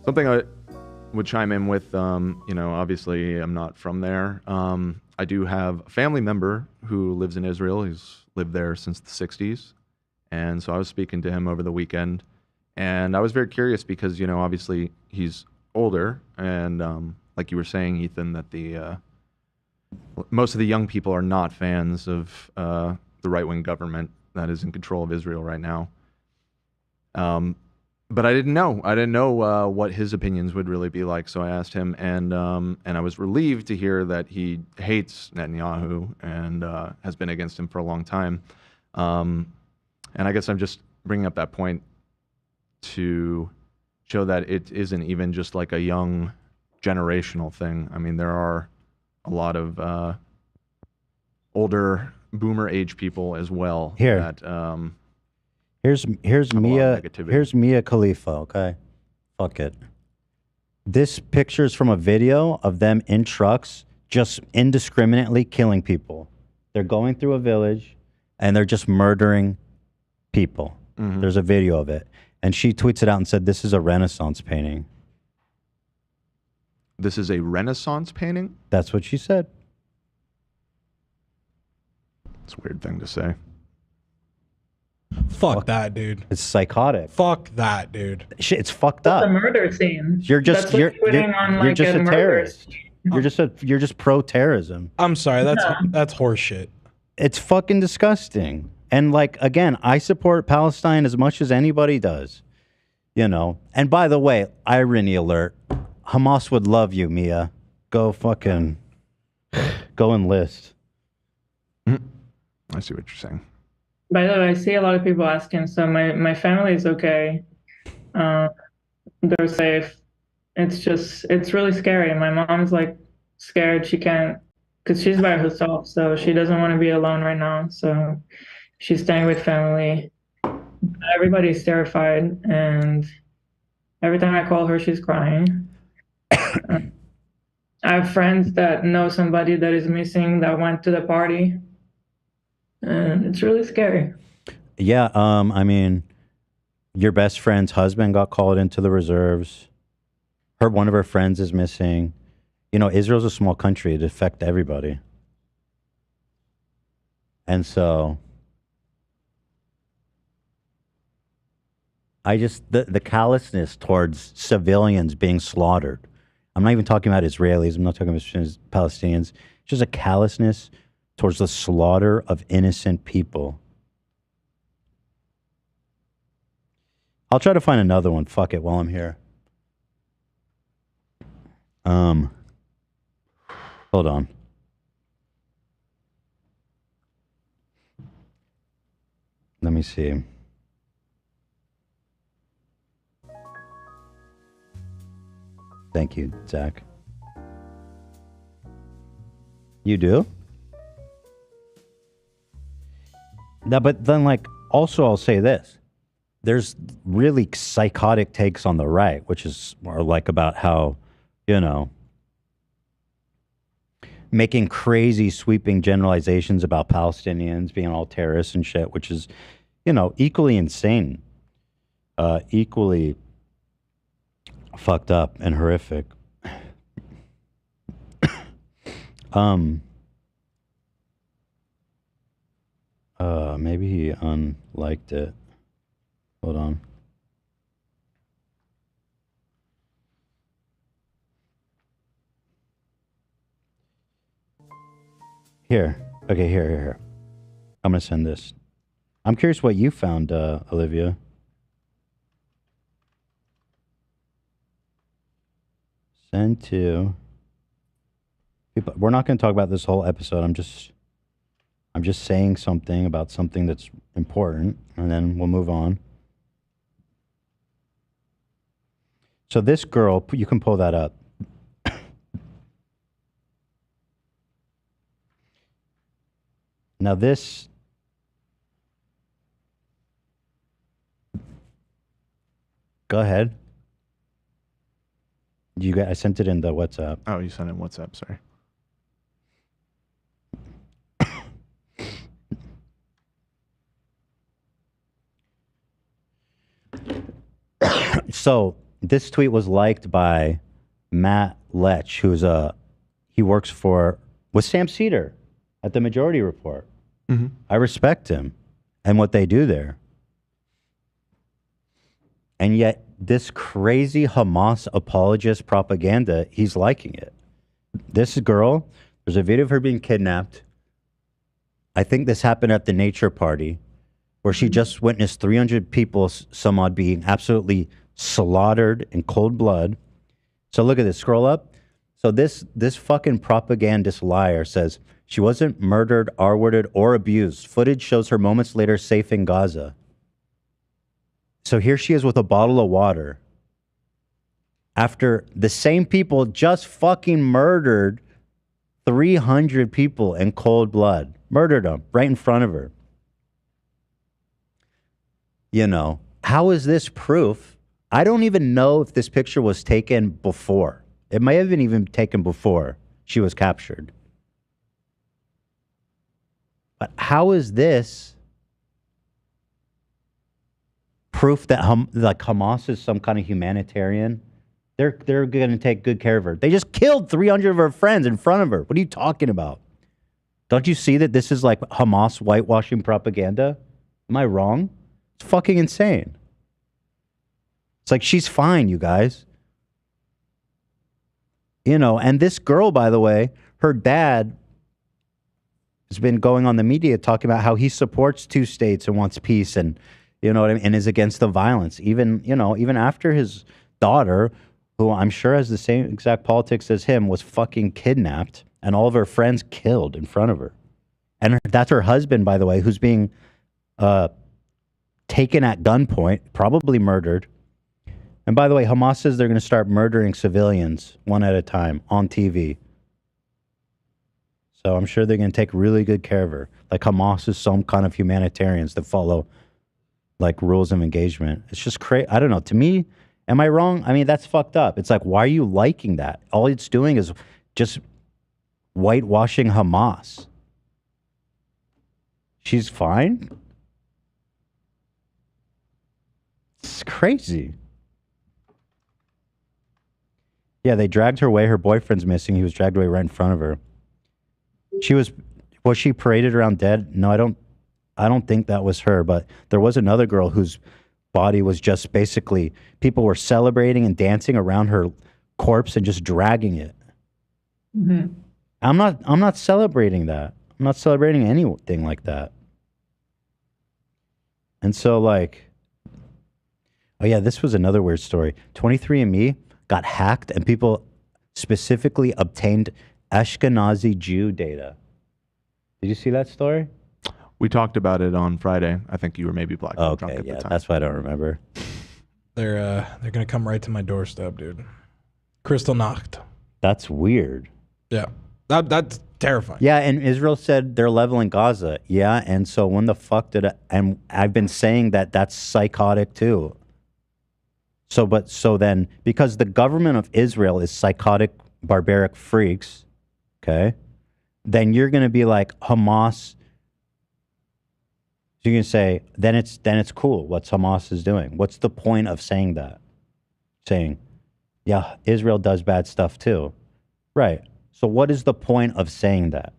Something I would chime in with, obviously I'm not from there. I do have a family member who lives in Israel. He's lived there since the 60s. And so I was speaking to him over the weekend. And I was very curious because, obviously he's older. And like you were saying, Ethan, that most of the young people are not fans of the right-wing government that is in control of Israel right now. But I didn't know. I didn't know what his opinions would really be like. So I asked him, and I was relieved to hear that he hates Netanyahu and has been against him for a long time. And I guess I'm just bringing up that point to show that it isn't even just like a young generational thing. I mean, there are a lot of older boomer age people as well. Here. That, Here's Mia. negativity. Here's Mia Khalifa. Okay, fuck it. This picture is from a video of them in trucks, just indiscriminately killing people. They're going through a village, and they're just murdering people. Mhm. There's a video of it, and she tweets it out and said, "This is a Renaissance painting." This is a Renaissance painting? That's what she said. It's a weird thing to say. Fuck that, dude. It's psychotic. Fuck that, dude. Shit, it's fucked The up. murder scene. You're just That's what you're putting on, you're like, just a murder terrorist. You're just pro-terrorism. I'm sorry, that's horseshit. It's fucking disgusting. And like again, I support Palestine as much as anybody does. And by the way, irony alert. Hamas would love you, Mia. Go enlist. I see what you're saying. By the way, I see a lot of people asking, so my family is okay. They're safe. It's really scary. My mom's like scared. She can't, because she's by herself, so she doesn't want to be alone right now. So she's staying with family. Everybody's terrified, and every time I call her, she's crying. I have friends that know somebody that is missing that went to the party. And it's really scary. Yeah, I mean, your best friend's husband got called into the reserves. One of her friends is missing. Israel's a small country. It affects everybody. And so the callousness towards civilians being slaughtered. I'm not even talking about Israelis. I'm not talking about Palestinians. It's just a callousness towards the slaughter of innocent people. I'll try to find another one. Fuck it while I'm here. Hold on. Let me see. Thank you, Zach. You do? No, but then, also, I'll say this. there's really psychotic takes on the right, which is more like about how, you know, making crazy sweeping generalizations about Palestinians being all terrorists and shit, which is, you know, equally insane, equally fucked up and horrific. Maybe he unliked it. Hold on. Here. Okay, here. I'm going to send this. I'm curious what you found, Olivia. Send to... We're not going to talk about this whole episode. I'm just saying something about something that's important, and then we'll move on. So this girl, you can pull that up. Now this... Go ahead. I sent it in the WhatsApp. Oh, you sent it in WhatsApp, sorry. So this tweet was liked by Matt Lech, he works with Sam Cedar at the Majority Report. Mm-hmm. I respect him and what they do there. And yet this crazy Hamas apologist propaganda, he's liking it. This girl, there's a video of her being kidnapped. I think this happened at the Nature Party, where she just witnessed 300 people, some odd, being absolutely slaughtered in cold blood. So look at this, scroll up. So this fucking propagandist liar says she wasn't murdered, R-worded, or abused. Footage shows her moments later safe in Gaza. So here she is with a bottle of water after the same people just fucking murdered 300 people in cold blood. Murdered them right in front of her. You know, how is this proof? I don't even know if this picture was taken before. It may have been even taken before she was captured. But how is this proof that Hamas is some kind of humanitarian? They're going to take good care of her. They just killed 300 of her friends in front of her. What are you talking about? Don't you see that this is like Hamas whitewashing propaganda? Am I wrong? It's fucking insane. It's like, she's fine, you guys. You know, and this girl, by the way, her dad has been going on the media talking about how he supports two states and wants peace and, you know what I mean, and is against the violence. Even, you know, even after his daughter, who I'm sure has the same exact politics as him, was fucking kidnapped and all of her friends killed in front of her. And that's her husband, by the way, who's being taken at gunpoint, probably murdered. And by the way, Hamas says they're going to start murdering civilians one at a time on TV. So I'm sure they're going to take really good care of her. Like Hamas is some kind of humanitarians that follow like rules of engagement. It's just crazy. I don't know. To me, am I wrong? I mean, that's fucked up. It's like, why are you liking that? All it's doing is just whitewashing Hamas. She's fine. It's crazy. Yeah, they dragged her away. Her boyfriend's missing. He was dragged away right in front of her. Was she paraded around dead? No, I don't think that was her, but there was another girl whose body was just basically, people were celebrating and dancing around her corpse and just dragging it. Mm-hmm. I'm not celebrating that. I'm not celebrating anything like that. And so like, oh yeah, this was another weird story. 23andMe got hacked and people specifically obtained Ashkenazi Jew data. Did you see that story? We talked about it on Friday. I think you were maybe black and drunk at the time. That's why I don't remember. They're gonna come right to my doorstep, dude. Crystal Nacht. That's weird. Yeah. That terrifying. Yeah, and Israel said they're leveling Gaza. Yeah, and so when the fuck did and I've been saying that that's psychotic too. So then because the government of Israel is psychotic, barbaric freaks, okay, then you're going to be like Hamas. So you can say then it's cool what Hamas is doing. What's the point of saying that? Saying, yeah, Israel does bad stuff too. Right. So what is the point of saying that?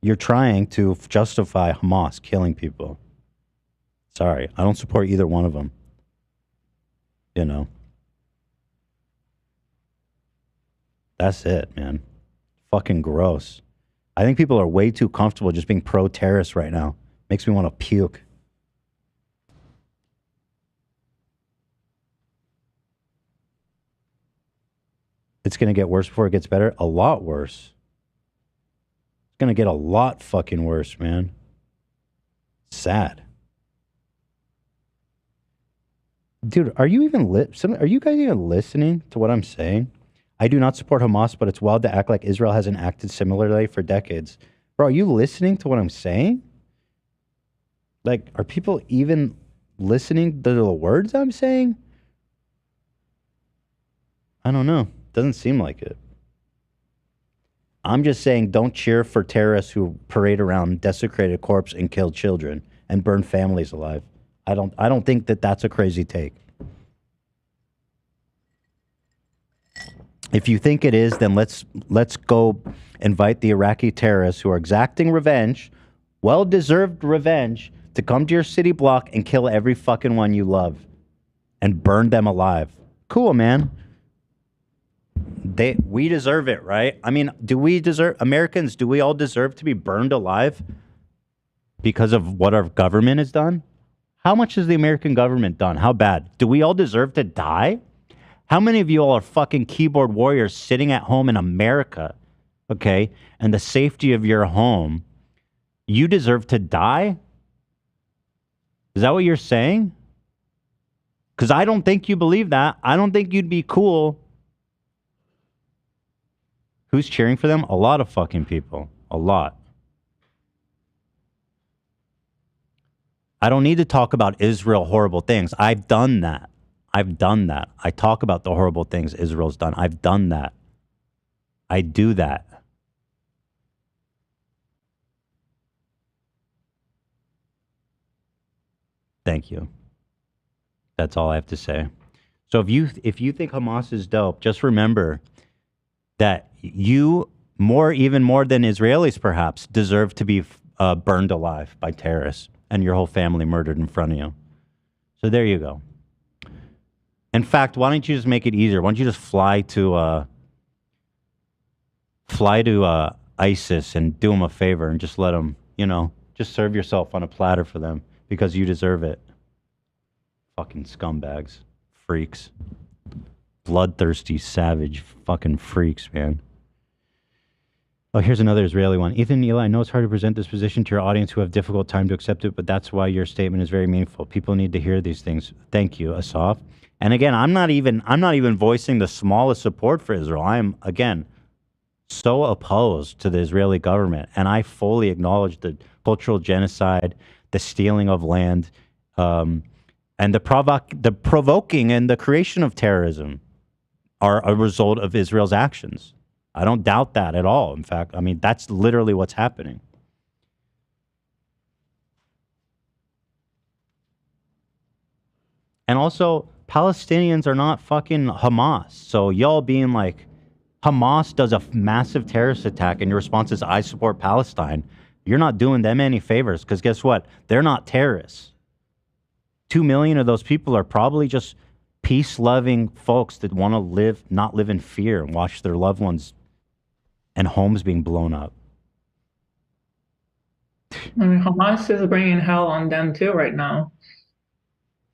You're trying to justify Hamas killing people. Sorry, I don't support either one of them. You know. That's it, man. Fucking gross. I think people are way too comfortable just being pro-terrorist right now. Makes me want to puke. It's going to get worse before it gets better. A lot worse. It's going to get a lot fucking worse, man. Sad. Dude, are you guys even listening to what I'm saying? I do not support Hamas, but it's wild to act like Israel hasn't acted similarly for decades. Bro, are you listening to what I'm saying? Like, are people even listening to the words I'm saying? I don't know. Doesn't seem like it. I'm just saying don't cheer for terrorists who parade around desecrated corpse and kill children and burn families alive. I don't think that that's a crazy take. If you think it is, then let's go invite the Iraqi terrorists who are exacting revenge, well-deserved revenge, to come to your city block and kill every fucking one you love and burn them alive. Cool, man. We deserve it, right? I mean, Americans, do we all deserve to be burned alive because of what our government has done? How much has the American government done? How bad? Do we all deserve to die? How many of you all are fucking keyboard warriors sitting at home in America, okay, and the safety of your home? You deserve to die? Is that what you're saying? Because I don't think you believe that. I don't think you'd be cool. Who's cheering for them? A lot of fucking people. A lot. I don't need to talk about Israel horrible things. I've done that. I talk about the horrible things Israel's done. I've done that. I do that. Thank you. That's all I have to say. So if you think Hamas is dope, just remember that you, even more than Israelis perhaps, deserve to be burned alive by terrorists and your whole family murdered in front of you. So there you go. In fact, why don't you just make it easier? Why don't you just fly to ISIS and do them a favor and just let them, just serve yourself on a platter for them because you deserve it. Fucking scumbags. Freaks. Bloodthirsty, savage fucking freaks, man. Oh, here's another Israeli one. Ethan, Eli, I know it's hard to present this position to your audience who have difficult time to accept it, but that's why your statement is very meaningful. People need to hear these things. Thank you, Asaf. And again, I'm not even voicing the smallest support for Israel. I am, again, so opposed to the Israeli government, and I fully acknowledge the cultural genocide, the stealing of land, and the provoking and the creation of terrorism are a result of Israel's actions. I don't doubt that at all. In fact, I mean, that's literally what's happening. And also, Palestinians are not fucking Hamas. So y'all being like, Hamas does a massive terrorist attack and your response is, I support Palestine. You're not doing them any favors because guess what? They're not terrorists. 2 million of those people are probably just peace-loving folks that want to not live in fear and watch their loved ones and homes being blown up. I mean, Hamas is bringing hell on them too right now.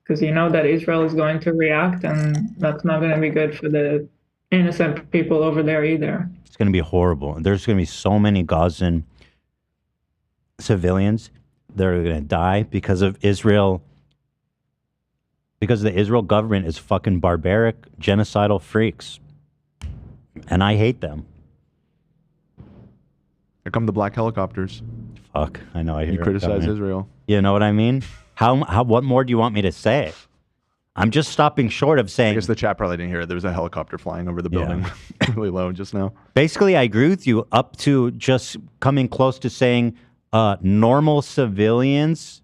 Because you know that Israel is going to react, and that's not going to be good for the innocent people over there either. It's going to be horrible. There's going to be so many Gazan civilians that are going to die because of Israel, because the Israel government is fucking barbaric, genocidal freaks. And I hate them. Here come the black helicopters. Fuck, I know. I hear You it criticize coming. Israel. You know what I mean? What more do you want me to say? I'm just stopping short of saying. I guess the chat probably didn't hear it. There was a helicopter flying over the building really low just now. Basically, I agree with you up to just coming close to saying normal civilians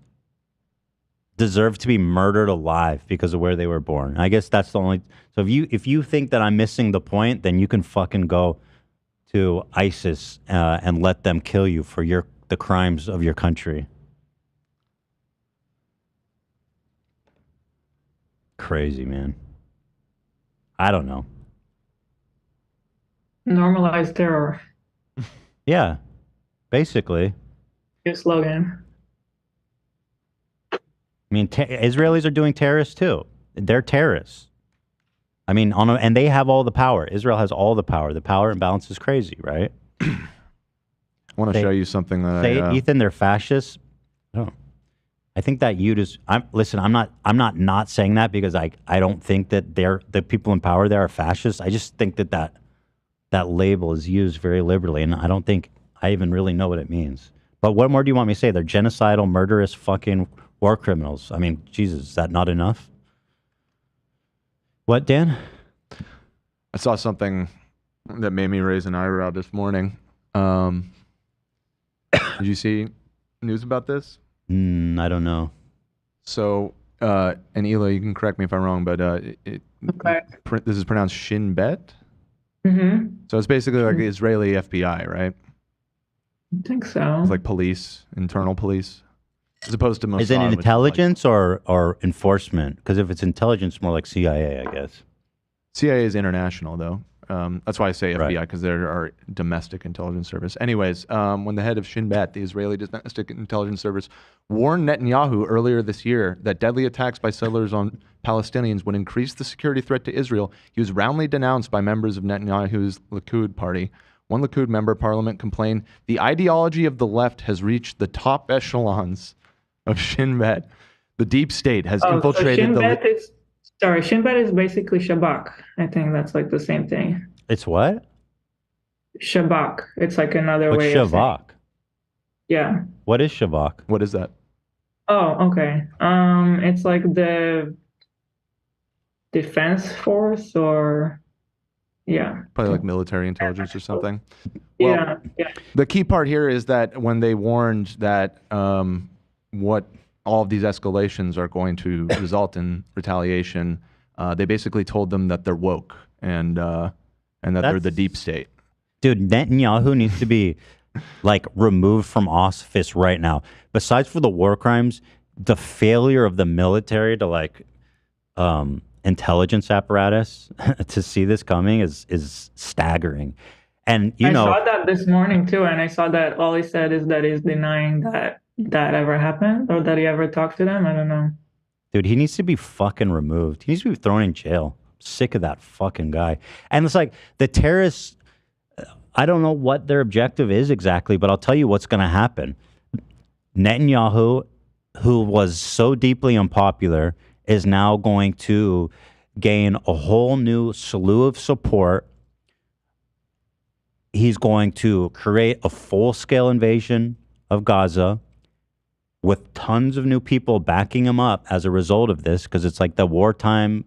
deserve to be murdered alive because of where they were born. I guess that's the only. So if you think that I'm missing the point, then you can fucking go to ISIS and let them kill you for the crimes of your country. Crazy, man. I don't know. Normalize terror. Yeah, basically. Your slogan. I mean, Israelis are doing terrorists too. They're terrorists. I mean, and they have all the power. Israel has all the power. The power imbalance is crazy, right? I want to show you something that Ethan, they're fascists. I think that I'm not saying that because I don't think that the people in power there are fascists. I just think that label is used very liberally, and I don't think I even really know what it means. But what more do you want me to say? They're genocidal, murderous, fucking war criminals. I mean, Jesus, is that not enough? What, Dan? I saw something that made me raise an eyebrow this morning. Did you see news about this? I don't know. So, and Ela, you can correct me if I'm wrong, but this is pronounced Shin Bet. Mm-hmm. So it's basically like the Israeli FBI, right? I think so. It's like police, internal police, as opposed to Mossad. Is it which intelligence or enforcement? Because if it's intelligence, more like CIA, I guess. CIA is international, though. That's why I say FBI, because they're our domestic intelligence service. Anyways, when the head of Shin Bet, the Israeli domestic intelligence service, warned Netanyahu earlier this year that deadly attacks by settlers on Palestinians would increase the security threat to Israel, he was roundly denounced by members of Netanyahu's Likud party. One Likud member of parliament complained, the ideology of the left has reached the top echelons of Shin Bet. The deep state has infiltrated Shin Bet is basically Shabak. I think that's like the same thing. It's what? Shabak. It's like another What's way of saying. Shavak? Yeah. What is Shavak? What is that? Oh, okay. It's like the defense force or Probably like military intelligence or something. Yeah. The key part here is that when they warned that what all of these escalations are going to result in retaliation, they basically told them that they're woke and that they're the deep state. Dude, Netanyahu needs to be like removed from office right now. Besides for the war crimes, the failure of the military to like intelligence apparatus to see this coming is staggering. And I saw that this morning too, and I saw that all he said is that he's denying that ever happened or that he ever talked to them. I don't know. Dude, he needs to be fucking removed. He needs to be thrown in jail. I'm sick of that fucking guy. And it's like the terrorists, I don't know what their objective is exactly, but I'll tell you what's going to happen. Netanyahu, who was so deeply unpopular, is now going to gain a whole new slew of support. He's going to create a full-scale invasion of Gaza with tons of new people backing him up as a result of this, because it's like the wartime,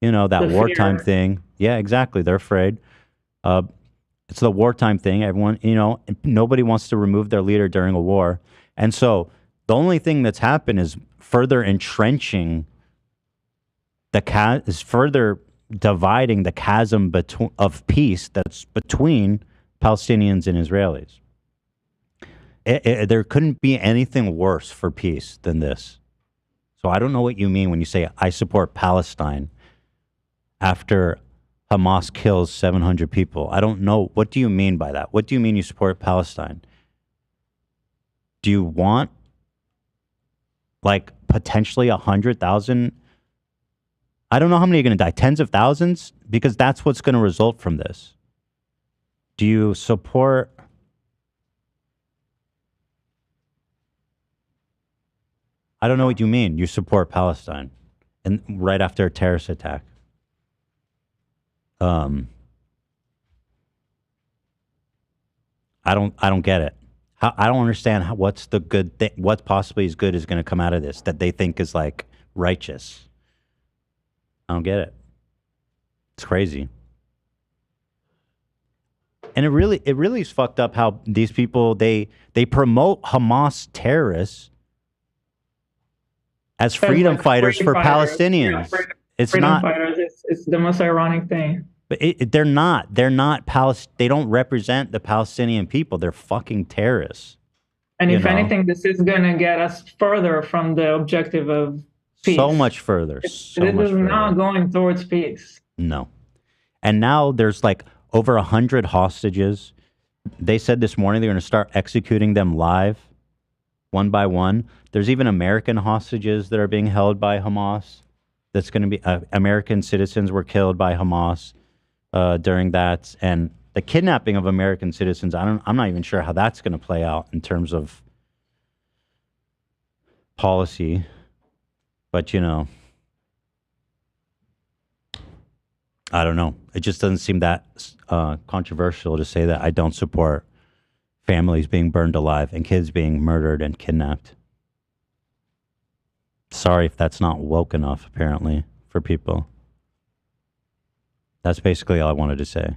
wartime thing. Yeah, exactly. They're afraid. It's the wartime thing. Everyone, nobody wants to remove their leader during a war. And so the only thing that's happened is further entrenching is further dividing the chasm of peace that's between Palestinians and Israelis. There couldn't be anything worse for peace than this. So I don't know what you mean when you say, I support Palestine after Hamas kills 700 people. I don't know. What do you mean by that? What do you mean you support Palestine? Do you want like potentially 100,000? I don't know how many are going to die. Tens of thousands? Because that's what's going to result from this. Do you support... I don't know what you mean. You support Palestine, and right after a terrorist attack. I I don't get it. I don't understand what's the good thing, what possibly is good is going to come out of this that they think is like righteous. I don't get it. It's crazy. And it really is fucked up how these people, they promote Hamas terrorists as freedom fighters for Palestinians. Yeah, it's freedom not fighters. It's the most ironic thing. But they're not. They don't represent the Palestinian people. They're fucking terrorists. And if anything, this is going to get us further from the objective of peace. So much further. This is not going towards peace. No. And now there's like over 100 hostages. They said this morning they're going to start executing them live, one by one. There's even American hostages that are being held by Hamas. That's going to be American citizens were killed by Hamas during that, and the kidnapping of American citizens. I'm not even sure how that's going to play out in terms of policy, but you know, I don't know. It just doesn't seem that controversial to say that I don't support families being burned alive and kids being murdered and kidnapped. Sorry if that's not woke enough, apparently, for people. That's basically all I wanted to say.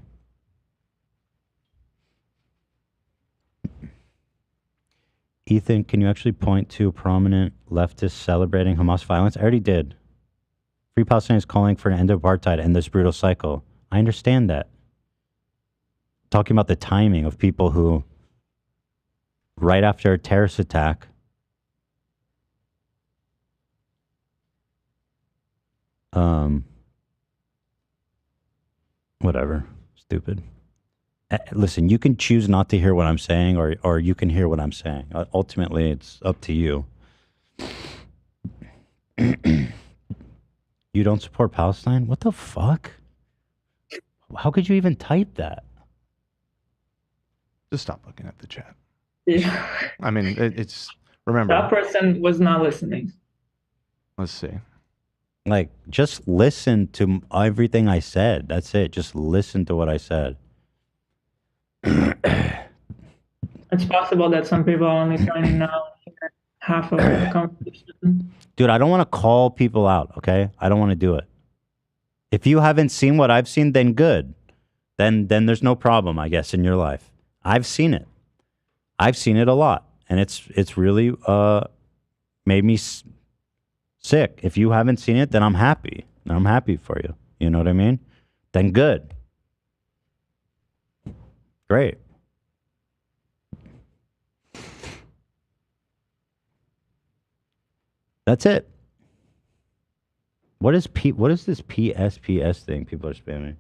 Ethan, can you actually point to prominent leftists celebrating Hamas violence? I already did. Free Palestinians calling for an end of apartheid and this brutal cycle. I understand that. Talking about the timing of people who, right after a terrorist attack, whatever. Stupid. Listen, you can choose not to hear what I'm saying, or you can hear what I'm saying. Ultimately, it's up to you. You don't support Palestine? What the fuck? How could you even type that? Just stop looking at the chat. Yeah. I mean, it's remember. That person was not listening. Let's see. Like, just listen to everything I said. That's it. Just listen to what I said. It's possible that some people are only joining now half of the conversation. Dude, I don't want to call people out, okay? I don't want to do it. If you haven't seen what I've seen, then good. Then there's no problem, I guess, in your life. I've seen it. I've seen it a lot. And it's really made me sick. If you haven't seen it, then I'm happy. I'm happy for you. You know what I mean? Then good. Great. That's it. What is this PSPS thing people are spamming?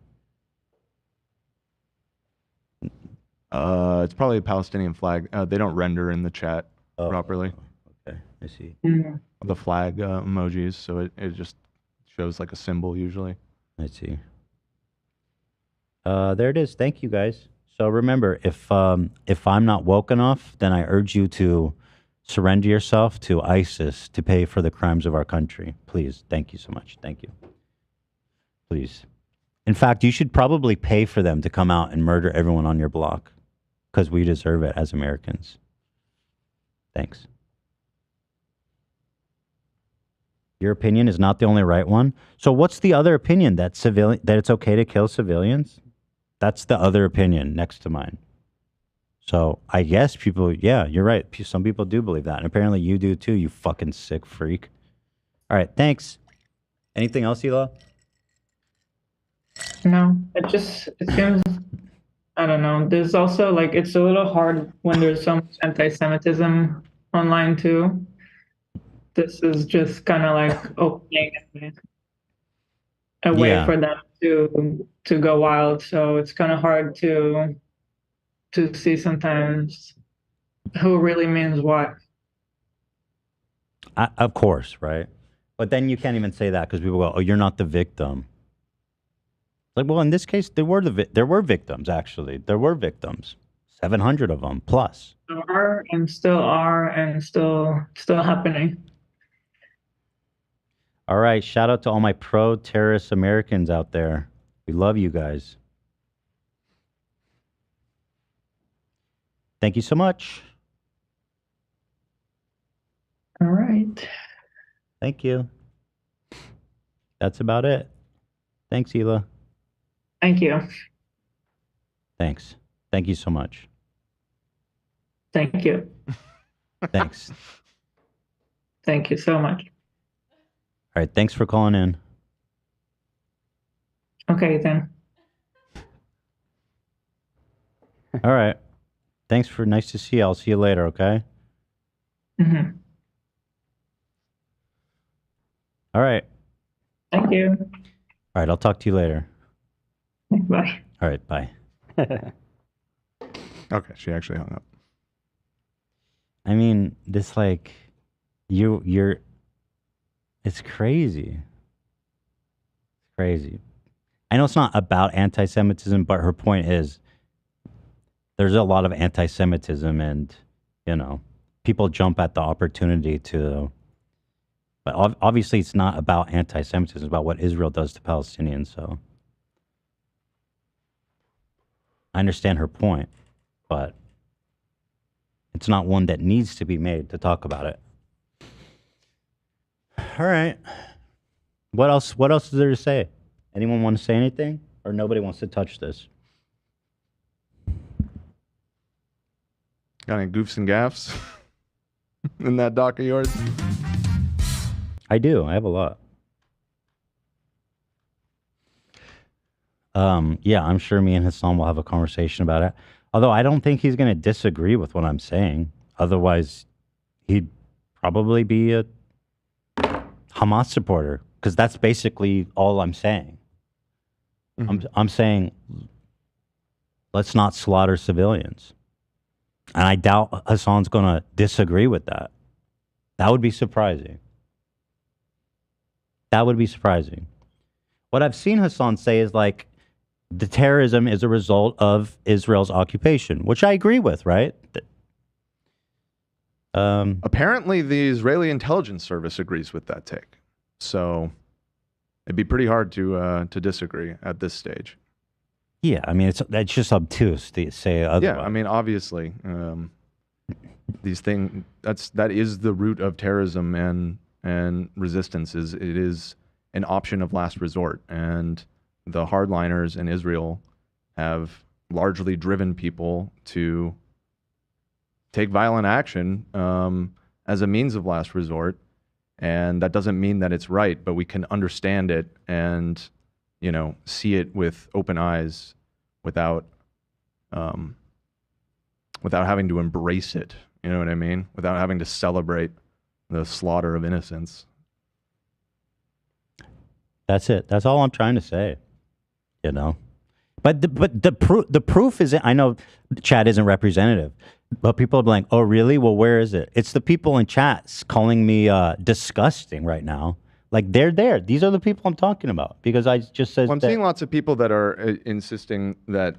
It's probably a Palestinian flag. They don't render in the chat properly. Okay, I see. The flag emojis, so it just shows like a symbol usually. I see. There it is. Thank you, guys. So remember, if I'm not woke enough, then I urge you to surrender yourself to ISIS to pay for the crimes of our country. Please. Thank you so much. Thank you. Please. In fact, you should probably pay for them to come out and murder everyone on your block because we deserve it as Americans. Thanks. Your opinion is not the only right one. So what's the other opinion? That it's okay to kill civilians? That's the other opinion next to mine. So I guess people, yeah, you're right. Some people do believe that. And apparently you do too, you fucking sick freak. All right, thanks. Anything else, Ela? No, it seems, I don't know. There's also like, it's a little hard when there's so much anti-Semitism online too. This is just kind of like opening a way for them to go wild. So it's kind of hard to see sometimes who really means what. Of course, right? But then you can't even say that because people go, "Oh, you're not the victim." Like, well, in this case, there were victims. Actually, there were victims. 700 of them plus. There are and still happening. All right, shout out to all my pro-terrorist Americans out there. We love you guys. Thank you so much. All right. Thank you. That's about it. Thanks, Hila. Thank you. Thanks. Thank you so much. Thank you. Thanks. Thank you so much. All right. Thanks for calling in. Okay, then. All right. Thanks for nice to see you. I'll see you later, okay? Mm-hmm. All right. Thank you. All right. I'll talk to you later. Bye. All right. Bye. Okay, she actually hung up. I mean, this like, you're, it's crazy. It's crazy. I know it's not about anti-Semitism, but her point is there's a lot of anti-Semitism and, you know, people jump at the opportunity to, but obviously it's not about anti-Semitism, it's about what Israel does to Palestinians, so. I understand her point, but it's not one that needs to be made to talk about it. All right. What else is there to say? Anyone want to say anything? Or nobody wants to touch this? Got any goofs and gaffs in that doc of yours? I do. I have a lot. Yeah, I'm sure me and Hassan will have a conversation about it. Although I don't think he's going to disagree with what I'm saying. Otherwise, he'd probably be a Hamas supporter, because that's basically all I'm saying. I'm saying, let's not slaughter civilians. And I doubt Hassan's going to disagree with that. That would be surprising. That would be surprising. What I've seen Hassan say is like, the terrorism is a result of Israel's occupation, which I agree with, right? Apparently, the Israeli intelligence service agrees with that take. So it'd be pretty hard to disagree at this stage. Yeah, I mean, it's just obtuse to say otherwise. Yeah, I mean, obviously, these things, that is the root of terrorism and resistance. It is an option of last resort, and the hardliners in Israel have largely driven people to take violent action as a means of last resort. And that doesn't mean that it's right, but we can understand it and, you know, see it with open eyes without having to embrace it. You know what I mean? Without having to celebrate the slaughter of innocents. That's it. That's all I'm trying to say. You know, but the proof isn't. I know chat isn't representative, but people are like, "Oh, really? Well, where is it?" It's the people in chats calling me disgusting right now. Like they're there. These are the people I'm talking about because I just said. Well, I'm seeing lots of people that are insisting that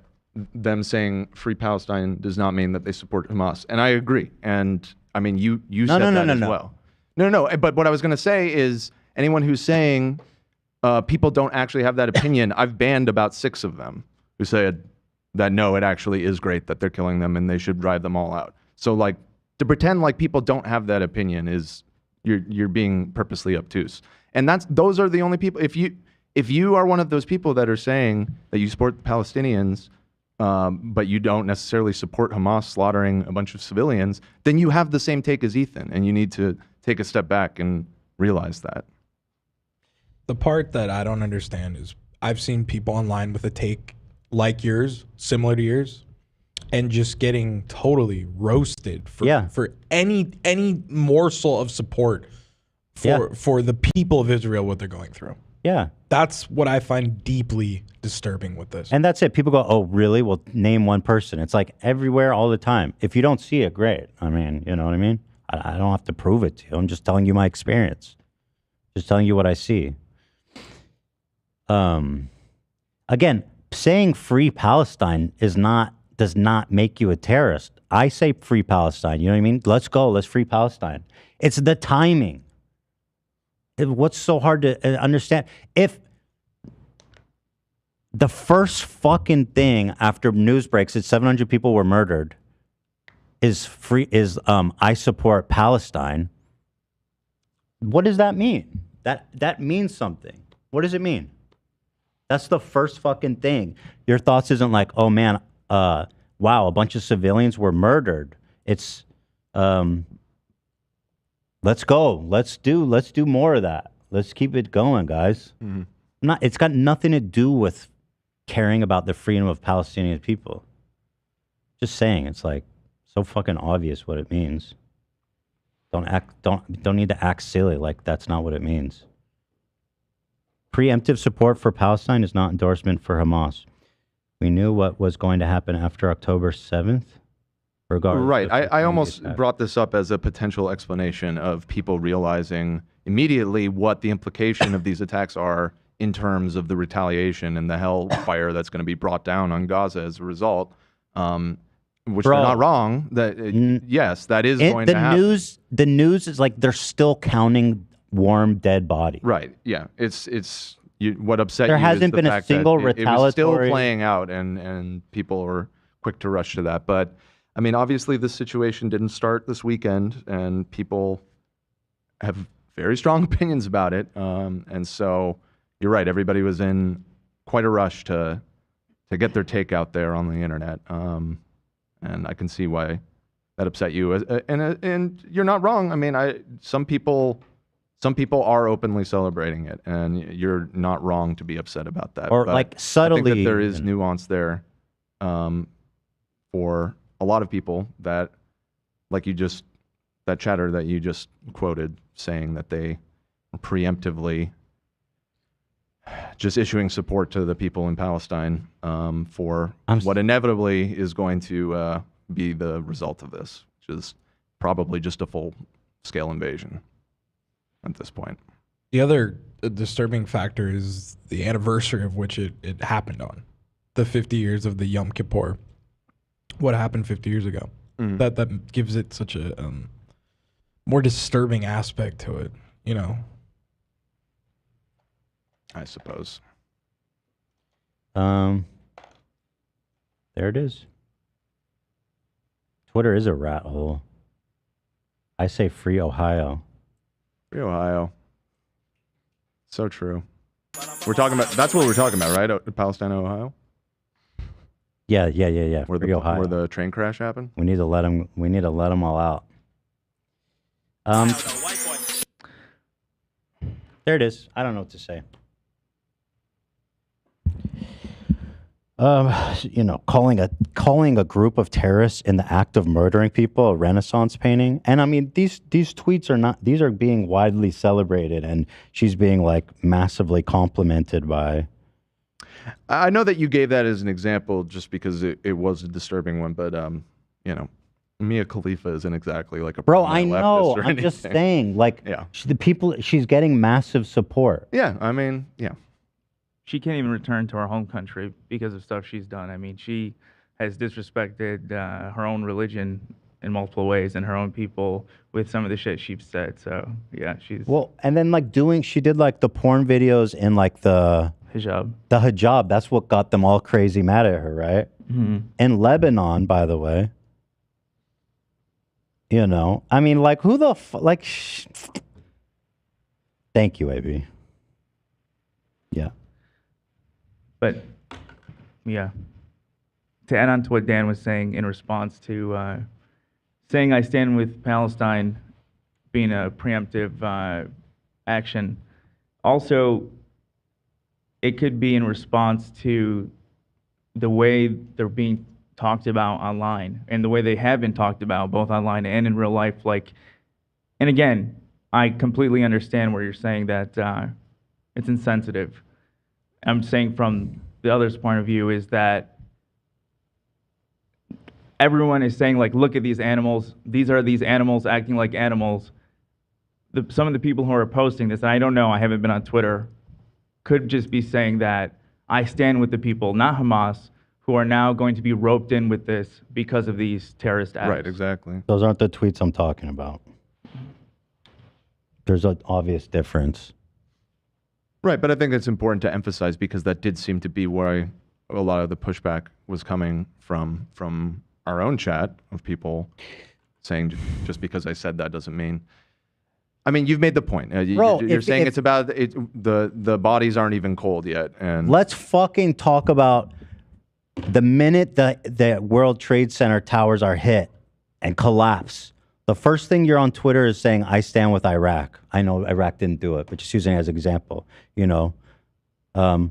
them saying "Free Palestine" does not mean that they support Hamas, and I agree. And I mean, you said that as well. No. But what I was going to say is anyone who's saying. People don't actually have that opinion. I've banned about 6 of them who said that no, it actually is great that they're killing them and they should drive them all out. So like to pretend like people don't have that opinion is you're being purposely obtuse. And those are the only people. If you are one of those people that are saying that you support the Palestinians, but you don't necessarily support Hamas slaughtering a bunch of civilians, then you have the same take as Ethan, and you need to take a step back and realize that. The part that I don't understand is I've seen people online with a take like yours, similar to yours, and just getting totally roasted for any morsel of support for the people of Israel, what they're going through. Yeah. That's what I find deeply disturbing with this. And that's it. People go, "Oh, really? Well, name one person." It's like everywhere all the time. If you don't see it, great. I mean, you know what I mean? I don't have to prove it to you. I'm just telling you my experience. Just telling you what I see. Again, saying free Palestine does not make you a terrorist. I say free Palestine. You know what I mean? Let's go. Let's free Palestine. It's the timing. What's so hard to understand? If the first fucking thing after news breaks that 700 people were murdered I support Palestine. What does that mean? That means something. What does it mean? That's the first fucking thing. Your thoughts isn't like, oh man, wow, a bunch of civilians were murdered. It's let's go. Let's do more of that. Let's keep it going, guys. It's got nothing to do with caring about the freedom of Palestinian people. Just saying, it's like so fucking obvious what it means. Don't need to act silly like that's not what it means. Preemptive support for Palestine is not endorsement for Hamas. We knew what was going to happen after October 7th. Right. I almost brought this up as a potential explanation of people realizing immediately what the implication of these attacks are in terms of the retaliation and the hellfire that's going to be brought down on Gaza as a result. Which they're not wrong. Yes, that is going to happen. The news is like they're still counting warm dead bodies. Right. Yeah. It's what upset there you hasn't is the been a fact single that it was still retaliatory playing out, and people are quick to rush to that. But I mean, obviously, this situation didn't start this weekend, and people have very strong opinions about it. And so you're right. Everybody was in quite a rush to get their take out there on the internet. And I can see why that upset you. And you're not wrong. I mean, some people are openly celebrating it, and you're not wrong to be upset about that. Or but like subtly. I think that there is nuance there for a lot of people that, like that chatter that you just quoted, saying that they are preemptively just issuing support to the people in Palestine for what inevitably is going to be the result of this, which is probably just a full-scale invasion at this point. The other disturbing factor is the anniversary of which it happened on, the 50 years of the Yom Kippur. What happened 50 years ago? That gives it such a more disturbing aspect to it, you know. I suppose. There it is. Twitter is a rat hole. I say free Ohio. Free Ohio. So true. We're talking about, that's what we're talking about, right? Palestine, Ohio? Yeah. Where the train crash happened? We need to let them all out. There it is. I don't know what to say. Calling a group of terrorists in the act of murdering people a Renaissance painting, and I mean these tweets are not. These are being widely celebrated, and she's being like massively complimented by. I know that you gave that as an example just because it was a disturbing one, but Mia Khalifa isn't exactly like a bro. I know. I'm just saying, like, she's getting massive support. Yeah, I mean, yeah. She can't even return to her home country because of stuff she's done. I mean, she has disrespected her own religion in multiple ways and her own people with some of the shit she's said. So yeah, she's and then like she did like the porn videos in like the hijab. The hijab. That's what got them all crazy mad at her, right? Mm-hmm. In Lebanon, by the way. I mean, like, who the Thank you, AB. Yeah. But, yeah, to add on to what Dan was saying in response to saying I stand with Palestine being a preemptive action, also, it could be in response to the way they're being talked about online and the way they have been talked about both online and in real life. And again, I completely understand where you're saying that it's insensitive. I'm saying from the other's point of view is that everyone is saying, like, look at these animals. These are these animals acting like animals. Some of the people who are posting this, and I don't know, I haven't been on Twitter, could just be saying that I stand with the people, not Hamas, who are now going to be roped in with this because of these terrorist acts. Right, exactly. Those aren't the tweets I'm talking about. There's an obvious difference. Right, but I think it's important to emphasize because that did seem to be where a lot of the pushback was coming from our own chat of people saying just because I said that doesn't mean. I mean, you've made the point. Bro, you're saying it's about the bodies aren't even cold yet, and let's fucking talk about the minute the World Trade Center towers are hit and collapse. The first thing you're on Twitter is saying, "I stand with Iraq." I know Iraq didn't do it, but just using it as an example, you know. Yeah,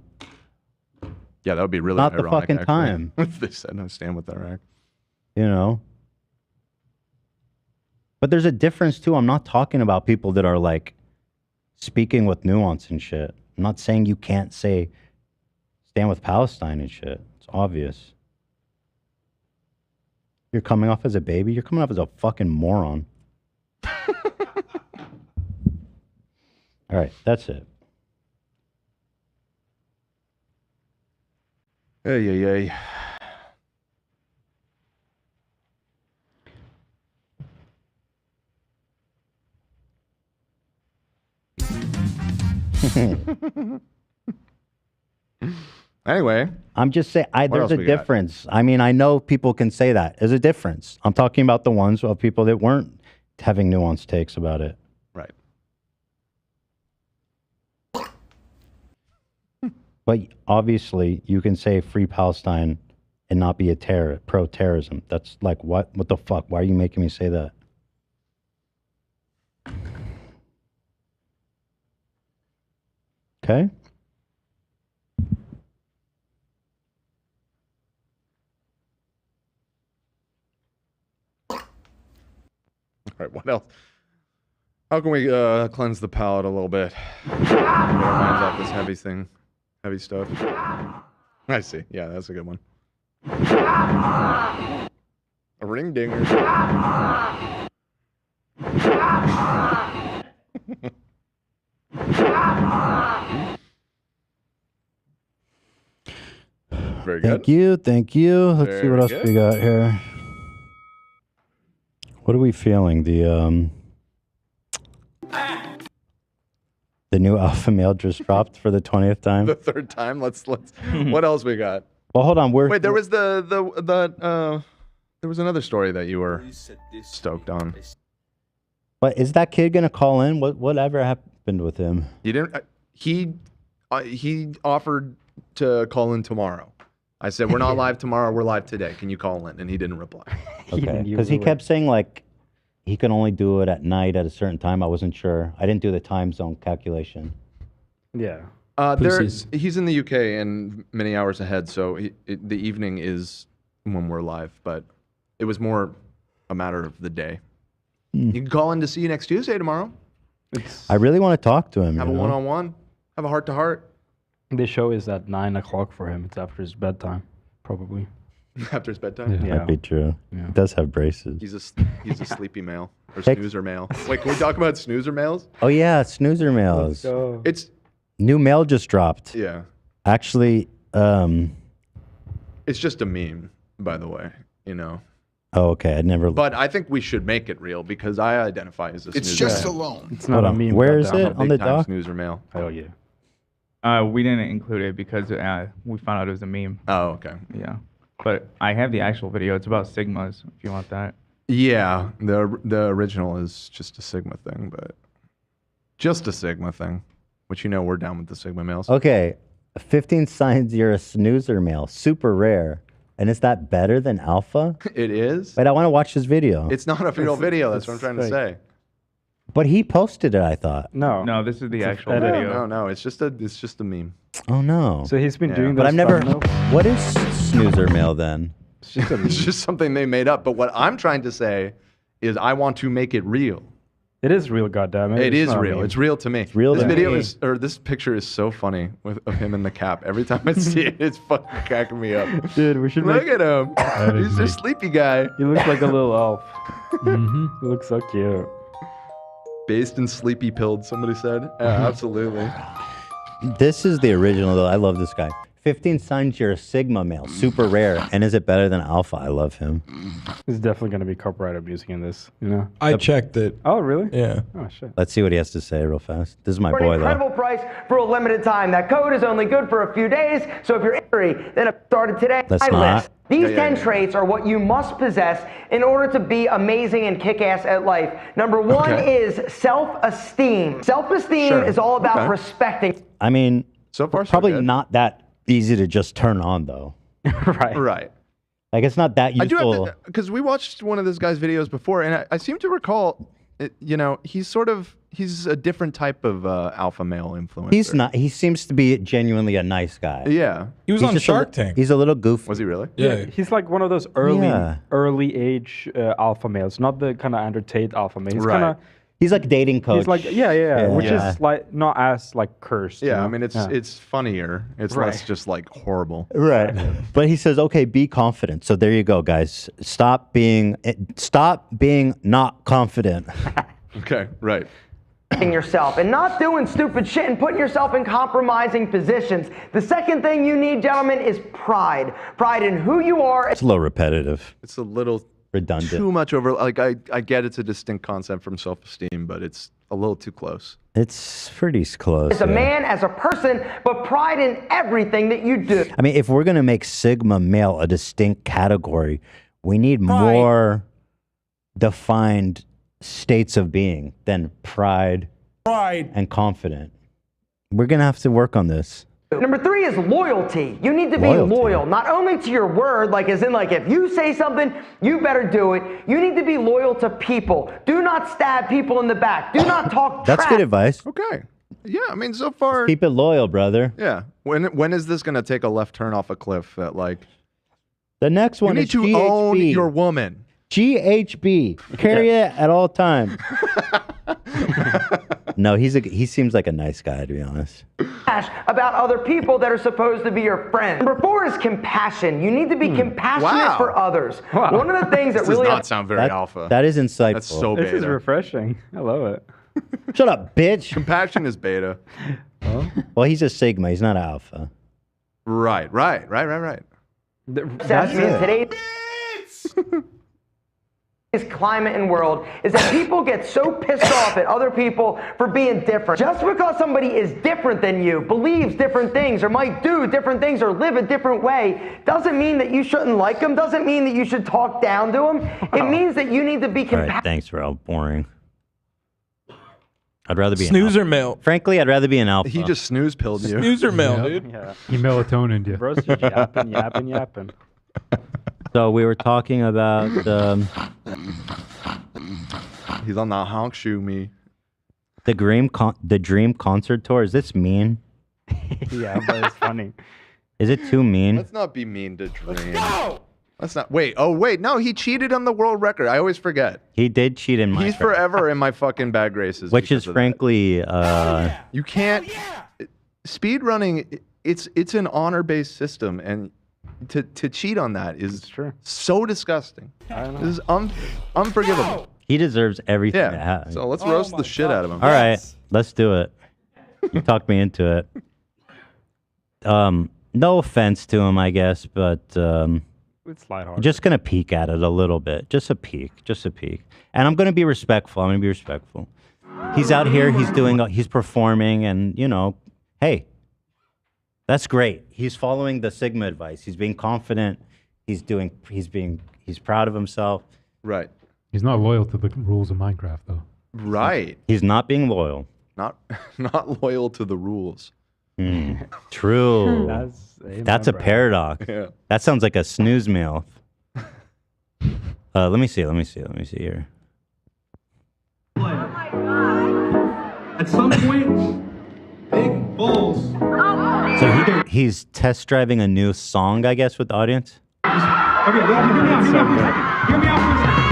that would be really not the ironic, fucking actually, time. if they said I stand with Iraq. You know. But there's a difference too. I'm not talking about people that are like speaking with nuance and shit. I'm not saying you can't say stand with Palestine and shit. It's obvious. You're coming off as a baby. You're coming off as a fucking moron. All right, that's it. Hey. Anyway, I'm just saying what there's else a we got? difference. I mean, I know people can say that. There's a difference. I'm talking about the ones of people that weren't having nuanced takes about it. Right. But obviously, you can say free Palestine and not be a pro-terrorism. That's like, what? What the fuck? Why are you making me say that? Okay. All right, what else? How can we cleanse the palate a little bit? Get our minds off this heavy stuff. I see. Yeah, that's a good one. A ring dinger. Very good. Thank you. Let's see what else we got here. What are we feeling? The new alpha male just dropped for the 20th time. The third time. Let's. What else we got? Well, hold on. Wait, there was there was another story that you were stoked on. But is that kid gonna call in? Whatever happened with him? You didn't. He offered to call in tomorrow. I said, we're not live tomorrow. We're live today. Can you call in? And he didn't reply. Okay, because he kept saying like he can only do it at night at a certain time. I wasn't sure. I didn't do the time zone calculation. Yeah. He's in the UK and many hours ahead, so the evening is when we're live. But it was more a matter of the day. You can call in to see you next Tuesday tomorrow. I really want to talk to him. Have a one-on-one. Have a heart-to-heart. The show is at 9 o'clock for him. It's after his bedtime, probably. After his bedtime? Yeah. Might be true. Yeah. He does have braces. He's a sleepy male or snoozer male. Wait, can we talk about snoozer males? Oh yeah, snoozer males. It's new mail just dropped. Yeah. Actually, it's just a meme, by the way. You know. Oh, okay. I never. But I think we should make it real because I identify as a snoozer. It's just male. alone. It's not a meme. Where is I'm a it on the big time doc? Snoozer male. Oh yeah. We didn't include it because we found out it was a meme. Oh, okay. Yeah. But I have the actual video. It's about Sigmas, if you want that. Yeah, the original is just a Sigma thing, but just a Sigma thing, which we're down with the Sigma males. Okay, 15 signs you're a snoozer male. Super rare. And is that better than alpha? It is. Wait, I want to watch this video. It's not a real video. That's what I'm trying to say. But he posted it, I thought. No, this is the actual video. No, it's just a meme. Oh no. So he's been doing But those I've never. thumbnails? What is snoozer male then? It's just something they made up. But what I'm trying to say is I want to make it real. It is real, goddammit. It It's is not real. me. It's real to me. It's real this to video me. this picture is so funny of him in the cap. Every time I see it, it's fucking cracking me up. Dude, we should Look make... at him. He's a sleepy guy. He looks like a little elf. He looks so cute. Based and sleepy pilled, somebody said. Yeah, absolutely. This is the original, though. I love this guy. 15 signs you're a Sigma male. Super rare. And is it better than Alpha? I love him. There's definitely going to be copyright music in this, you know? I checked it. Oh, really? Yeah. Oh, shit. Let's see what he has to say real fast. This is my For an boy, incredible though. price for a limited time. That code is only good for a few days, so if you're angry, then it started today. That's My not. list. These 10 traits are what you must possess in order to be amazing and kick-ass at life. Number one is self-esteem. Self-esteem is all about respecting. I mean, so far, probably not that easy to just turn on, though. Right. Like, it's not that I do useful. have to, because we watched one of this guy's videos before, and I seem to recall, he's a different type of alpha male influencer. He's not. He seems to be genuinely a nice guy. Yeah. He was He's on just Shark Tank. He's a little goofy. Was he really? Yeah. He's like one of those early age alpha males, not the kind of Andrew Tate alpha male. He's kind of. He's like dating coach. He's like, which is like not as like cursed. Yeah, you know? I mean, it's funnier. It's less just like horrible. Right. But he says, okay, be confident. So there you go, guys. Stop being not confident. Okay, right. Yourself and not doing stupid shit and putting yourself in compromising positions. The second thing you need, gentlemen, is pride. Pride in who you are. It's a little repetitive. It's a little redundant. Too much over. Like I get it's a distinct concept from self-esteem, but it's a little too close. It's pretty close. As a man, as a person, but pride in everything that you do. I mean, if we're going to make Sigma male a distinct category, we need more defined states of being than pride and confident. We're going to have to work on this. Number 3 is loyalty. You need to be loyal, not only to your word, like as in like if you say something, you better do it. You need to be loyal to people. Do not stab people in the back. Do not talk That's good advice. Okay. Yeah, I mean, so far. Keep it loyal, brother. Yeah. When is this going to take a left turn off a cliff that like. The next one you is need to GHB. own your woman. GHB. Carry it at all times. No, he seems like a nice guy, to be honest. About other people that are supposed to be your friends. Number 4 is compassion. You need to be compassionate for others. One of the things that This really does not sound very alpha. That is insightful. That's so beta. This is refreshing. I love it. Shut up, bitch. Compassion is beta. Well, he's a Sigma. He's not alpha. Right. That's it. Today's climate and world is that people get so pissed off at other people for being different. Just because somebody is different than you, believes different things, or might do different things, or live a different way, doesn't mean that you shouldn't like them, doesn't mean that you should talk down to them. It means that you need to be All compassionate. right, thanks, Ralph. Boring. I'd rather be Snoozer an alpha. male. Frankly, I'd rather be an alpha. He just snooze pilled you. Snoozer male, dude. Yeah. He melatonined you. Bro's just yapping. So we were talking about He's on the honk shoe me. the Dream concert tour. Is this mean? Yeah, but it's funny. Is it too mean? Let's not be mean to Dream. Let's not. Wait. Oh, wait. No, he cheated on the world record. I always forget. He did cheat in my. He's forever in my fucking bad graces. Which is because of frankly, you can't. Speed running. It's an honor-based system, and to cheat on that is so disgusting. This is unforgivable. he deserves everything that Yeah. happens. So let's roast the shit out of him. All right, let's do it. You talked me into it. No offense to him, I guess, but It's lighthearted. just gonna peek at it a little bit. Just a peek. And I'm gonna be respectful. He's out here. He's performing, and hey, that's great. He's following the Sigma advice. He's being confident. He's proud of himself. Right. He's not loyal to the rules of Minecraft, though. Right. He's not being loyal. Not loyal to the rules. True. That's a bro. paradox. Yeah. That sounds like a snooze meal. Let me see here. At some point, big balls. So he's test driving a new song, I guess, with the audience. Okay, hear me out. Hear me out for a second.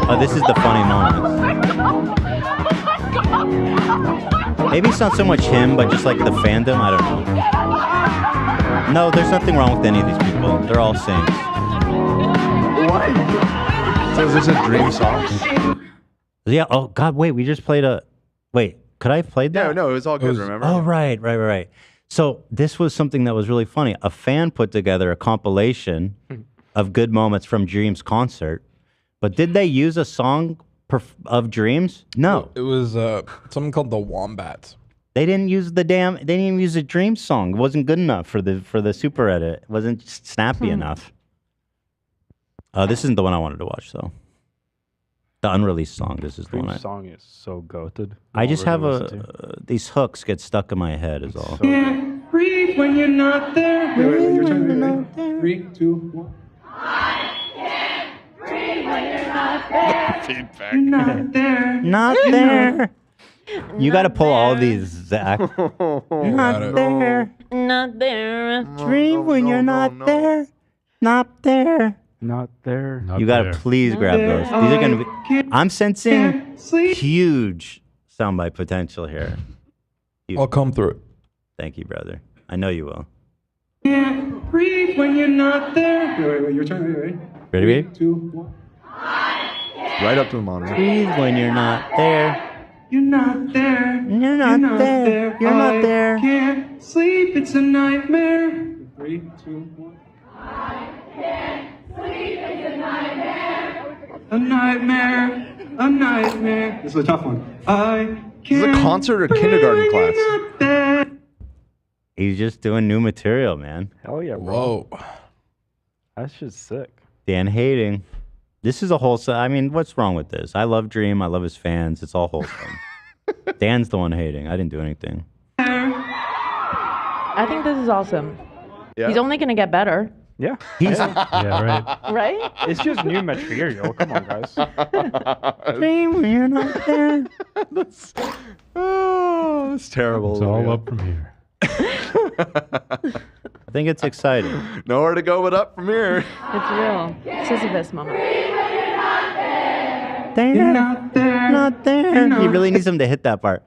Oh, this is the funny moment. Maybe it's not so much him, but just like the fandom. I don't know. No, there's nothing wrong with any of these people. They're all saints. What? So is this a Dream song? Yeah. Oh God. Wait. We just played a. Wait. Could I have played that? No, it was all good. Remember? Oh, right. So this was something that was really funny. A fan put together a compilation of good moments from Dream's concert, but did they use a song of Dream's? No. It was something called the Wombats. They didn't use They didn't even use a Dream song. It wasn't good enough for the super edit. It wasn't snappy enough. This isn't the one I wanted to watch though. The unreleased song. This is the one. Dream's song is so goated. I just have these hooks get stuck in my head is all. Can't breathe when you're not there. Wait, your turn. Ready? 3, 2, 1. Feedback. You're not there. Not there. You got to pull all these, Zach. Not there. Not there. Dream when you're not there. Not there. Not there. You got to please grab those. These are going to be. I'm sensing huge soundbite potential here. I'll come through it. Thank you, brother. I know you will. Can't breathe when you're not there. Wait, your turn. Ready? Ready? 3, 2, 1. Right up to the monitor. Breathe when you're not there. You're not there. You're not there. You're not there. I can't sleep. It's a nightmare. 3, 2, 1. A nightmare. A nightmare. This is a tough one. This is a concert or kindergarten class. He's just doing new material, man. Hell yeah, bro. Whoa. That's just sick. Dan hating. This is a wholesome. I mean, what's wrong with this? I love Dream. I love his fans. It's all wholesome. Dan's the one hating. I didn't do anything. I think this is awesome. Yeah. He's only going to get better. Yeah. Yeah, right. Right? It's just new material. Come on, guys. Dream when you're not there. That's terrible. It's all up from here. I think it's exciting. Nowhere to go but up from here. It's real. Sisyphus moment. There. You're not there. Not there. He really needs him to hit that part.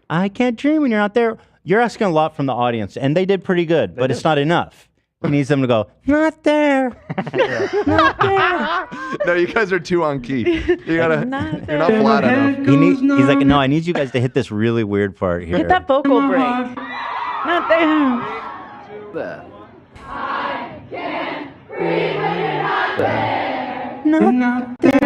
I can't dream when you're not there. You're asking a lot from the audience, and they did pretty good, but it's not enough. He needs them to go, not there. Not there. No, you guys are too on key. You gotta, you're not flat enough. He's like, no, I need you guys to hit this really weird part here. Hit that vocal break. Not there. Not there.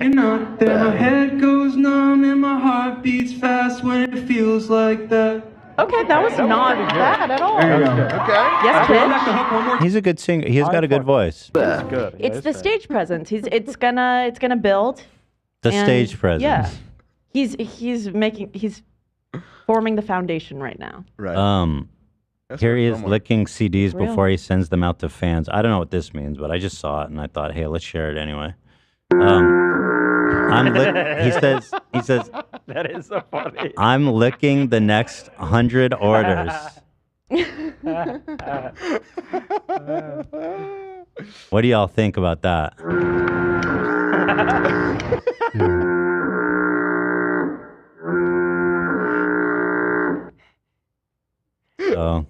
You're not there. My head goes numb and my heart beats fast when it feels like that. Okay, that was not bad at all. There you go. Okay. Yes, kid. He's a good singer. He's got a good voice. It's good. It's the stage presence. It's gonna build. The and stage presence. Yeah. He's forming the foundation right now. Right. Carey is someone. licking CDs Real. before he sends them out to fans. I don't know what this means, but I just saw it and I thought, hey, let's share it anyway. He says That is so funny. I'm licking the next 100 orders. What do y'all think about that? So,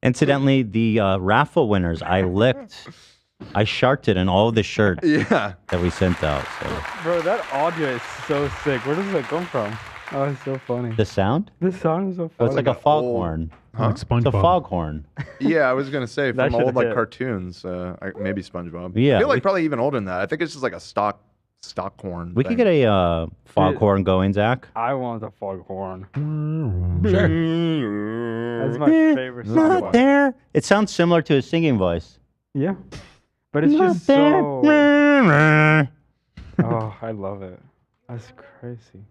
incidentally, the raffle winners, I sharked it in all of the shirts that we sent out. So. Bro, that audio is so sick. Where does that come from? Oh, it's so funny. The sound? The sound is so Oh, funny. it's like a foghorn. Huh? Like SpongeBob. It's a foghorn. Yeah, I was gonna say That from old should've like hit. cartoons, maybe SpongeBob. Yeah, I feel like we- probably even older than that. I think it's just like a stock horn. We could get a foghorn going, Zach. I want a foghorn. Sure. That's my favorite song. Not there. It sounds similar to his singing voice. Yeah. But it's Not just there. so... Oh, I love it. That's crazy.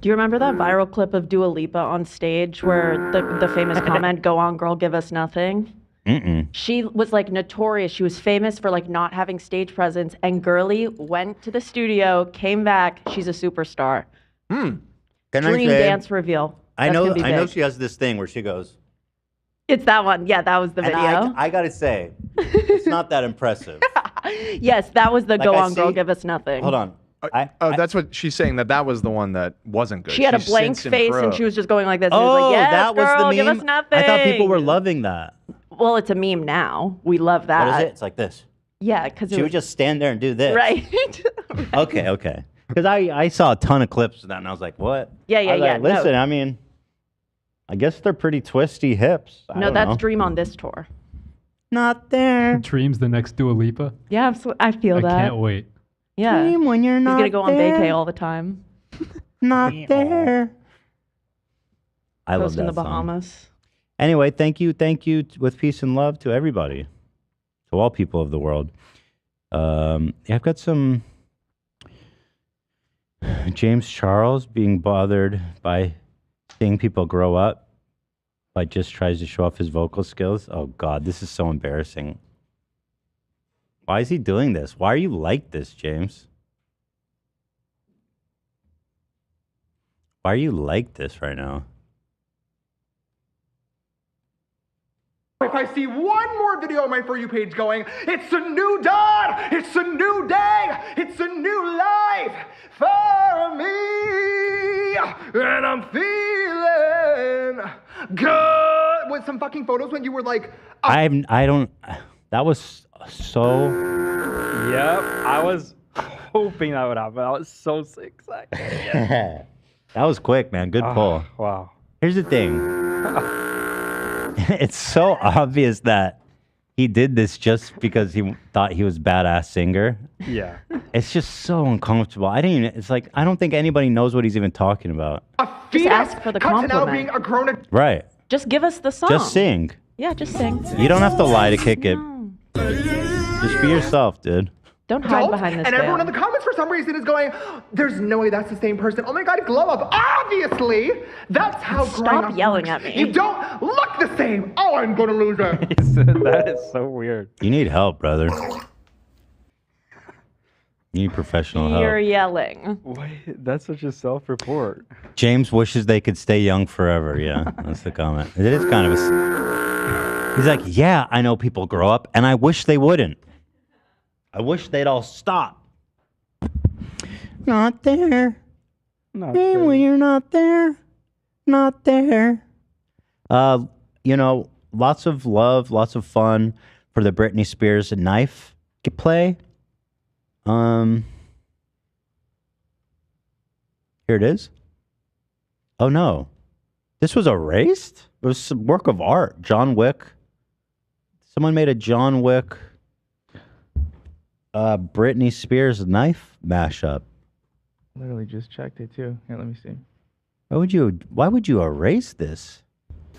Do you remember that viral clip of Dua Lipa on stage where the famous comment, "Go on, girl, give us nothing"? Mm-mm. She was like notorious. She was famous for like not having stage presence. And Girly went to the studio, came back. She's a superstar. Can Dream I say, dance reveal. I That's know. gonna be I know big. she has this thing where she goes. It's that one. Yeah, that was the And video. I gotta say, it's not that impressive. Yes, that was the Like, "Go I on, girl, see- give us nothing." Hold on. That's what she's saying. That was the one that wasn't good. She had a blank sinks in face and throat. she was just going like this. And Oh, he was like, yes, that was girl, the give us meme. nothing. I thought people were loving that. Well, it's a meme now. We love that. What is it? It's like this. Yeah, because She would just stand there and do this. Right. Okay. Because I saw a ton of clips of that, and I was like, what? Yeah, I was like, no. listen, I mean, I guess they're pretty twisty hips. I No, don't that's know. Dream on this tour. Not there. Dream's the next Dua Lipa. Yeah, I feel that. I can't wait. Yeah. Dream when you're He's not gonna go on there. vacay all the time. Not there. I love Coast in that the song. Bahamas. Anyway, thank you with peace and love to everybody, to all people of the world. Yeah, I've got some James Charles being bothered by seeing people grow up, but just tries to show off his vocal skills. Oh God, this is so embarrassing. Why is he doing this? Why are you like this, James? Why are you like this right now? If I see one more video on my For You page going, it's a new dawn, it's a new day, it's a new life for me, and I'm feeling good. With some fucking photos when you were like, I don't. That was so. Yep, I was hoping that would happen. I was so excited. Yeah. That was quick, man. Good pull. Wow. Here's the thing. It's so obvious that he did this just because he thought he was badass singer. Yeah. It's just so uncomfortable. I didn't even. It's like I don't think anybody knows what he's even talking about. Just ask for the cut to now compliment. being a grown Right. Just give us the song. Just sing. Yeah, just sing. You don't have to lie to kick it. Just be yourself, dude. Don't hide behind this and everyone in veil. the comments for some reason is going, there's no way that's the same person. Oh my God, glow up. Obviously, that's how growing Stop up yelling works. at me. You don't look the same. Oh, I'm going to lose it. That is so weird. You need help, brother. You need professional help. You're yelling. Wait, that's such a self-report. James wishes they could stay young forever. Yeah, that's the comment. It is kind of a. He's like, yeah, I know people grow up, and I wish they wouldn't. I wish they'd all stop. Not there. Hey, when you're not there. Not there. You know, lots of love, lots of fun for the Britney Spears knife play. Here it is. Oh no. This was erased? It was some work of art. John Wick. Someone made a John Wick Britney Spears knife mashup. Literally just checked it too. Here, let me see. Why would you erase this?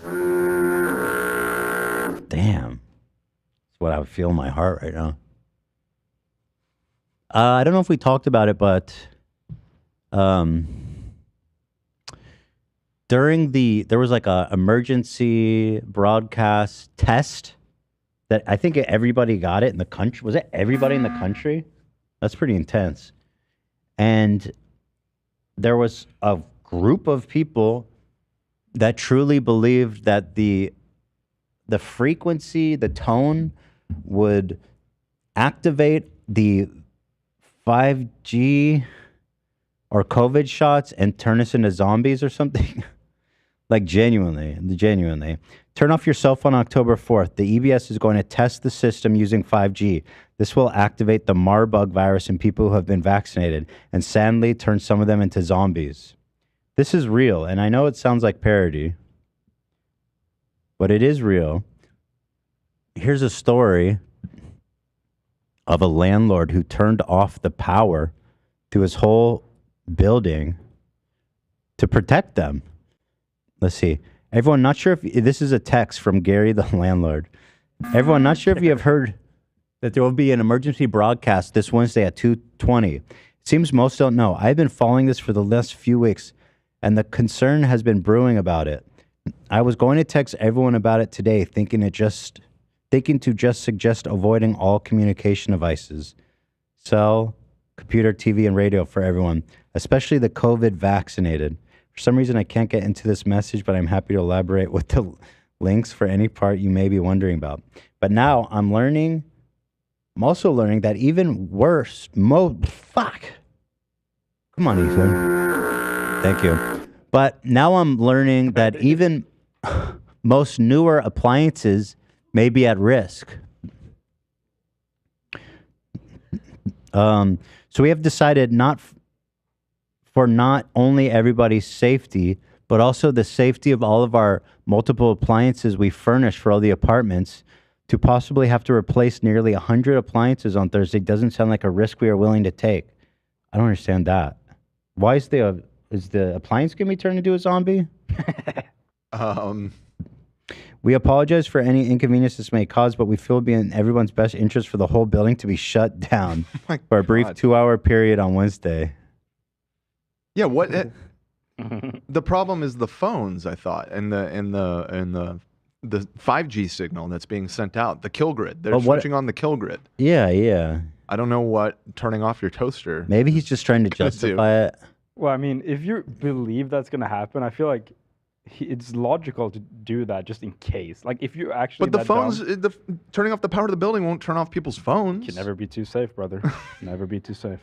Damn. That's what I would feel in my heart right now. I don't know if we talked about it, but there was like a emergency broadcast test that I think everybody got it in the country. Was it everybody in the country? That's pretty intense. And there was a group of people that truly believed that the frequency, the tone would activate the 5G or COVID shots and turn us into zombies or something. Like genuinely. Turn off your cell phone on October 4th. The EBS is going to test the system using 5G. This will activate the Marburg virus in people who have been vaccinated and sadly turn some of them into zombies. This is real, and I know it sounds like parody, but it is real. Here's a story of a landlord who turned off the power to his whole building to protect them. Let's see. Everyone, not sure if this is a text from Gary, the landlord. Everyone, not sure if you have heard that there will be an emergency broadcast this Wednesday at 2:20. It seems most don't know. I've been following this for the last few weeks, and the concern has been brewing about it. I was going to text everyone about it today, thinking to just suggest avoiding all communication devices, cell, computer, TV, and radio for everyone, especially the COVID vaccinated. For some reason, I can't get into this message, but I'm happy to elaborate with the links for any part you may be wondering about. But now I'm also learning that even worse, fuck. Come on, Ethan. Thank you. But now I'm learning that even most newer appliances may be at risk. So we have decided not for not only everybody's safety, but also the safety of all of our multiple appliances we furnish for all the apartments. To possibly have to replace nearly 100 appliances on Thursday doesn't sound like a risk we are willing to take. I don't understand that. Why is the appliance going to be turned into a zombie? We apologize for any inconvenience this may cause, but we feel it would be in everyone's best interest for the whole building to be shut down for a brief 2-hour period on Wednesday. Yeah, what? The problem is the phones, I thought, and the 5G signal that's being sent out, the kill grid. They're switching on the kill grid. Yeah. I don't know what turning off your toaster. Maybe he's just trying to justify it. Well, I mean, if you believe that's going to happen, I feel like it's logical to do that just in case. Like, if you actually. But the phones, turning off the power to the building won't turn off people's phones. You can never be too safe, brother. Never be too safe.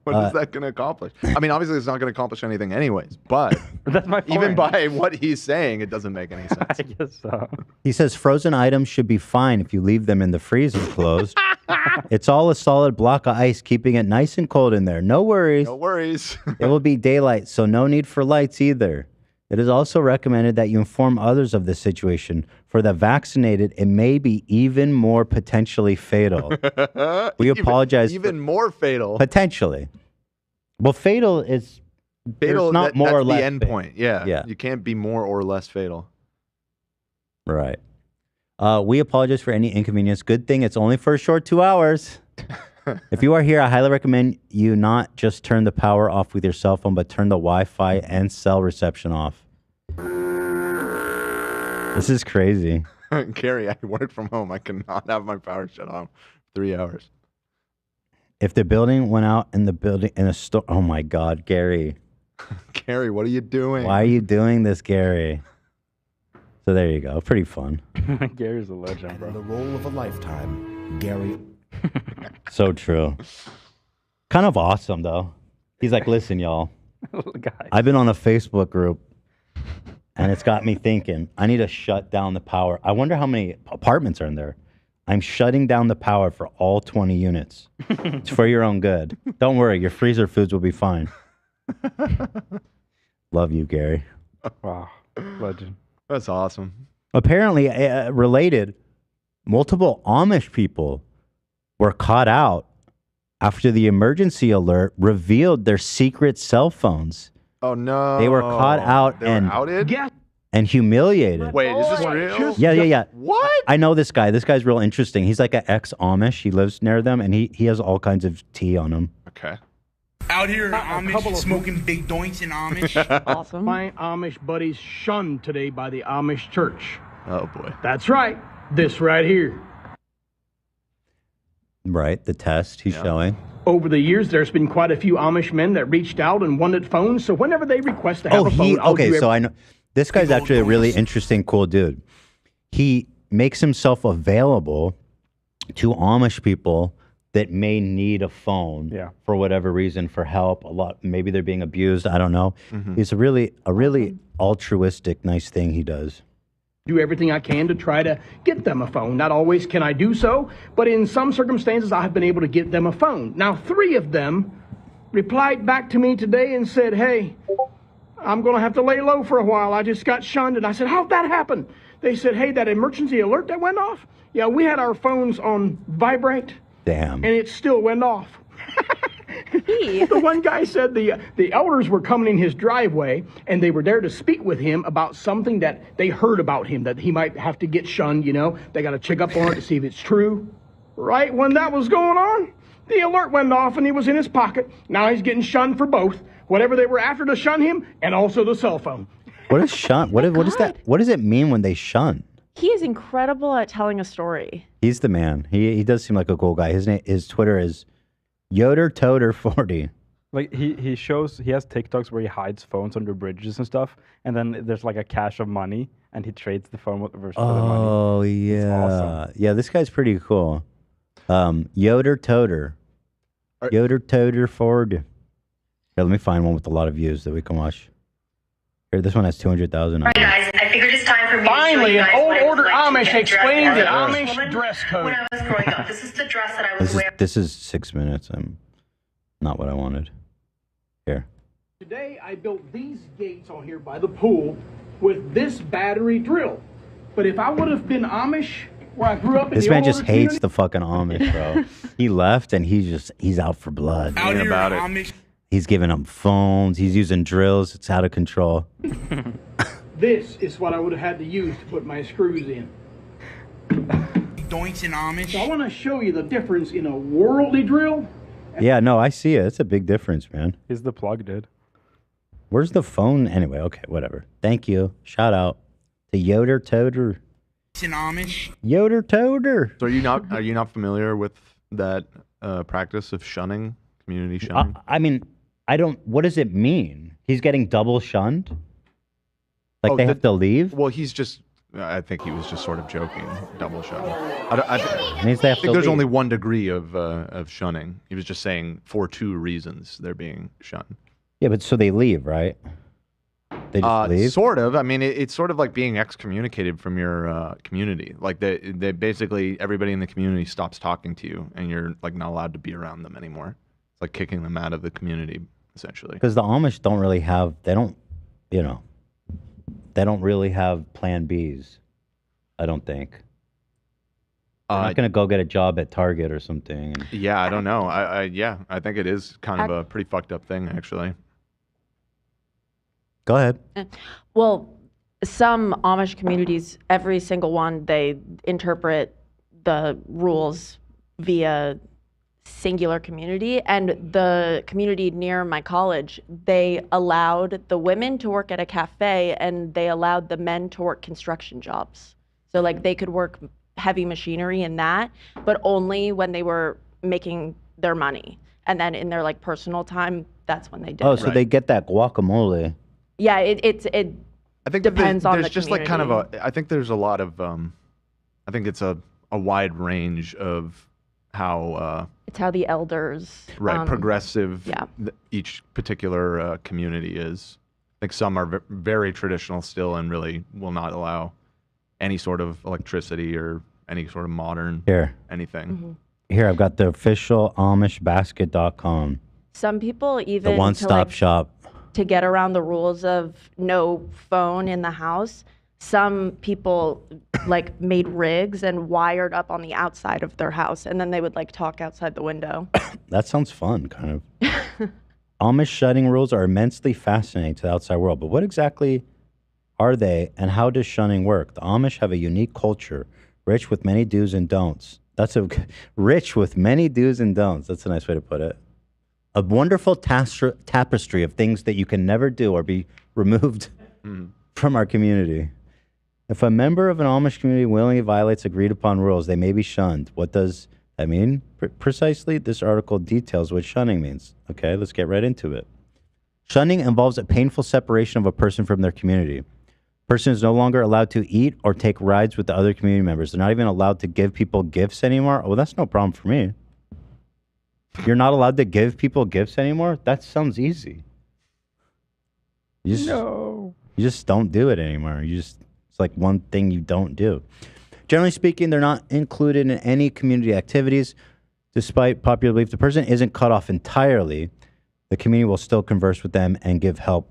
What is that going to accomplish? I mean, obviously, it's not going to accomplish anything anyways, but that's my point. Even by what he's saying, it doesn't make any sense. I guess so. He says frozen items should be fine if you leave them in the freezer closed. It's all a solid block of ice, keeping it nice and cold in there. No worries. No worries. It will be daylight, so no need for lights either. It is also recommended that you inform others of this situation. For the vaccinated, it may be even more potentially fatal. We apologize. Even more fatal. Potentially. Well, fatal is fatal. Not more that's or less the end fatal. point. Yeah. Yeah. You can't be more or less fatal. Right. We apologize for any inconvenience. Good thing it's only for a short 2 hours. If you are here, I highly recommend you not just turn the power off with your cell phone, but turn the Wi-Fi and cell reception off. This is crazy. Carey, I work from home. I cannot have my power shut off 3 hours. If the building went out in a store, oh my God, Gary. Carey, what are you doing? Why are you doing this, Gary? So there you go. Pretty fun. Gary's a legend, bro. The role of a lifetime, Gary. So true. Kind of awesome, though. He's like, listen, y'all. I've been on a Facebook group, and it's got me thinking, I need to shut down the power. I wonder how many apartments are in there. I'm shutting down the power for all 20 units. It's for your own good. Don't worry, your freezer foods will be fine. Love you, Gary. Wow. Legend. That's awesome. Apparently, related, multiple Amish people were caught out after the emergency alert revealed their secret cell phones. Oh, no. They were caught out They were outed? and humiliated. Wait, is this real? Yeah. What? I know this guy. This guy's real interesting. He's like an ex-Amish. He lives near them, and he has all kinds of tea on him. Okay. Out here in Amish, smoking big doinks in Amish. Awesome. My Amish buddies shunned today by the Amish church. Oh, boy. That's right. This right here. Right, the test he's showing. Over the years, there's been quite a few Amish men that reached out and wanted phones. So whenever they request to have a phone, I know. This guy's actually a really interesting, cool dude. He makes himself available to Amish people that may need a phone for whatever reason, for help. Maybe they're being abused. I don't know. Mm-hmm. He's a really altruistic, nice thing he does. Do everything I can to try to get them a phone. Not always can I do so, but in some circumstances I have been able to get them a phone. Now, 3 of them replied back to me today and said, hey, I'm going to have to lay low for a while. I just got shunned. And I said, how'd that happen? They said, hey, that emergency alert that went off? Yeah, we had our phones on vibrate. Damn. And it still went off. The one guy said the elders were coming in his driveway and they were there to speak with him about something that they heard about him, that he might have to get shunned, you know. They got to check up on it to see if it's true. Right when that was going on, the alert went off and he was in his pocket. Now he's getting shunned for both, whatever they were after to shun him and also the cell phone. What is shun? What is that? What does it mean when they shun? He is incredible at telling a story. He's the man. He does seem like a cool guy. His Twitter is YoderToter40. Like he has TikToks where he hides phones under bridges and stuff, and then there's like a cache of money, and he trades the phone for the money. Oh yeah, awesome. Yeah. This guy's pretty cool. YoderToter, YoderToter40. Here, let me find one with a lot of views that we can watch. Here, this one has 200,000. Alright guys, I figured it's time for me Finally, to an show you old guys what order it was like Amish to get explaining dressed the as a Amish woman dress code. when I was growing up. This is the dress that I was wearing. This is 6 minutes. I'm not what I wanted. Here. Today I built these gates on here by the pool with this battery drill. But if I would have been Amish, where I grew up in This the man old just order hates community, the fucking Amish, bro. He left and he's out for blood. Out here, Amish. He's giving them phones. He's using drills. It's out of control. this is what I would have had to use to put my screws in. Doinks and Amish. So I want to show you the difference in a worldly drill. Yeah, no, I see it. It's a big difference, man. Is the plug dead? Where's the phone? Anyway, okay, whatever. Thank you. Shout out to Yoder Toder. And Amish. Yoder Toder. So are you not familiar with that practice of shunning, community shunning? I mean, I don't. What does it mean? He's getting double shunned. Like they have to leave. Well, he's just. I think he was just sort of joking. Double shunning. Means they have I think to there's leave. only one degree of shunning. He was just saying for two reasons they're being shunned. Yeah, but so they leave, right? They just leave. Sort of. I mean, it's sort of like being excommunicated from your community. Like they basically everybody in the community stops talking to you, and you're like not allowed to be around them anymore. It's like kicking them out of the community, essentially. Because the Amish don't really have. They don't. You know. They don't really have plan Bs. I don't think. They're not going to go get a job at Target or something. Yeah, I don't know. I think it is kind of a pretty fucked up thing, actually. Go ahead. Well, some Amish communities, every single one, they interpret the rules via singular community. And the community near my college, they allowed the women to work at a cafe and they allowed the men to work construction jobs. So like they could work heavy machinery in that, but only when they were making their money. And then in their like personal time, that's when they did Oh, it. so they get that guacamole. Yeah, it I think depends on the there's just like kind of a. I think there's a lot of. I think it's a wide range of how. It's how the elders. Progressive. Yeah. Each particular community is. Like some are very traditional still and really will not allow any sort of electricity or any sort of modern anything. Here, I've got the official AmishBasket.com. Some people even The one-stop shop. to get around the rules of no phone in the house. Some people like made rigs and wired up on the outside of their house, and then they would like talk outside the window. That sounds fun, kind of. Amish shutting rules are immensely fascinating to the outside world, but what exactly are they, and how does shunning work? The Amish have a unique culture, rich with many do's and don'ts. Rich with many do's and don'ts. That's a nice way to put it. A wonderful tapestry of things that you can never do or be removed from our community. If a member of an Amish community willingly violates agreed upon rules, they may be shunned. What does that mean? Precisely, this article details what shunning means. Okay, let's get right into it. Shunning involves a painful separation of a person from their community. A person is no longer allowed to eat or take rides with the other community members. They're not even allowed to give people gifts anymore. Well, that's no problem for me. You're not allowed to give people gifts anymore? That sounds easy. You just don't do it anymore. It's like one thing you don't do. Generally speaking, they're not included in any community activities. Despite popular belief, the person isn't cut off entirely. The community will still converse with them and give help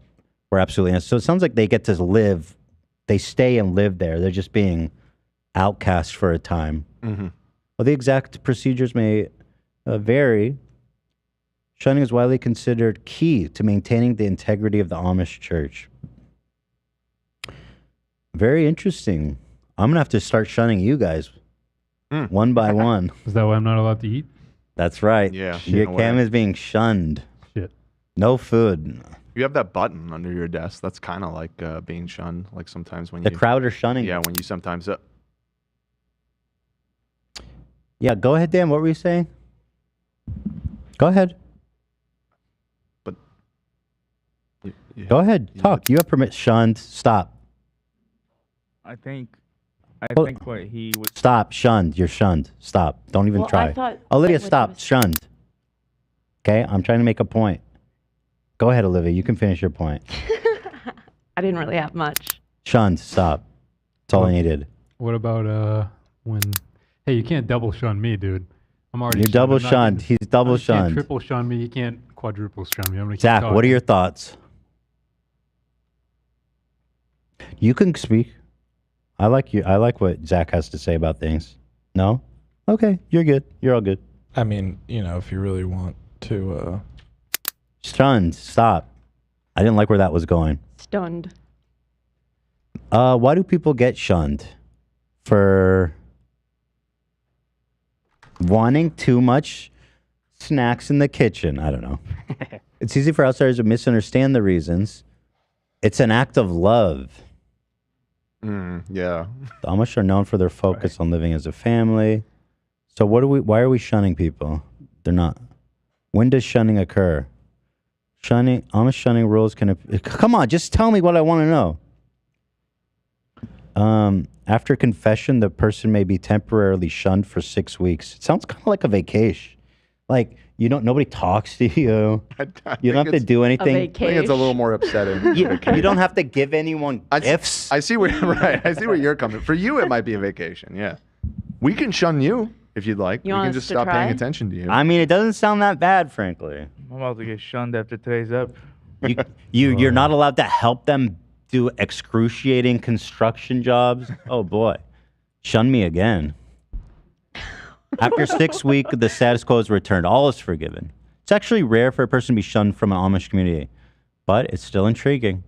where absolutely necessary. So it sounds like they get to live, they stay and live there. They're just being outcast for a time. Well, the exact procedures may vary. Shunning is widely considered key to maintaining the integrity of the Amish church. Very interesting. I'm going to have to start shunning you guys one by one. Is that why I'm not allowed to eat? That's right. Yeah. Your cam is being shunned. Shit. No food. You have that button under your desk. That's kind of like being shunned. Like sometimes when The crowd are shunning. Yeah, when you sometimes. Yeah, go ahead, Dan. What were you saying? Go ahead. Go ahead. Talk. You have permit. Shunned. Stop. I think what he would. Stop. Shunned. You're shunned. Stop. Don't even Well, try. I thought Olivia, that what stop. Shunned. Okay? I'm trying to make a point. Go ahead, Olivia. You can finish your point. I didn't really have much. Shunned. Stop. That's all I needed. What about when? Hey, you can't double shun me, dude. I'm already. You're double shunned. He's double You can't shunned. triple shun me. You can't quadruple shun me. I'm gonna keep Zach, talking. what are your thoughts? You can speak. I like you. I like what Zach has to say about things. No? Okay, you're good. You're all good. I mean, you know, if you really want to. Shunned. Stop. I didn't like where that was going. Stunned. Why do people get shunned? For wanting too much snacks in the kitchen. I don't know. It's easy for outsiders to misunderstand the reasons. It's an act of love. Yeah. The Amish are known for their focus on living as a family. So why are we shunning people? They're not. When does shunning occur? Amish shunning rules can... Come on, just tell me what I want to know. After confession, the person may be temporarily shunned for 6 weeks. It sounds kind of like a vacation. Like, nobody talks to you. You don't have to do anything. I think it's a little more upsetting. You don't have to give anyone gifts. I see where I see where you're coming. For you, it might be a vacation. Yeah, we can shun you if you'd like. You we want can us just to stop try? paying attention to you. I mean, it doesn't sound that bad, frankly. I'm about to get shunned after today's up. You're not allowed to help them do excruciating construction jobs. Oh boy, shun me again. After 6 weeks, the status quo is returned. All is forgiven. It's actually rare for a person to be shunned from an Amish community, but it's still intriguing.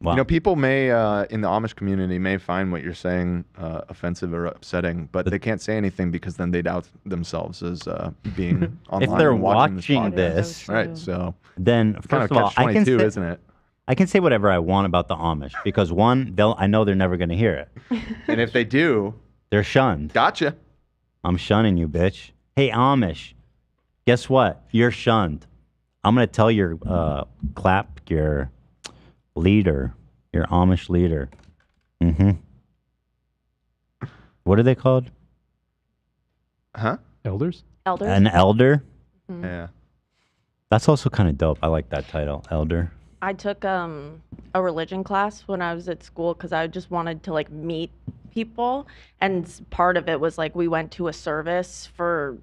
Wow. You know, people may in the Amish community may find what you're saying offensive or upsetting, but they can't say anything because then they'd out themselves as being online. If they're and watching this, right? So then first of all, I can say, isn't it? I can say whatever I want about the Amish because one, I know they're never going to hear it, and if they do, they're shunned. Gotcha. I'm shunning you, bitch. Hey, Amish, guess what? You're shunned. I'm going to tell your your leader, your Amish leader. What are they called? Huh? Elders? Elders. An elder? Yeah. That's also kind of dope. I like that title, elder. I took a religion class when I was at school because I just wanted to like meet people, and part of it was like we went to a service for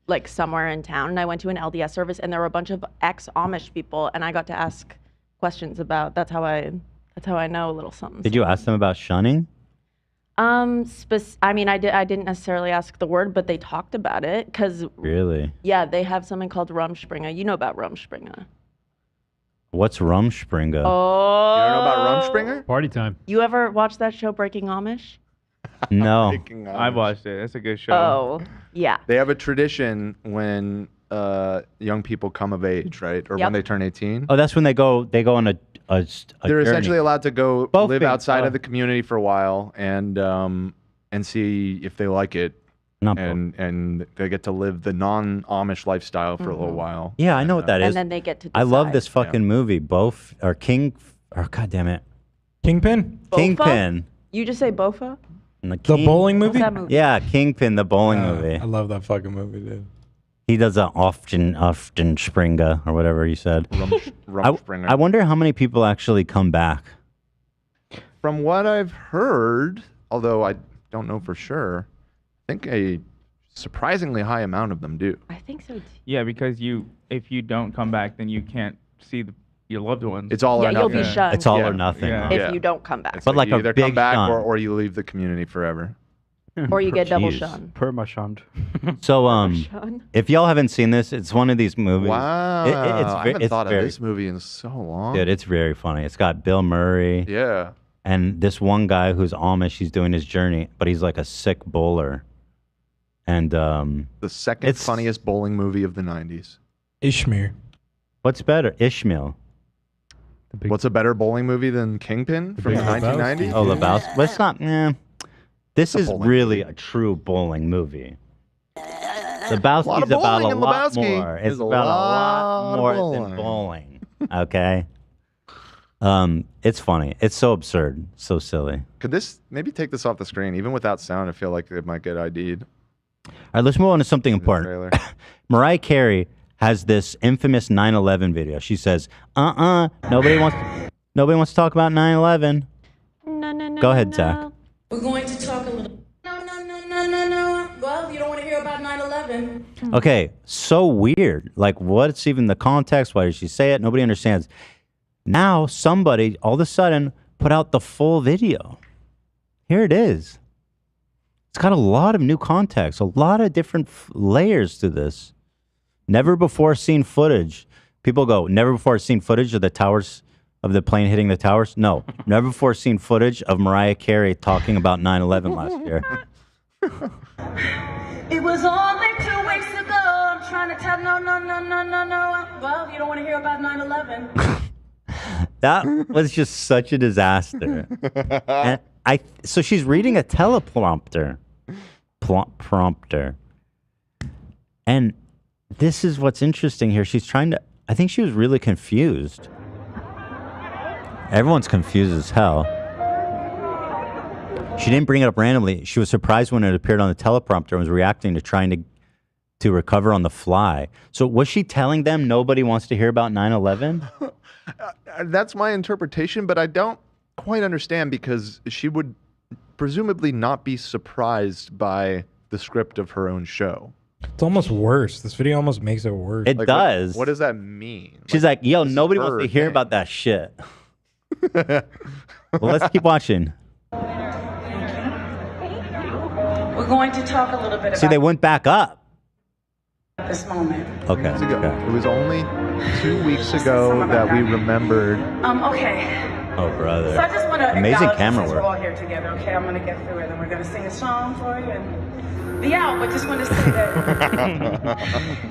like somewhere in town, and I went to an LDS service, and there were a bunch of ex-Amish people, and I got to ask questions about. That's how I know a little something. Did you ask them about shunning? I mean, I didn't necessarily ask the word, but they talked about it because Really? yeah, they have something called Rumspringa. You know about Rumspringa? What's Rumspringa? Oh, You don't know about Rumspringa? Party time. You ever watch that show Breaking Amish? No. I watched it. It's a good show. Oh, yeah. They have a tradition when young people come of age, right? Or Yep. when they turn 18. Oh, that's when they go on a They're journey. essentially allowed to go Both live things. outside of the community for a while and see if they like it. And they get to live the non-Amish lifestyle for a little while. Yeah, I know what that is. And then they get to I love decide. this fucking movie. God damn it. Kingpin? Bofa? Kingpin. You just say Bofa? And The bowling movie? What's that movie? Yeah, Kingpin, the bowling movie. I love that fucking movie, dude. He does a often Springa or whatever he said. Rumspringa. I wonder how many people actually come back. From what I've heard, although I don't know for sure, I think a surprisingly high amount of them do. I think so too. Yeah, because if you don't come back, then you can't see your loved ones. It's all or Yeah, you'll nothing. be shunned. It's all or nothing. Yeah. huh? If you don't come back. It's But like you a either big come back shun. or you leave the community forever. Or you get double Jeez. shunned. Perma shunned. So Shun. if y'all haven't seen this, it's one of these movies. Wow. I haven't it's thought of very, this movie in so long. Dude, it's very funny. It's got Bill Murray. Yeah. And this one guy who's Amish, he's doing his journey, but he's like a sick bowler. And The second funniest bowling movie of the 90s. Ishmael. What's better? Ishmael. What's a better bowling movie than Kingpin from the 1990s? Oh, Lebowski. But it's not. This It's a is bowling really a true bowling movie. Lebowski's of about bowling a in lot Lebowski. more. It's There's a about a lot lot of more than bowling. Okay. It's funny. It's so absurd, so silly. Could this maybe take this off the screen? Even without sound, I feel like it might get ID'd. All right, let's move on to something important. Mariah Carey has this infamous 9/11 video. She says, nobody wants to talk about 9/11. No. Go ahead, Zach. We're going to talk a little. No. Well, you don't want to hear about 9/11. Okay, so weird. Like, what's even the context? Why did she say it? Nobody understands. Now, somebody all of a sudden put out the full video. Here it is. It's got a lot of new context, a lot of different layers to this. Never before seen footage. People go, never before seen footage of the towers, of the plane hitting the towers? No, never before seen footage of Mariah Carey talking about 9/11 last year. It was only 2 weeks ago. I'm trying to tell no. Well, you don't want to hear about 9/11. That was just such a disaster. And so she's reading a teleprompter. Prompter. And this is what's interesting here. She's trying to, I think she was really confused. Everyone's confused as hell. She didn't bring it up randomly. She was surprised when it appeared on the teleprompter and was reacting to trying to recover on the fly. So was she telling them nobody wants to hear about 9/11? That's my interpretation, but I don't quite understand because she would presumably not be surprised by the script of her own show. It's almost worse. This video almost makes it worse. It does. What does that mean? She's like, yo, nobody wants to hear about that shit. Well, let's keep watching. We're going to talk a little bit See, about they went back up. this moment. Okay. It was only 2 weeks ago that we remembered. Okay. Oh, brother. So I just want to Amazing camera since we're all work. here together. Okay, I'm going to get through it, and we're going to sing a song for you and be out. But just want to say that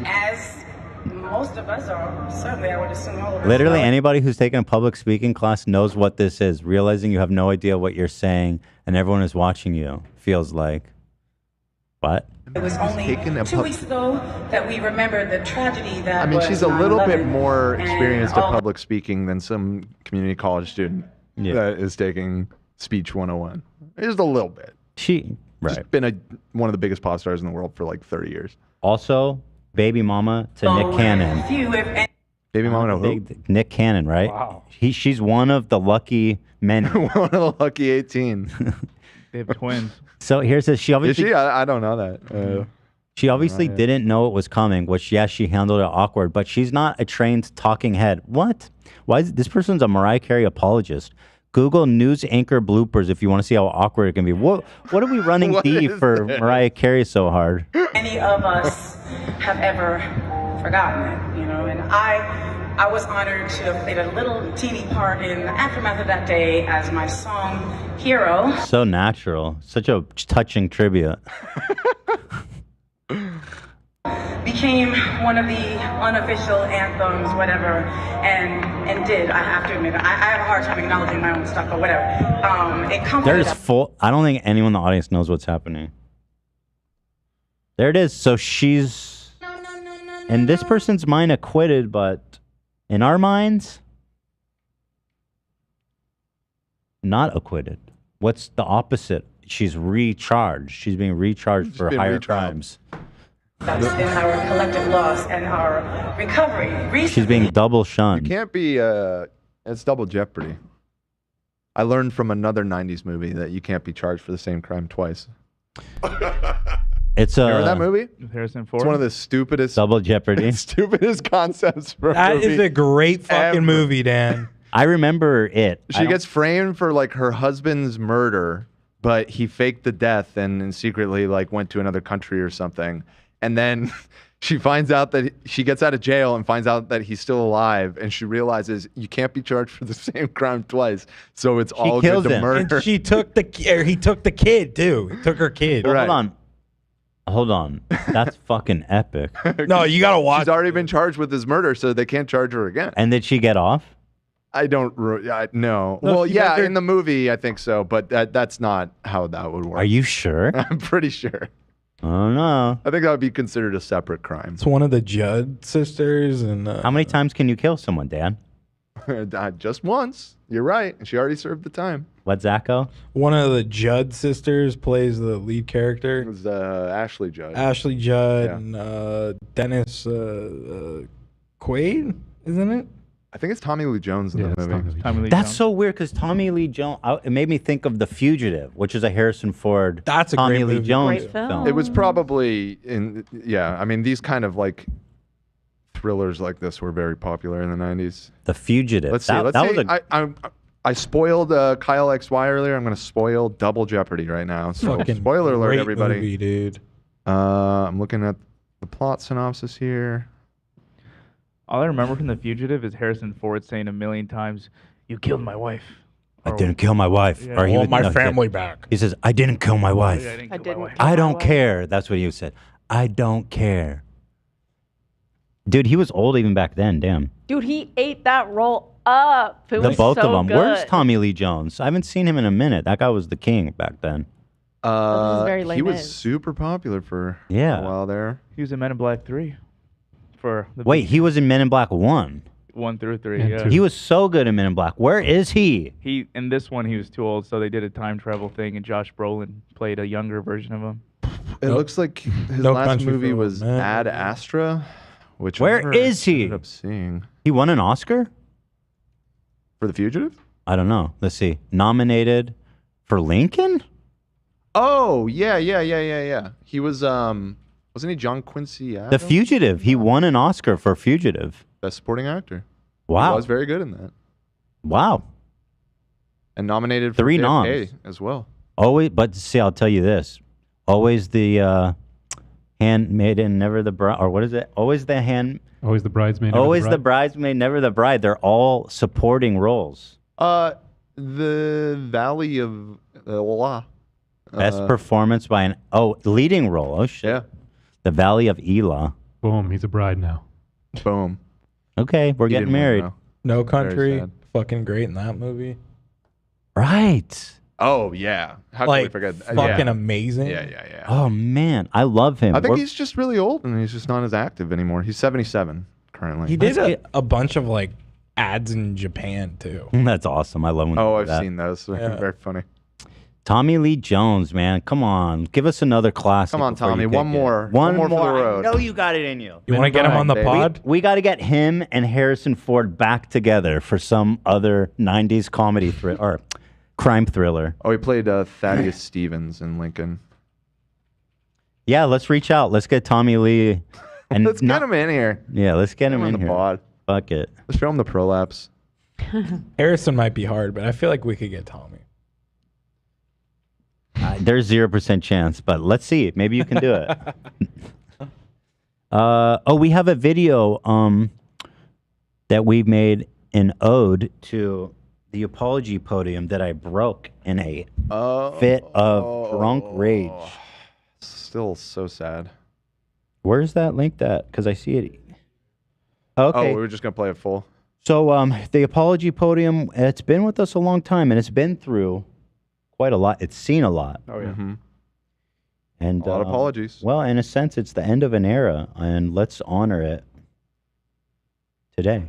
as most of us are, certainly I would assume all of us. Literally are, anybody who's taken a public speaking class knows what this is. Realizing you have no idea what you're saying and everyone is watching you feels like. What? It was only 2 weeks ago that we remembered the tragedy that I mean, was she's a little bit 9/11, more and experienced at all- public speaking than some community college student that is taking speech 101. Just a little bit. She's been one of the biggest pop stars in the world for like 30 years. Also, baby mama to Nick Cannon. Few, if any- Baby mama to who? Big Nick Cannon, right? Wow. She's one of the lucky men. One of the lucky 18. They have twins. So here's this. She obviously. Is she? I don't know that. She obviously Mariah. didn't know it was coming, which, yes, she handled it awkward, but she's not a trained talking head. What? Why is this person's a Mariah Carey apologist? Google news anchor bloopers if you want to see how awkward it can be. What are we running What D is for this? Mariah Carey so hard? any of us have ever forgotten it, you know. And I was honored to have played a little teeny part in the aftermath of that day as my song Hero. So natural. Such a touching tribute. Became one of the unofficial anthems, whatever, and did, I have to admit, I have a hard time acknowledging my own stuff, but whatever. It comforted There's us. full. I don't think anyone in the audience knows what's happening. There it is. So she's, in this person's mind, acquitted, but in our minds, not acquitted. What's the opposite? She's recharged. She's being recharged for been higher retried. crimes. That's in our collective loss and our recovery. She's being double shunned. You can't be, it's double jeopardy. I learned from another 90s movie that you can't be charged for the same crime twice. It's Remember that movie? Harrison It's one of the stupidest Double Jeopardy. stupidest concepts for That a movie is a great fucking ever. movie, Dan. I remember it. She gets framed for like her husband's murder, but he faked the death and secretly like went to another country or something. And then she finds out that she gets out of jail and finds out that he's still alive, and she realizes you can't be charged for the same crime twice. So it's all good to murder. And she took he took the kid too. He took her kid. Well, Hold on. That's fucking epic. No, you gotta watch. She's already been charged with his murder, so they can't charge her again. And did she get off? I don't know. No, Well, she yeah, never- in the movie, I think so, but that's not how that would work. Are you sure? I'm pretty sure. Oh no. I think that would be considered a separate crime. It's one of the Judd sisters, and How many times can you kill someone, Dan? Just once. You're right. She already served the time. What, Zacho? one of the Judd sisters plays the lead character. It was Ashley Judd. Ashley Judd Yeah. and Dennis Quaid, isn't it? I think it's Tommy Lee Jones in the movie. That's so weird because Tommy Lee Jones. It made me think of The Fugitive, which is a Harrison Ford. That's a Tommy great Lee movie. Jones Great film. film. It was probably in. Yeah, I mean these kind of like thrillers like this were very popular in the 90s. The Fugitive. Let's see. I spoiled Kyle XY earlier. I'm going to spoil Double Jeopardy right now. So Fucking spoiler alert, great everybody. movie, dude. I'm looking at the plot synopsis here. All I remember from The Fugitive is Harrison Ford saying a million times, "You killed my wife." I didn't kill my wife. Yeah. Or he I would- want my no, he said- family back. He says, I didn't kill my wife. I didn't kill my wife. I don't care. That's what he said. I don't care. Dude, he was old even back then. Damn. Dude, he ate that roll up. It The was both so of them. Good. Where's Tommy Lee Jones? I haven't seen him in a minute. That guy was the king back then. very He late was mid. super popular for Yeah. a while there. He was in Men in Black 3. For the Wait, he was in Men in Black 1. 1 through 3. And Yeah. 2. He was so good in Men in Black. Where is he? He in this one he was too old, so they did a time travel thing, and Josh Brolin played a younger version of him. It looks like his No last Country movie for Old was Men. Ad Astra, which Where I never is he? ended up seeing He won an Oscar? for The Fugitive. I don't know. Let's see. Nominated for Lincoln? Oh yeah. He was wasn't he John Quincy The Adams? Fugitive. He won an Oscar for Fugitive. Best Supporting Actor. Wow. He was very good in that, Wow. and nominated for 3 JFK noms. as well. Always, but see, I'll tell you this. Always the handmaiden, never the bride. Or what is it? Always the hand. Always the bridesmaid. never Always the bride. bridesmaid, never the bride. They're all supporting roles. The Valley of Elah. Best performance by an leading role. Oh shit. Yeah. The Valley of Elah. Boom, he's a bride now. Boom. Okay, we're He getting didn't win, married. though. No Very Country, sad. fucking great in that movie. Right. Oh yeah. How can we Like forget? fucking amazing. Yeah. Oh man, I love him. I think We're- he's just really old and he's just not as active anymore. He's 77 currently. He did Let's a bunch of like ads in Japan too. That's awesome. I love when. Oh, they do I've that. seen those. They're Yeah. very funny. Tommy Lee Jones, man, come on, give us another classic. Come on, before Tommy, you one pick it. more. One One more for the road. I know you got it in you. You want to get him on the baby. pod? We got to get him and Harrison Ford back together for some other '90s comedy or crime thriller. Oh, he played Thaddeus Stevens in Lincoln. Yeah, let's reach out. Let's get Tommy Lee. And Let's get him in here. Yeah, let's get him on in the here. pod. Fuck it. Let's show him the prolapse. Harrison might be hard, but I feel like we could get Tommy. There's 0% chance, but let's see. Maybe you can do it. We have a video that we made an ode to the apology podium that I broke in a fit of drunk rage. Still so sad. Where's that linked at? Because I see it. Okay. Oh, we were just gonna play it full. So the apology podium, it's been with us a long time, and it's been through quite a lot. It's seen a lot. Oh yeah. Mm-hmm. And A lot of apologies. Well, in a sense, it's the end of an era, and let's honor it today.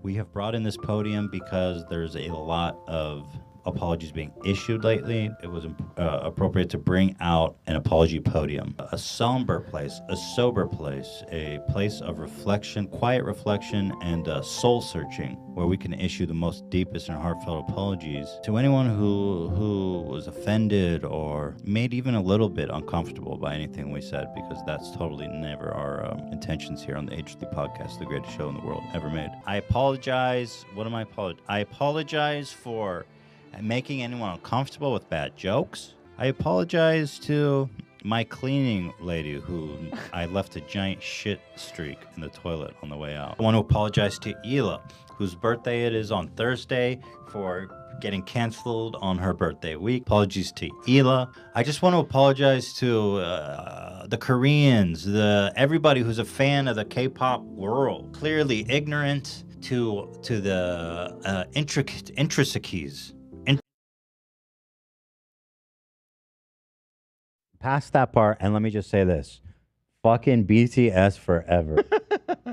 We have brought in this podium because there's a lot of apologies being issued lately. It was appropriate to bring out an apology podium. A somber place, a sober place, a place of reflection, quiet reflection, and soul searching, where we can issue the most deepest and heartfelt apologies to anyone who was offended or made even a little bit uncomfortable by anything we said, because that's totally never our intentions here on the H3 podcast, the greatest show in the world ever made. I apologize. What am I apologizing? I apologize for making anyone uncomfortable with bad jokes. I apologize to my cleaning lady who I left a giant shit streak in the toilet on the way out. I want to apologize to Ela, whose birthday it is on Thursday, for getting canceled on her birthday week. Apologies to Ela. I just want to apologize to the Koreans, everybody who's a fan of the K-pop world, clearly ignorant to the intricacies. Past that part, and let me just say this. Fucking BTS forever.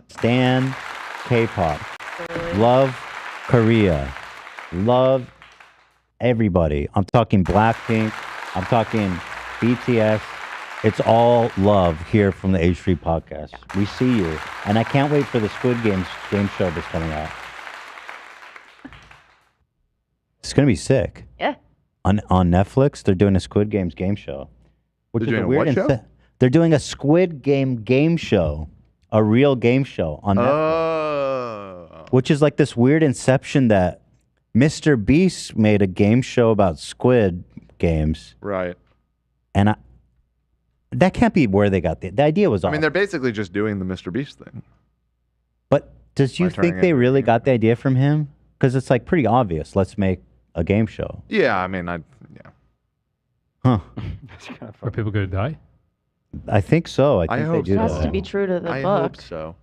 Stan K-pop. Love Korea. Love everybody. I'm talking Blackpink. I'm talking BTS. It's all love here from the H3 podcast. Yeah. We see you. And I can't wait for the Squid Games game show that's coming out. It's going to be sick. Yeah. On Netflix, they're doing a Squid Games game show. Which They're is doing a weird what show? They're doing a Squid game show. A real game show on Netflix. Which is like this weird inception that Mr. Beast made a game show about Squid Games. Right. And that can't be where they got the idea was I off. mean, they're basically just doing the Mr. Beast thing. But does you think they really got the idea from him? Because it's like pretty obvious. Let's make a game show. Yeah, I mean, yeah. Huh. Are people going to die? I think so. I think they do It has that. to be true to the I book. hope so.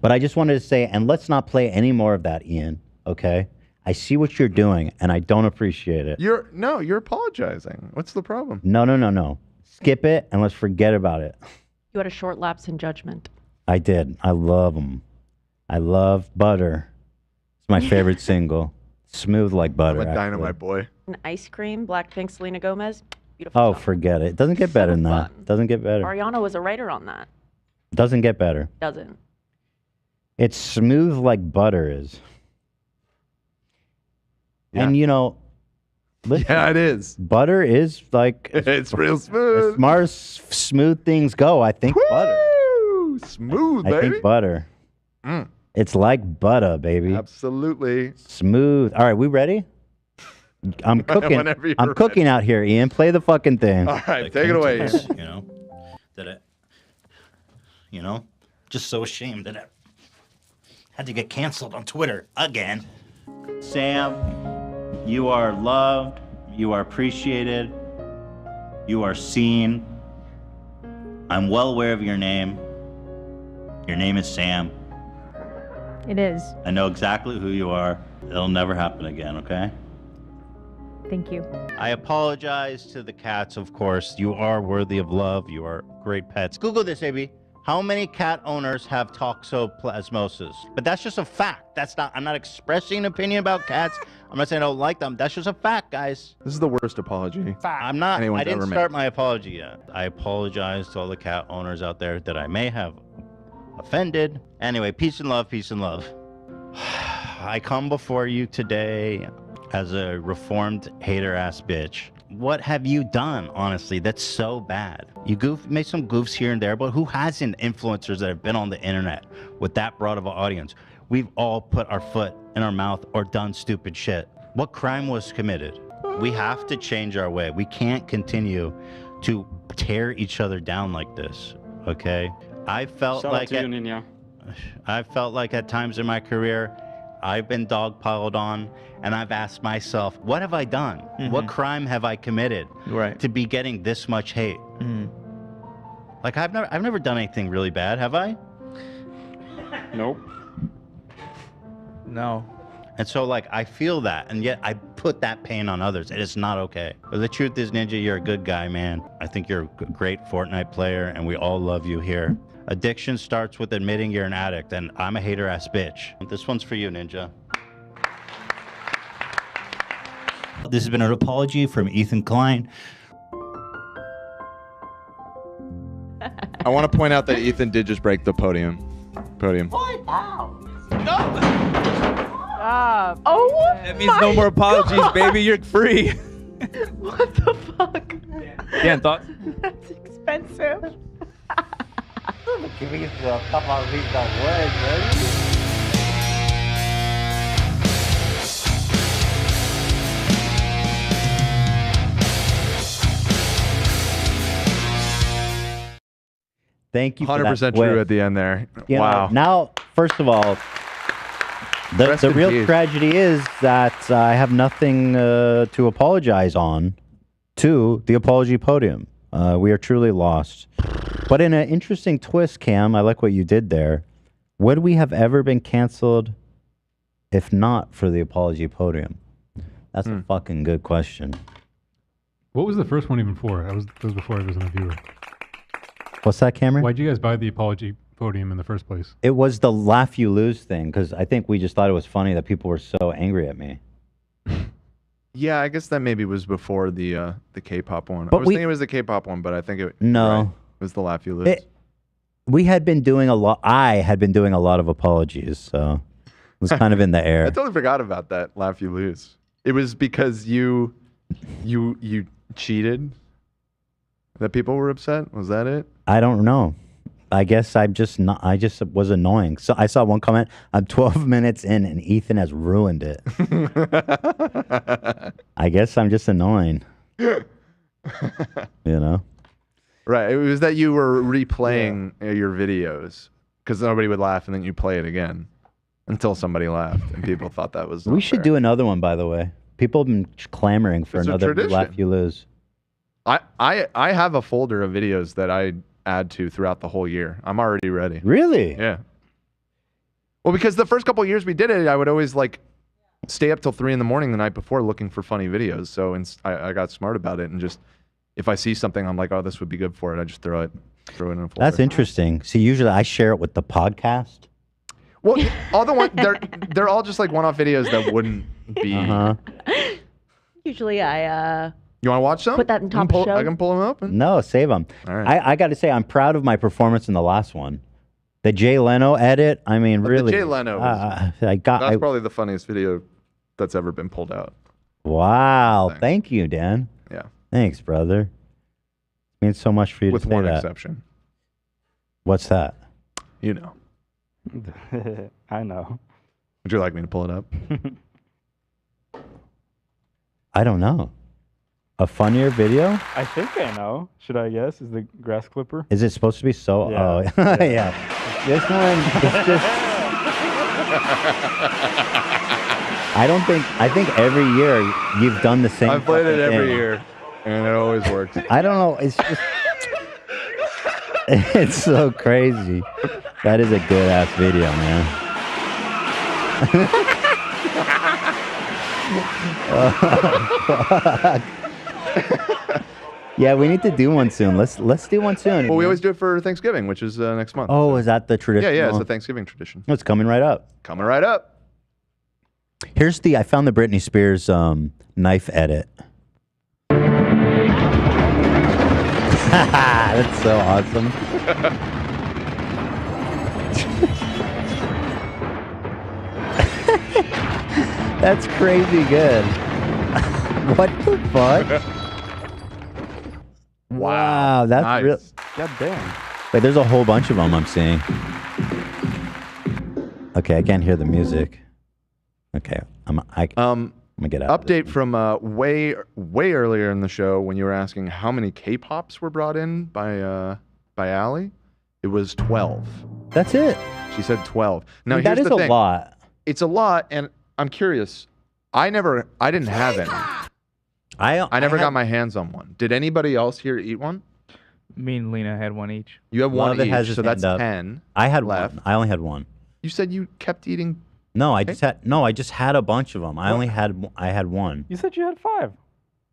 But I just wanted to say, and let's not play any more of that, Ian. Okay? I see what you're doing, and I don't appreciate it. You're apologizing. What's the problem? No. Skip it, and let's forget about it. You had a short lapse in judgment. I did. I love them. I love Butter. It's my favorite single. Smooth like butter. I'm a dynamite actually. boy. An ice cream, Blackpink, Selena Gomez. Beautiful. Oh, forget it. It doesn't get better than that. Doesn't get better. Ariana was a writer on that. Doesn't get better. Doesn't. It's smooth like butter is. Yeah. And you know, listen, Yeah, it is. butter is like It's real smooth. as far as smooth things go. I think butter. Woo! Smooth, I baby. think butter. Mm. It's like butter, baby. Absolutely. Smooth. All right, we ready? I'm cooking. Whenever you're I'm cooking out here, Ian. Play the fucking thing. All right, take it away. Ian. You know that it. You know, just so ashamed that I had to get canceled on Twitter again. Sam, you are loved. You are appreciated. You are seen. I'm well aware of your name. Your name is Sam. It is. I know exactly who you are. It'll never happen again, okay? Thank you. I apologize to the cats, of course. You are worthy of love. You are great pets. Google this, AB. How many cat owners have toxoplasmosis? But that's just a fact. I'm not expressing an opinion about cats. I'm not saying I don't like them. That's just a fact, guys. This is the worst apology. I'm not, anyone's I didn't ever start made. my apology yet. I apologize to all the cat owners out there that I may have offended. Anyway, peace and love, peace and love. I come before you today as a reformed hater-ass bitch. What have you done, honestly, that's so bad? You made some goofs here and there, but who hasn't? Influencers that have been on the internet with that broad of an audience. We've all put our foot in our mouth or done stupid shit. What crime was committed? We have to change our way. We can't continue to tear each other down like this, okay? I felt Shout out like to you, Ninya. I felt like at times in my career, I've been dogpiled on, and I've asked myself, what have I done? What crime have I committed to be getting this much hate? Like I've never done anything really bad, have I? Nope. No. And so like I feel that, and yet I put that pain on others. It is not okay. But the truth is, Ninja, you're a good guy, man. I think you're a great Fortnite player, and we all love you here. Addiction starts with admitting you're an addict, and I'm a hater-ass bitch. This one's for you, Ninja. This has been an apology from Ethan Klein. I want to point out that Ethan did just break the podium. What? Ow. Stop. Oh, That means no more apologies, baby. You're free. what the fuck? Yeah, thoughts? That's expensive. Give me a couple of these words, right? Thank you for that 100% quip. true at the end there. You know, Wow. now, first of all, Rest the in real peace. tragedy is that I have nothing to apologize on to the apology podium. We are truly lost. But in an interesting twist, Cam, I like what you did there. Would we have ever been canceled if not for the apology podium? That's a fucking good question. What was the first one even for? That was before I was a viewer. What's that, Cameron? Why'd you guys buy the apology podium in the first place? It was the laugh you lose thing, because I think we just thought it was funny that people were so angry at me. Yeah, I guess that maybe was before the K-pop one. But I was thinking it was the K-pop one, but I think it was the Laugh You Lose. We had been doing a lot. I had been doing a lot of apologies, so it was kind of in the air. I totally forgot about that Laugh You Lose. It was because you cheated that people were upset. Was that it? I don't know. I guess I just was annoying. So I saw one comment. I'm 12 minutes in, and Ethan has ruined it. I guess I'm just annoying. You know. Right. It was that you were replaying your videos because nobody would laugh, and then you play it again until somebody laughed, and people thought that was. We should do another one, by the way. People have been clamoring for It's a another tradition. Laugh You Lose. I have a folder of videos that I add to throughout the whole year. I'm already ready. Really? Yeah. Well, because the first couple of years we did it, I would always like stay up till 3 a.m. the night before looking for funny videos. So I got smart about it, and just if I see something, I'm like, oh, this would be good for it. I just throw it in a folder. That's interesting. See, usually I share it with the podcast. Well, all the one they're all just like one-off videos that wouldn't be. Usually I You want to watch some? put that in top of show. I can pull them up. No, save them. All right. I got to say, I'm proud of my performance in the last one. The Jay Leno edit. I mean, really. The Jay Leno. That's probably the funniest video that's ever been pulled out. Wow. Thank you, Dan. Yeah. Thanks, brother. It means so much for you With to say one that. exception. What's that? You know. I know. Would you like me to pull it up? I don't know. A funnier video? I think I know. Should I guess? Is the grass clipper? Is it supposed to be so? Yeah. Oh, yeah. This one is just. I think every year you've done the same. I've played it fucking every thing. year, and it always works. I don't know. It's just. It's so crazy. That is a good ass video, man. Fuck. Yeah, we need to do one soon. Let's do one soon. Well, we always do it for Thanksgiving, which is next month. Oh, is that the tradition? Yeah, it's a Thanksgiving tradition. It's coming right up. Coming right up. Here's I found the Britney Spears knife edit. That's so awesome. That's crazy good. What the fuck? Wow, that's Nice. real. God damn. Wait, there's a whole bunch of them I'm seeing. Okay, I can't hear the music. Okay, I'm gonna get out. Update from way earlier in the show when you were asking how many K-pops were brought in by Allie. It was 12. That's it. She said 12. Now that here's is the a thing. lot. It's a lot, and I'm curious. I didn't have any. I never got my hands on one. Did anybody else here eat one? Me and Lena had one each. You have one Love it has each, his so that's hand up. 10. I had left. one. I only had one. You said you kept eating. No, I just had a bunch of them. I had one. You said you had 5.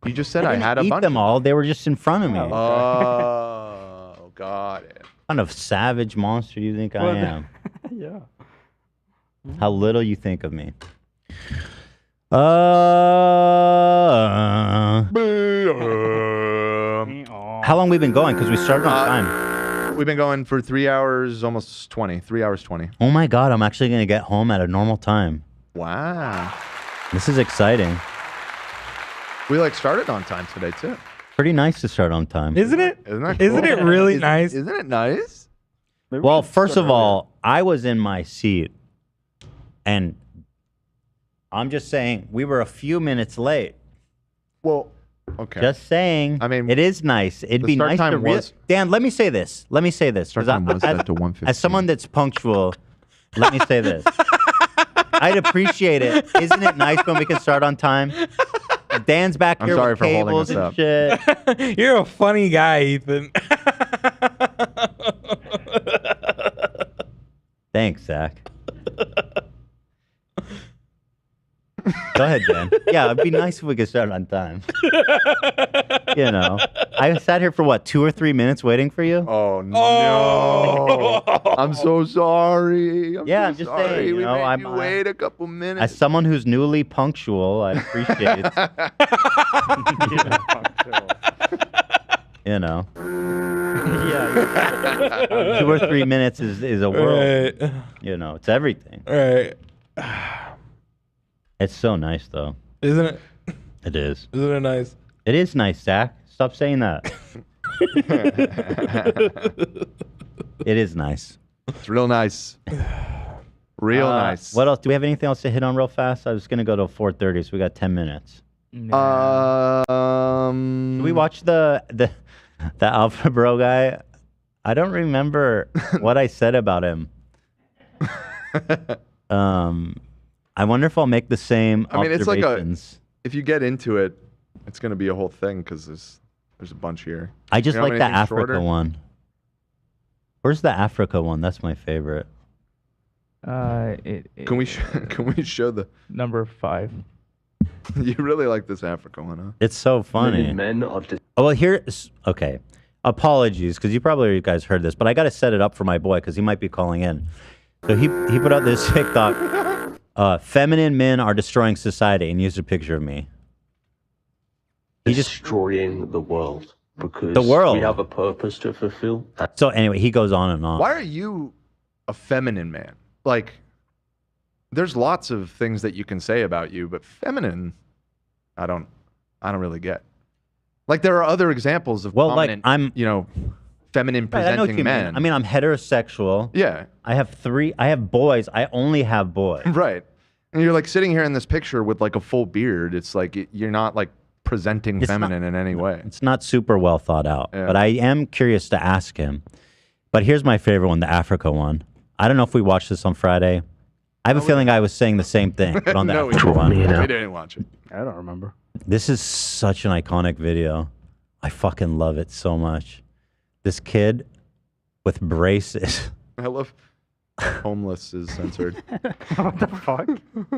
You just said I didn't had a eat bunch. them all. They were just in front of me. Oh, got it. What kind of savage monster do you think I am? Yeah. How little you think of me. How long we been going? Because we started on time. We've been going for 3 hours, almost 20. 3 hours 20. Oh my God, I'm actually going to get home at a normal time. Wow. This is exciting. We started on time today too. Pretty nice to start on time. Isn't it? Isn't that cool? Isn't it really nice? Isn't it nice? Well, first of all, I was in my seat, and I'm just saying we were a few minutes late. Well, okay. Just saying. I mean, it is nice. It'd the be start nice time to was- Dan, let me say this. Start time was set to 1:15. As someone that's punctual, let me say this. I'd appreciate it. Isn't it nice when we can start on time? Dan's back I'm here sorry with for holding cables us and up. shit. You're a funny guy, Ethan. Thanks, Zach. Go ahead, Dan. Yeah, it'd be nice if we could start on time. You know, I sat here for what, 2 or 3 minutes waiting for you? Oh no! I'm so sorry. I'm just saying. You We know, made you wait a couple minutes. As someone who's newly punctual, I appreciate it. You know. Yeah. 2 or 3 minutes is a world. Right. You know, it's everything. Right. It's so nice, though. Isn't it? It is. Isn't it nice? It is nice, Zach. Stop saying that. It is nice. It's real nice. Real nice. What else? Do we have anything else to hit on real fast? I was going to go to 4:30, so we got 10 minutes. Did we watch the Alpha Bro guy? I don't remember what I said about him. I wonder if I'll make the same observations. It's like if you get into it, it's going to be a whole thing because there's a bunch here. I just like the anything Africa shorter? one. Where's the Africa one? That's my favorite. Can we show the number 5? You really like this Africa one, huh? It's so funny. Oh, well, okay. Apologies, because you guys heard this, but I got to set it up for my boy because he might be calling in. So he put out this TikTok. Feminine men are destroying society, and used a picture of me. He's destroying the world because The world. we have a purpose to fulfill. So anyway, he goes on and on. Why are you a feminine man? Like, there's lots of things that you can say about you, but feminine, I don't really get. Like, there are other examples of prominent, feminine Right, I know what presenting you men. mean. I mean, I'm heterosexual. Yeah. I have boys. I only have boys. Right. And you're like sitting here in this picture with like a full beard. It's like you're not like presenting feminine in any way. It's not super well thought out, Yeah. but I am curious to ask him. But here's my favorite one, the Africa one. I don't know if we watched this on Friday. I have a feeling I was saying the same thing, but on the No, we Africa one. didn't. We didn't watch it. I don't remember. This is such an iconic video. I fucking love it so much. This kid with braces. I love homeless is censored. What the fuck?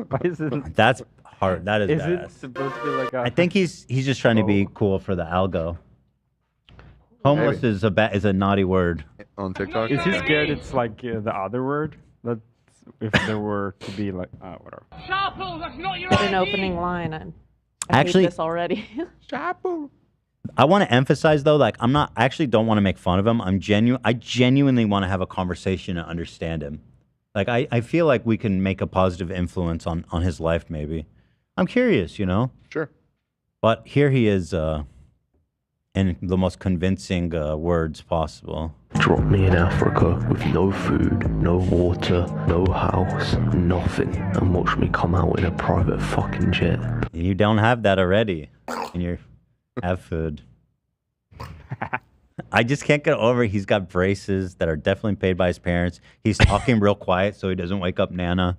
Why is it? That's hard. That is Is badass. it supposed to be like a? I think he's just trying to be cool for the algo. Homeless is a naughty word. On TikTok? Is he scared it's like the other word? That's if there were to be like whatever. What an opening line. I Actually- hate this already. I want to emphasize though, like I actually don't want to make fun of him. I genuinely want to have a conversation and understand him. Like I feel like we can make a positive influence on his life maybe. I'm curious, you know? Sure. But here he is in the most convincing words possible. Drop me in Africa with no food, no water, no house, nothing, and watch me come out in a private fucking jet. You don't have that already. And you have food. I just can't get over he's got braces that are definitely paid by his parents. He's talking real quiet so he doesn't wake up Nana.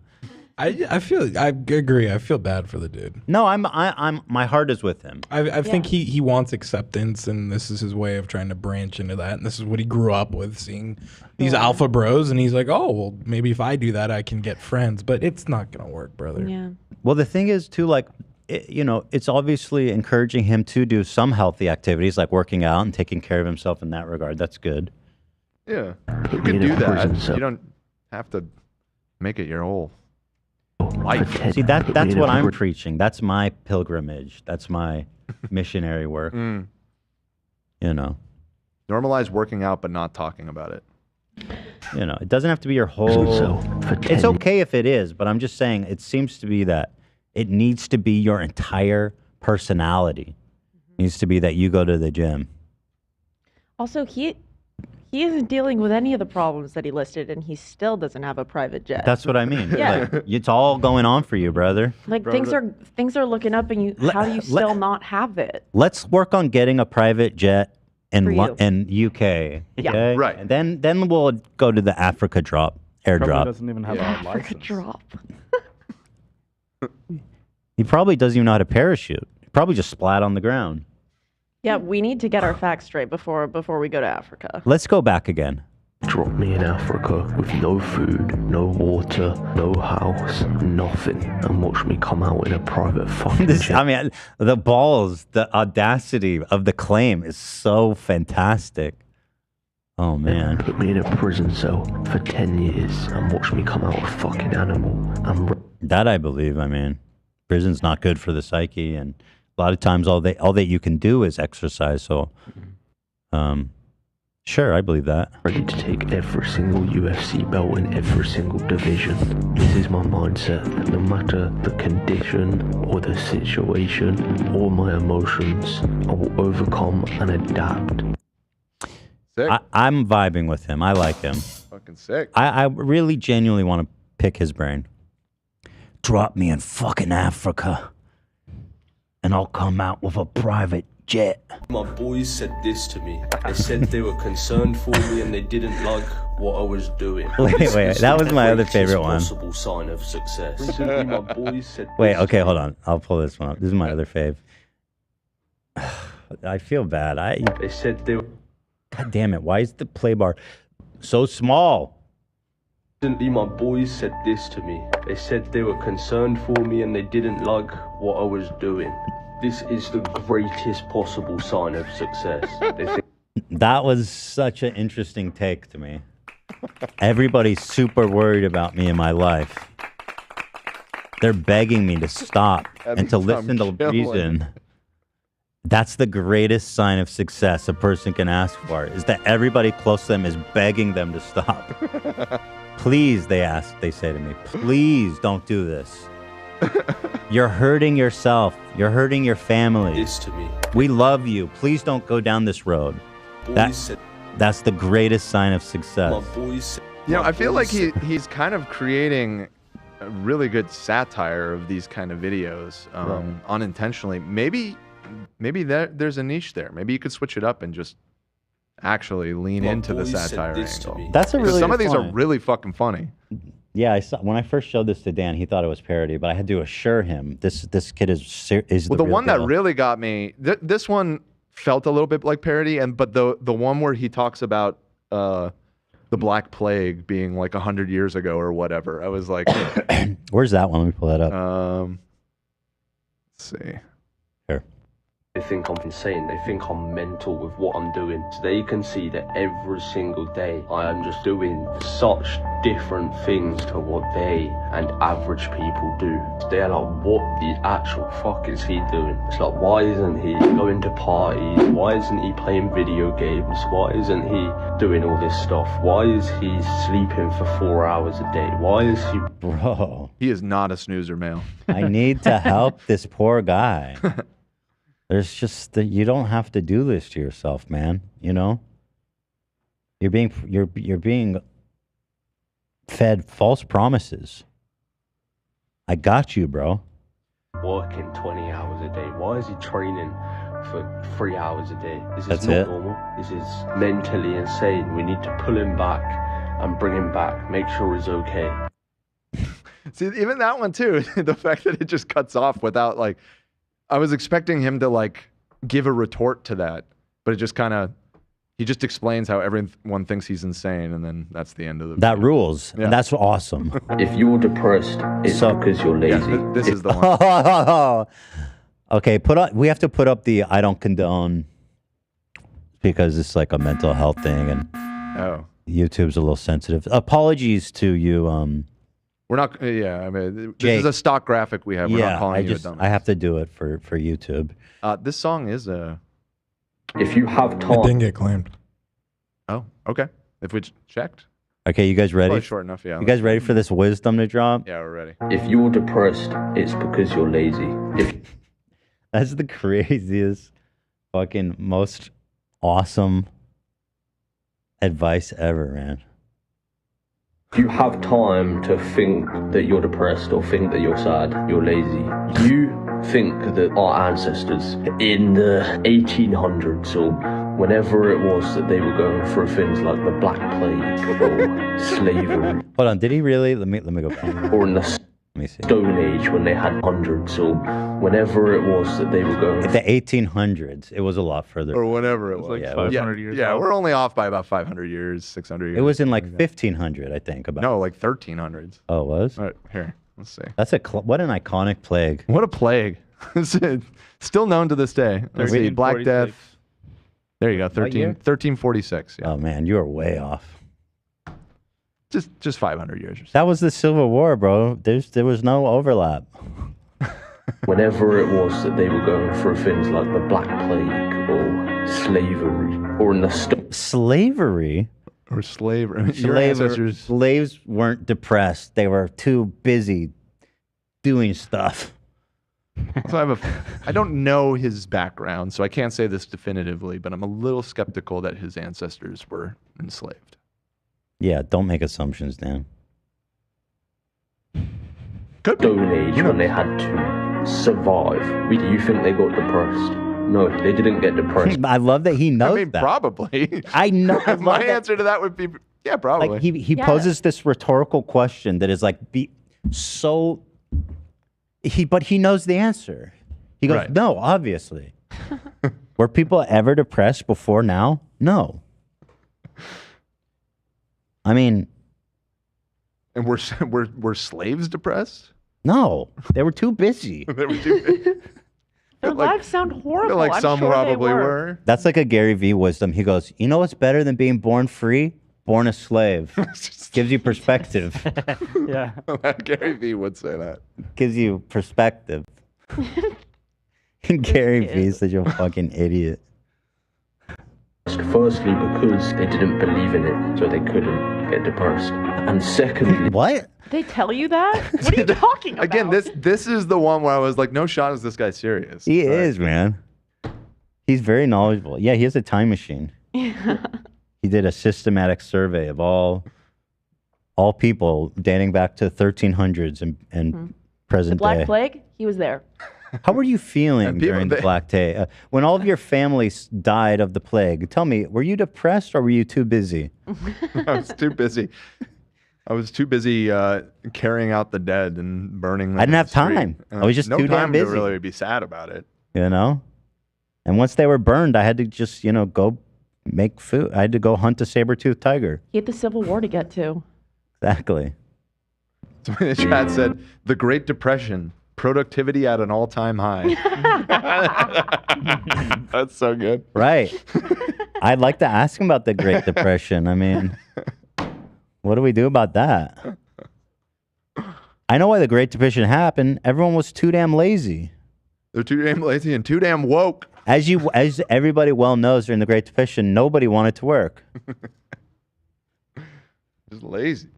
I agree. I feel bad for the dude. No, my heart is with him. I think he wants acceptance, and this is his way of trying to branch into that. And this is what he grew up with, seeing these alpha bros, and he's like, oh, well, maybe if I do that, I can get friends. But it's not gonna work, brother. Yeah. Well, the thing is too, like, it's obviously encouraging him to do some healthy activities like working out and taking care of himself in that regard. That's good. Yeah. You can do that. You don't have to make it your whole life. See, that's what I'm preaching. That's my pilgrimage. That's my missionary work. Mm. You know. Normalize working out but not talking about it. You know, it doesn't have to be your whole... It's okay if it is, but I'm just saying it seems to be that it needs to be your entire personality. It needs to be that you go to the gym. Also, he isn't dealing with any of the problems that he listed, and he still doesn't have a private jet. That's what I mean. Yeah. Like, it's all going on for you, brother. Like things are looking up, and you how do you still not have it? Let's work on getting a private jet in For you. in UK. Yeah. Okay? Right. And then we'll go to the Africa airdrop. Probably doesn't even have a Africa license. drop. He probably doesn't even know how to parachute. He probably just splat on the ground. Yeah, we need to get our facts straight before we go to Africa. Let's go back again. Drop me in Africa with no food, no water, no house, nothing, and watch me come out in a private fucking jet. I mean, the balls, the audacity of the claim is so fantastic. Oh, man. Put me in a prison cell for 10 years and watch me come out a fucking animal. That I believe. I mean, prison's not good for the psyche, and a lot of times all that you can do is exercise. So, sure, I believe that. Ready to take every single UFC belt in every single division. This is my mindset. No matter the condition or the situation or my emotions, I will overcome and adapt. Sick. I'm vibing with him. I like him. Fucking sick. I really genuinely want to pick his brain. Drop me in fucking Africa, and I'll come out with a private jet. My boys said this to me. They said they were concerned for me and they didn't like what I was doing. Wait, that was my other favorite one. Possible sign of success. Recently, my boys said Wait, okay, hold on. I'll pull this one up. This is my other fave. I feel bad. They said they were... God damn it. Why is the play bar so small? Recently, my boys said this to me. They said they were concerned for me and they didn't like what I was doing. This is the greatest possible sign of success. That was such an interesting take to me. Everybody's super worried about me in my life. They're begging me to stop and to listen to reason. That's the greatest sign of success a person can ask for, is that everybody close to them is begging them to stop. Please, they say to me, please don't do this. You're hurting yourself. You're hurting your family. This to me. We love you. Please don't go down this road. That's the greatest sign of success. You know, I feel like he's kind of creating a really good satire of these kind of videos, unintentionally. Maybe there's a niche there. Maybe you could switch it up and just actually lean into the satire angle. That's a really some of these good are point. really fucking funny. Yeah, I saw when I first showed this to Dan, he thought it was parody, but I had to assure him this kid is Well, the real one deal. that really got me, this one felt a little bit like parody, but the one where he talks about the Black Plague being like 100 years ago or whatever, I was like, where's that one? Let me pull that up. Let's see. Here. They think I'm insane. They think I'm mental with what I'm doing. So they can see that every single day I am just doing such different things to what they and average people do. They're like, what the actual fuck is he doing? It's like, why isn't he going to parties? Why isn't he playing video games? Why isn't he doing all this stuff? Why is he sleeping for 4 hours a day? Why is he... Bro. He is not a snoozer male. I need to help this poor guy. There's just you don't have to do this to yourself, man. You know, you're being fed false promises. I got you, bro. Working 20 hours a day. Why is he training for 3 hours a day? This is That's not it. normal. This is mentally insane. We need to pull him back and bring him back. Make sure he's okay. See, even that one too, the fact that it just cuts off without like, I was expecting him to like give a retort to that, but it just kind of, he just explains how everyone thinks he's insane, and then that's the end of the That video. rules. Yeah. And that's awesome. If you're depressed, it's because you're lazy. Yeah, this is the one. Okay, we have to put up the I don't condone because it's like a mental health thing, and YouTube's a little sensitive. Apologies to you. We're not, I mean, this Jake. is a stock graphic we have. We're not calling you a dumbass. I have to do it for YouTube. This song is a... If you have time... It didn't get claimed. Oh, okay. If we checked. Okay, you guys ready? Probably short enough, yeah. You guys ready for this wisdom to drop? Yeah, we're ready. If you're depressed, it's because you're lazy. That's the craziest, fucking most awesome advice ever, man. If you have time to think that you're depressed or think that you're sad, you're lazy. You think that our ancestors in the 1800s or whenever it was that they were going through things like the Black Plague or slavery. Hold on, did he really? Let me go back. Or in the Let me see. Stone Age when they had hundreds, or whenever it was that they were going. The 1800s. It was a lot further. Or whenever it was. like Yeah, 500 years Yeah, off. we're only off by about 500 years, 600 years. It was in like 1500, I think. About. No, like 1300s. Oh, it was? All right, here, let's see. That's what an iconic plague. What a plague. Still known to this day. Let's see, Black Death. There you go, What year? 1346. Yeah. Oh man, you are way off. Just 500 years or so. That was the Civil War, bro. There was no overlap. Whenever it was that they were going through things like the Black Plague or slavery or in the Slavery? Or slavery. Your ancestors. Slaves weren't depressed. They were too busy doing stuff. So I don't know his background, so I can't say this definitively, but I'm a little skeptical that his ancestors were enslaved. Yeah, don't make assumptions, Dan. Stone Age when they had to survive. Do you think they got depressed? No, they didn't get depressed. I love that he knows I mean, that. probably. I know. I My love that. answer to that would be, yeah, probably. Like he poses this rhetorical question that is like but he knows the answer. He goes, no, obviously. Were people ever depressed before now? No. I mean, And were slaves depressed? no, they were too busy. They were too busy. Their lives sound horrible. like I'm some sure probably they were. That's like a Gary V wisdom. He goes, you know what's better than being born free? Born a slave. Gives you perspective. Yeah. Gary V would say that. Gives you perspective. Gary V is such a fucking idiot. Firstly, because they didn't believe in it, so they couldn't get depressed. And secondly, what? They tell you that? What are you talking about? Again, this is the one where I was like, no shot is this guy serious. He is, man. He's very knowledgeable. Yeah, he has a time machine. He did a systematic survey of all people dating back to 1300s and present The Black day. Plague, he was there. How were you feeling during the Black Day? When all of your families died of the plague, tell me, were you depressed or were you too busy? I was too busy. I was too busy carrying out the dead and burning them. I didn't in have the street. time. I was just no too damn time busy. to really be sad about it. You know? And once they were burned, I had to just, go make food. I had to go hunt a saber-toothed tiger. He had the Civil War to get to. Exactly. The chat said, the Great Depression, productivity at an all-time high. That's so good. Right. I'd like to ask him about the Great Depression. I mean, what do we do about that? I know why the Great Depression happened. Everyone was too damn lazy. They're too damn lazy and too damn woke. As everybody well knows, during the Great Depression, nobody wanted to work. Just lazy.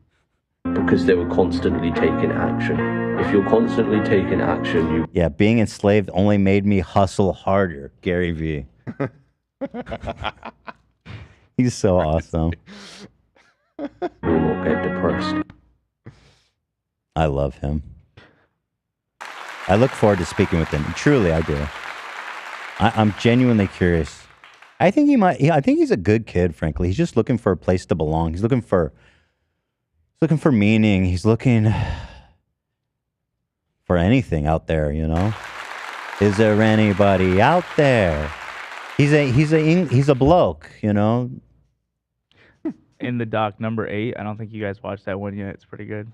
because they were constantly taking action. If you're constantly taking action, you Yeah, being enslaved only made me hustle harder, Gary V. He's so awesome. will not get depressed. I love him. I look forward to speaking with him. Truly, I do. I'm genuinely curious. I think I think he's a good kid, frankly. He's just looking for a place to belong. He's looking for meaning. He's looking for anything out there, you know? Is there anybody out there? He's a bloke, you know? In the doc number 8, I don't think you guys watched that one yet. It's pretty good.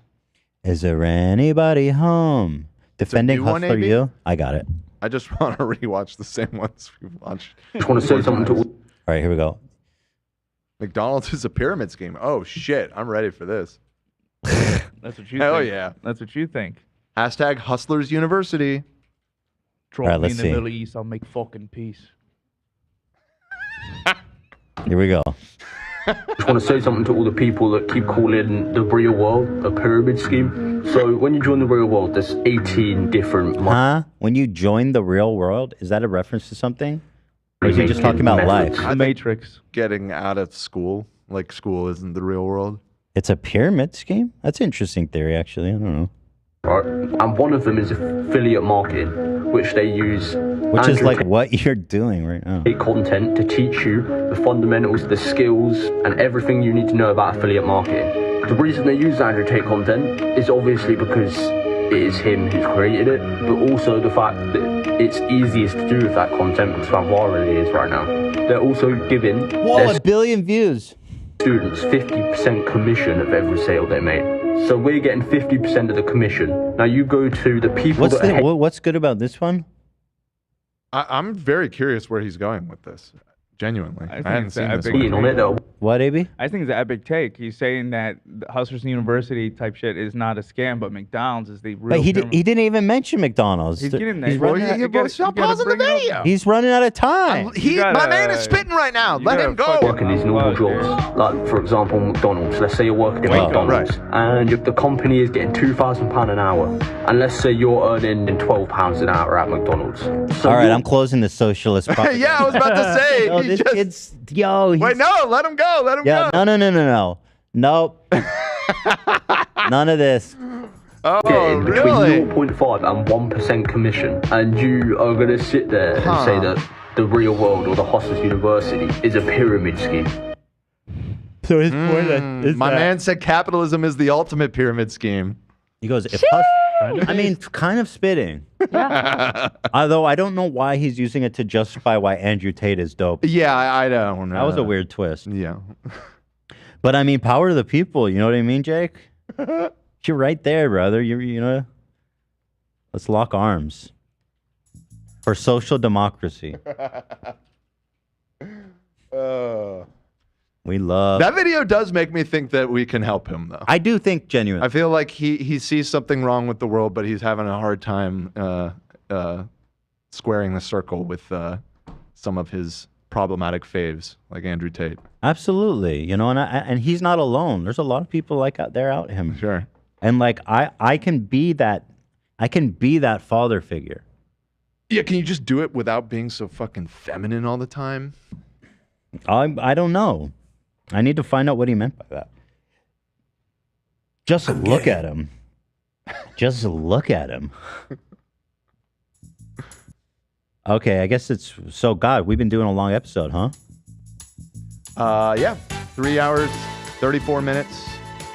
Is there anybody home? Defending new one, Hustler AB? You? I got it. I just want to rewatch the same ones we've watched. Just want to say something to. All right, here we go. McDonald's is a pyramid scheme. Oh shit, I'm ready for this. That's what you Hell think. yeah. That's what you think. Hashtag Hustlers University. Drop All right, me in let's the see. Middle East, I'll make fucking peace. Here we go. Just want to say something to all the people that keep calling the real world a pyramid scheme. So when you join the real world, there's 18 different. Huh? When you join the real world, is that a reference to something? Or is he just talking about life? The Matrix. Getting out of school, like school isn't the real world. It's a pyramid scheme? That's an interesting theory, actually. I don't know. Right? And one of them is affiliate marketing, which they use. Which is like what you're doing right now. Content to teach you the fundamentals, the skills, and everything you need to know about affiliate marketing. The reason they use Andrew Tate content is obviously because it is him who's created it, but also the fact that it's easiest to do with that content because how viral it is right now. They're also giving Whoa, 1 billion views. Students 50% commission of every sale they make. So we're getting 50% of the commission. Now you go to the people What's good about this one? I'm very curious where he's going with this. Genuinely, I haven't seen this one. What, AB? I think it's an epic take. He's saying that the Hustlers University type shit is not a scam, but McDonald's is the real. But he didn't even mention McDonald's. He's getting there. He's running out, pause the video. he's running out of time. My man is spitting right now. Let him go. Working these normal jobs, like for example McDonald's. Let's say you're working at McDonald's and the company is getting £2,000 an hour, and let's say you're earning £12 an hour at McDonald's. So all right, I'm closing the socialist. Yeah, I was about to say. No, this kid's wait, no, let him go. Let him go. No. Nope. None of this. Oh, getting really? Between 0.5 and 1% commission, and you are going to sit there and say that the real world or the Hustlers University is a pyramid scheme. So his point is my man said capitalism is the ultimate pyramid scheme. He goes, I mean, kind of spitting. Yeah. Although I don't know why he's using it to justify why Andrew Tate is dope. Yeah, I don't know. That was a weird twist. Yeah. But I mean, power to the people. You know what I mean, Jake? You're right there, brother. You know. Let's lock arms for social democracy. We love that video. Does make me think that we can help him, though. I do think genuinely. I feel like he sees something wrong with the world, but he's having a hard time squaring the circle with some of his problematic faves, like Andrew Tate. Absolutely, you know, and he's not alone. There's a lot of people like out there out him. Sure. And like I can be that father figure. Yeah, can you just do it without being so fucking feminine all the time? I don't know. I need to find out what he meant by that. Just look at him. Just look at him. Okay, I guess it's so. God, we've been doing a long episode, huh? Yeah, 3 hours, 34 minutes,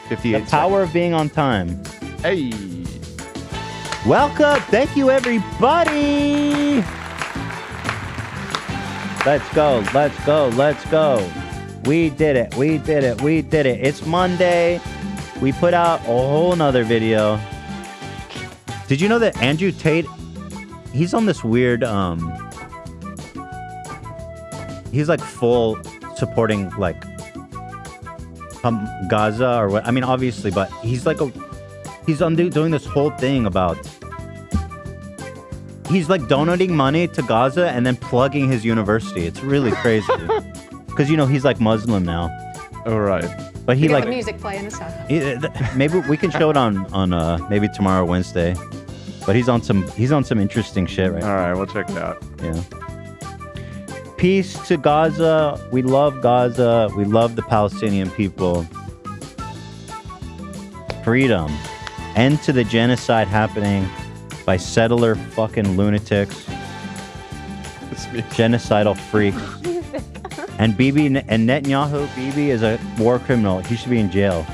58. The power of being on time. Hey, welcome. Thank you, everybody. Let's go. Let's go. Let's go. We did it. We did it. We did it. It's Monday. We put out a whole nother video. Did you know that Andrew Tate, he's on this weird, he's like full supporting like Gaza or what? I mean, obviously, but he's like he's doing this whole thing about, he's like donating money to Gaza and then plugging his university. It's really crazy. Because, you know, he's like Muslim now. Oh, right. But he like the music playing a second. Maybe we can show it on maybe tomorrow, Wednesday. But he's on some interesting shit right now. All right, we'll check it out. Yeah. Peace to Gaza. We love Gaza. We love the Palestinian people. Freedom. End to the genocide happening by settler fucking lunatics. Genocidal freaks. And Bibi and Netanyahu, Bibi is a war criminal. He should be in jail.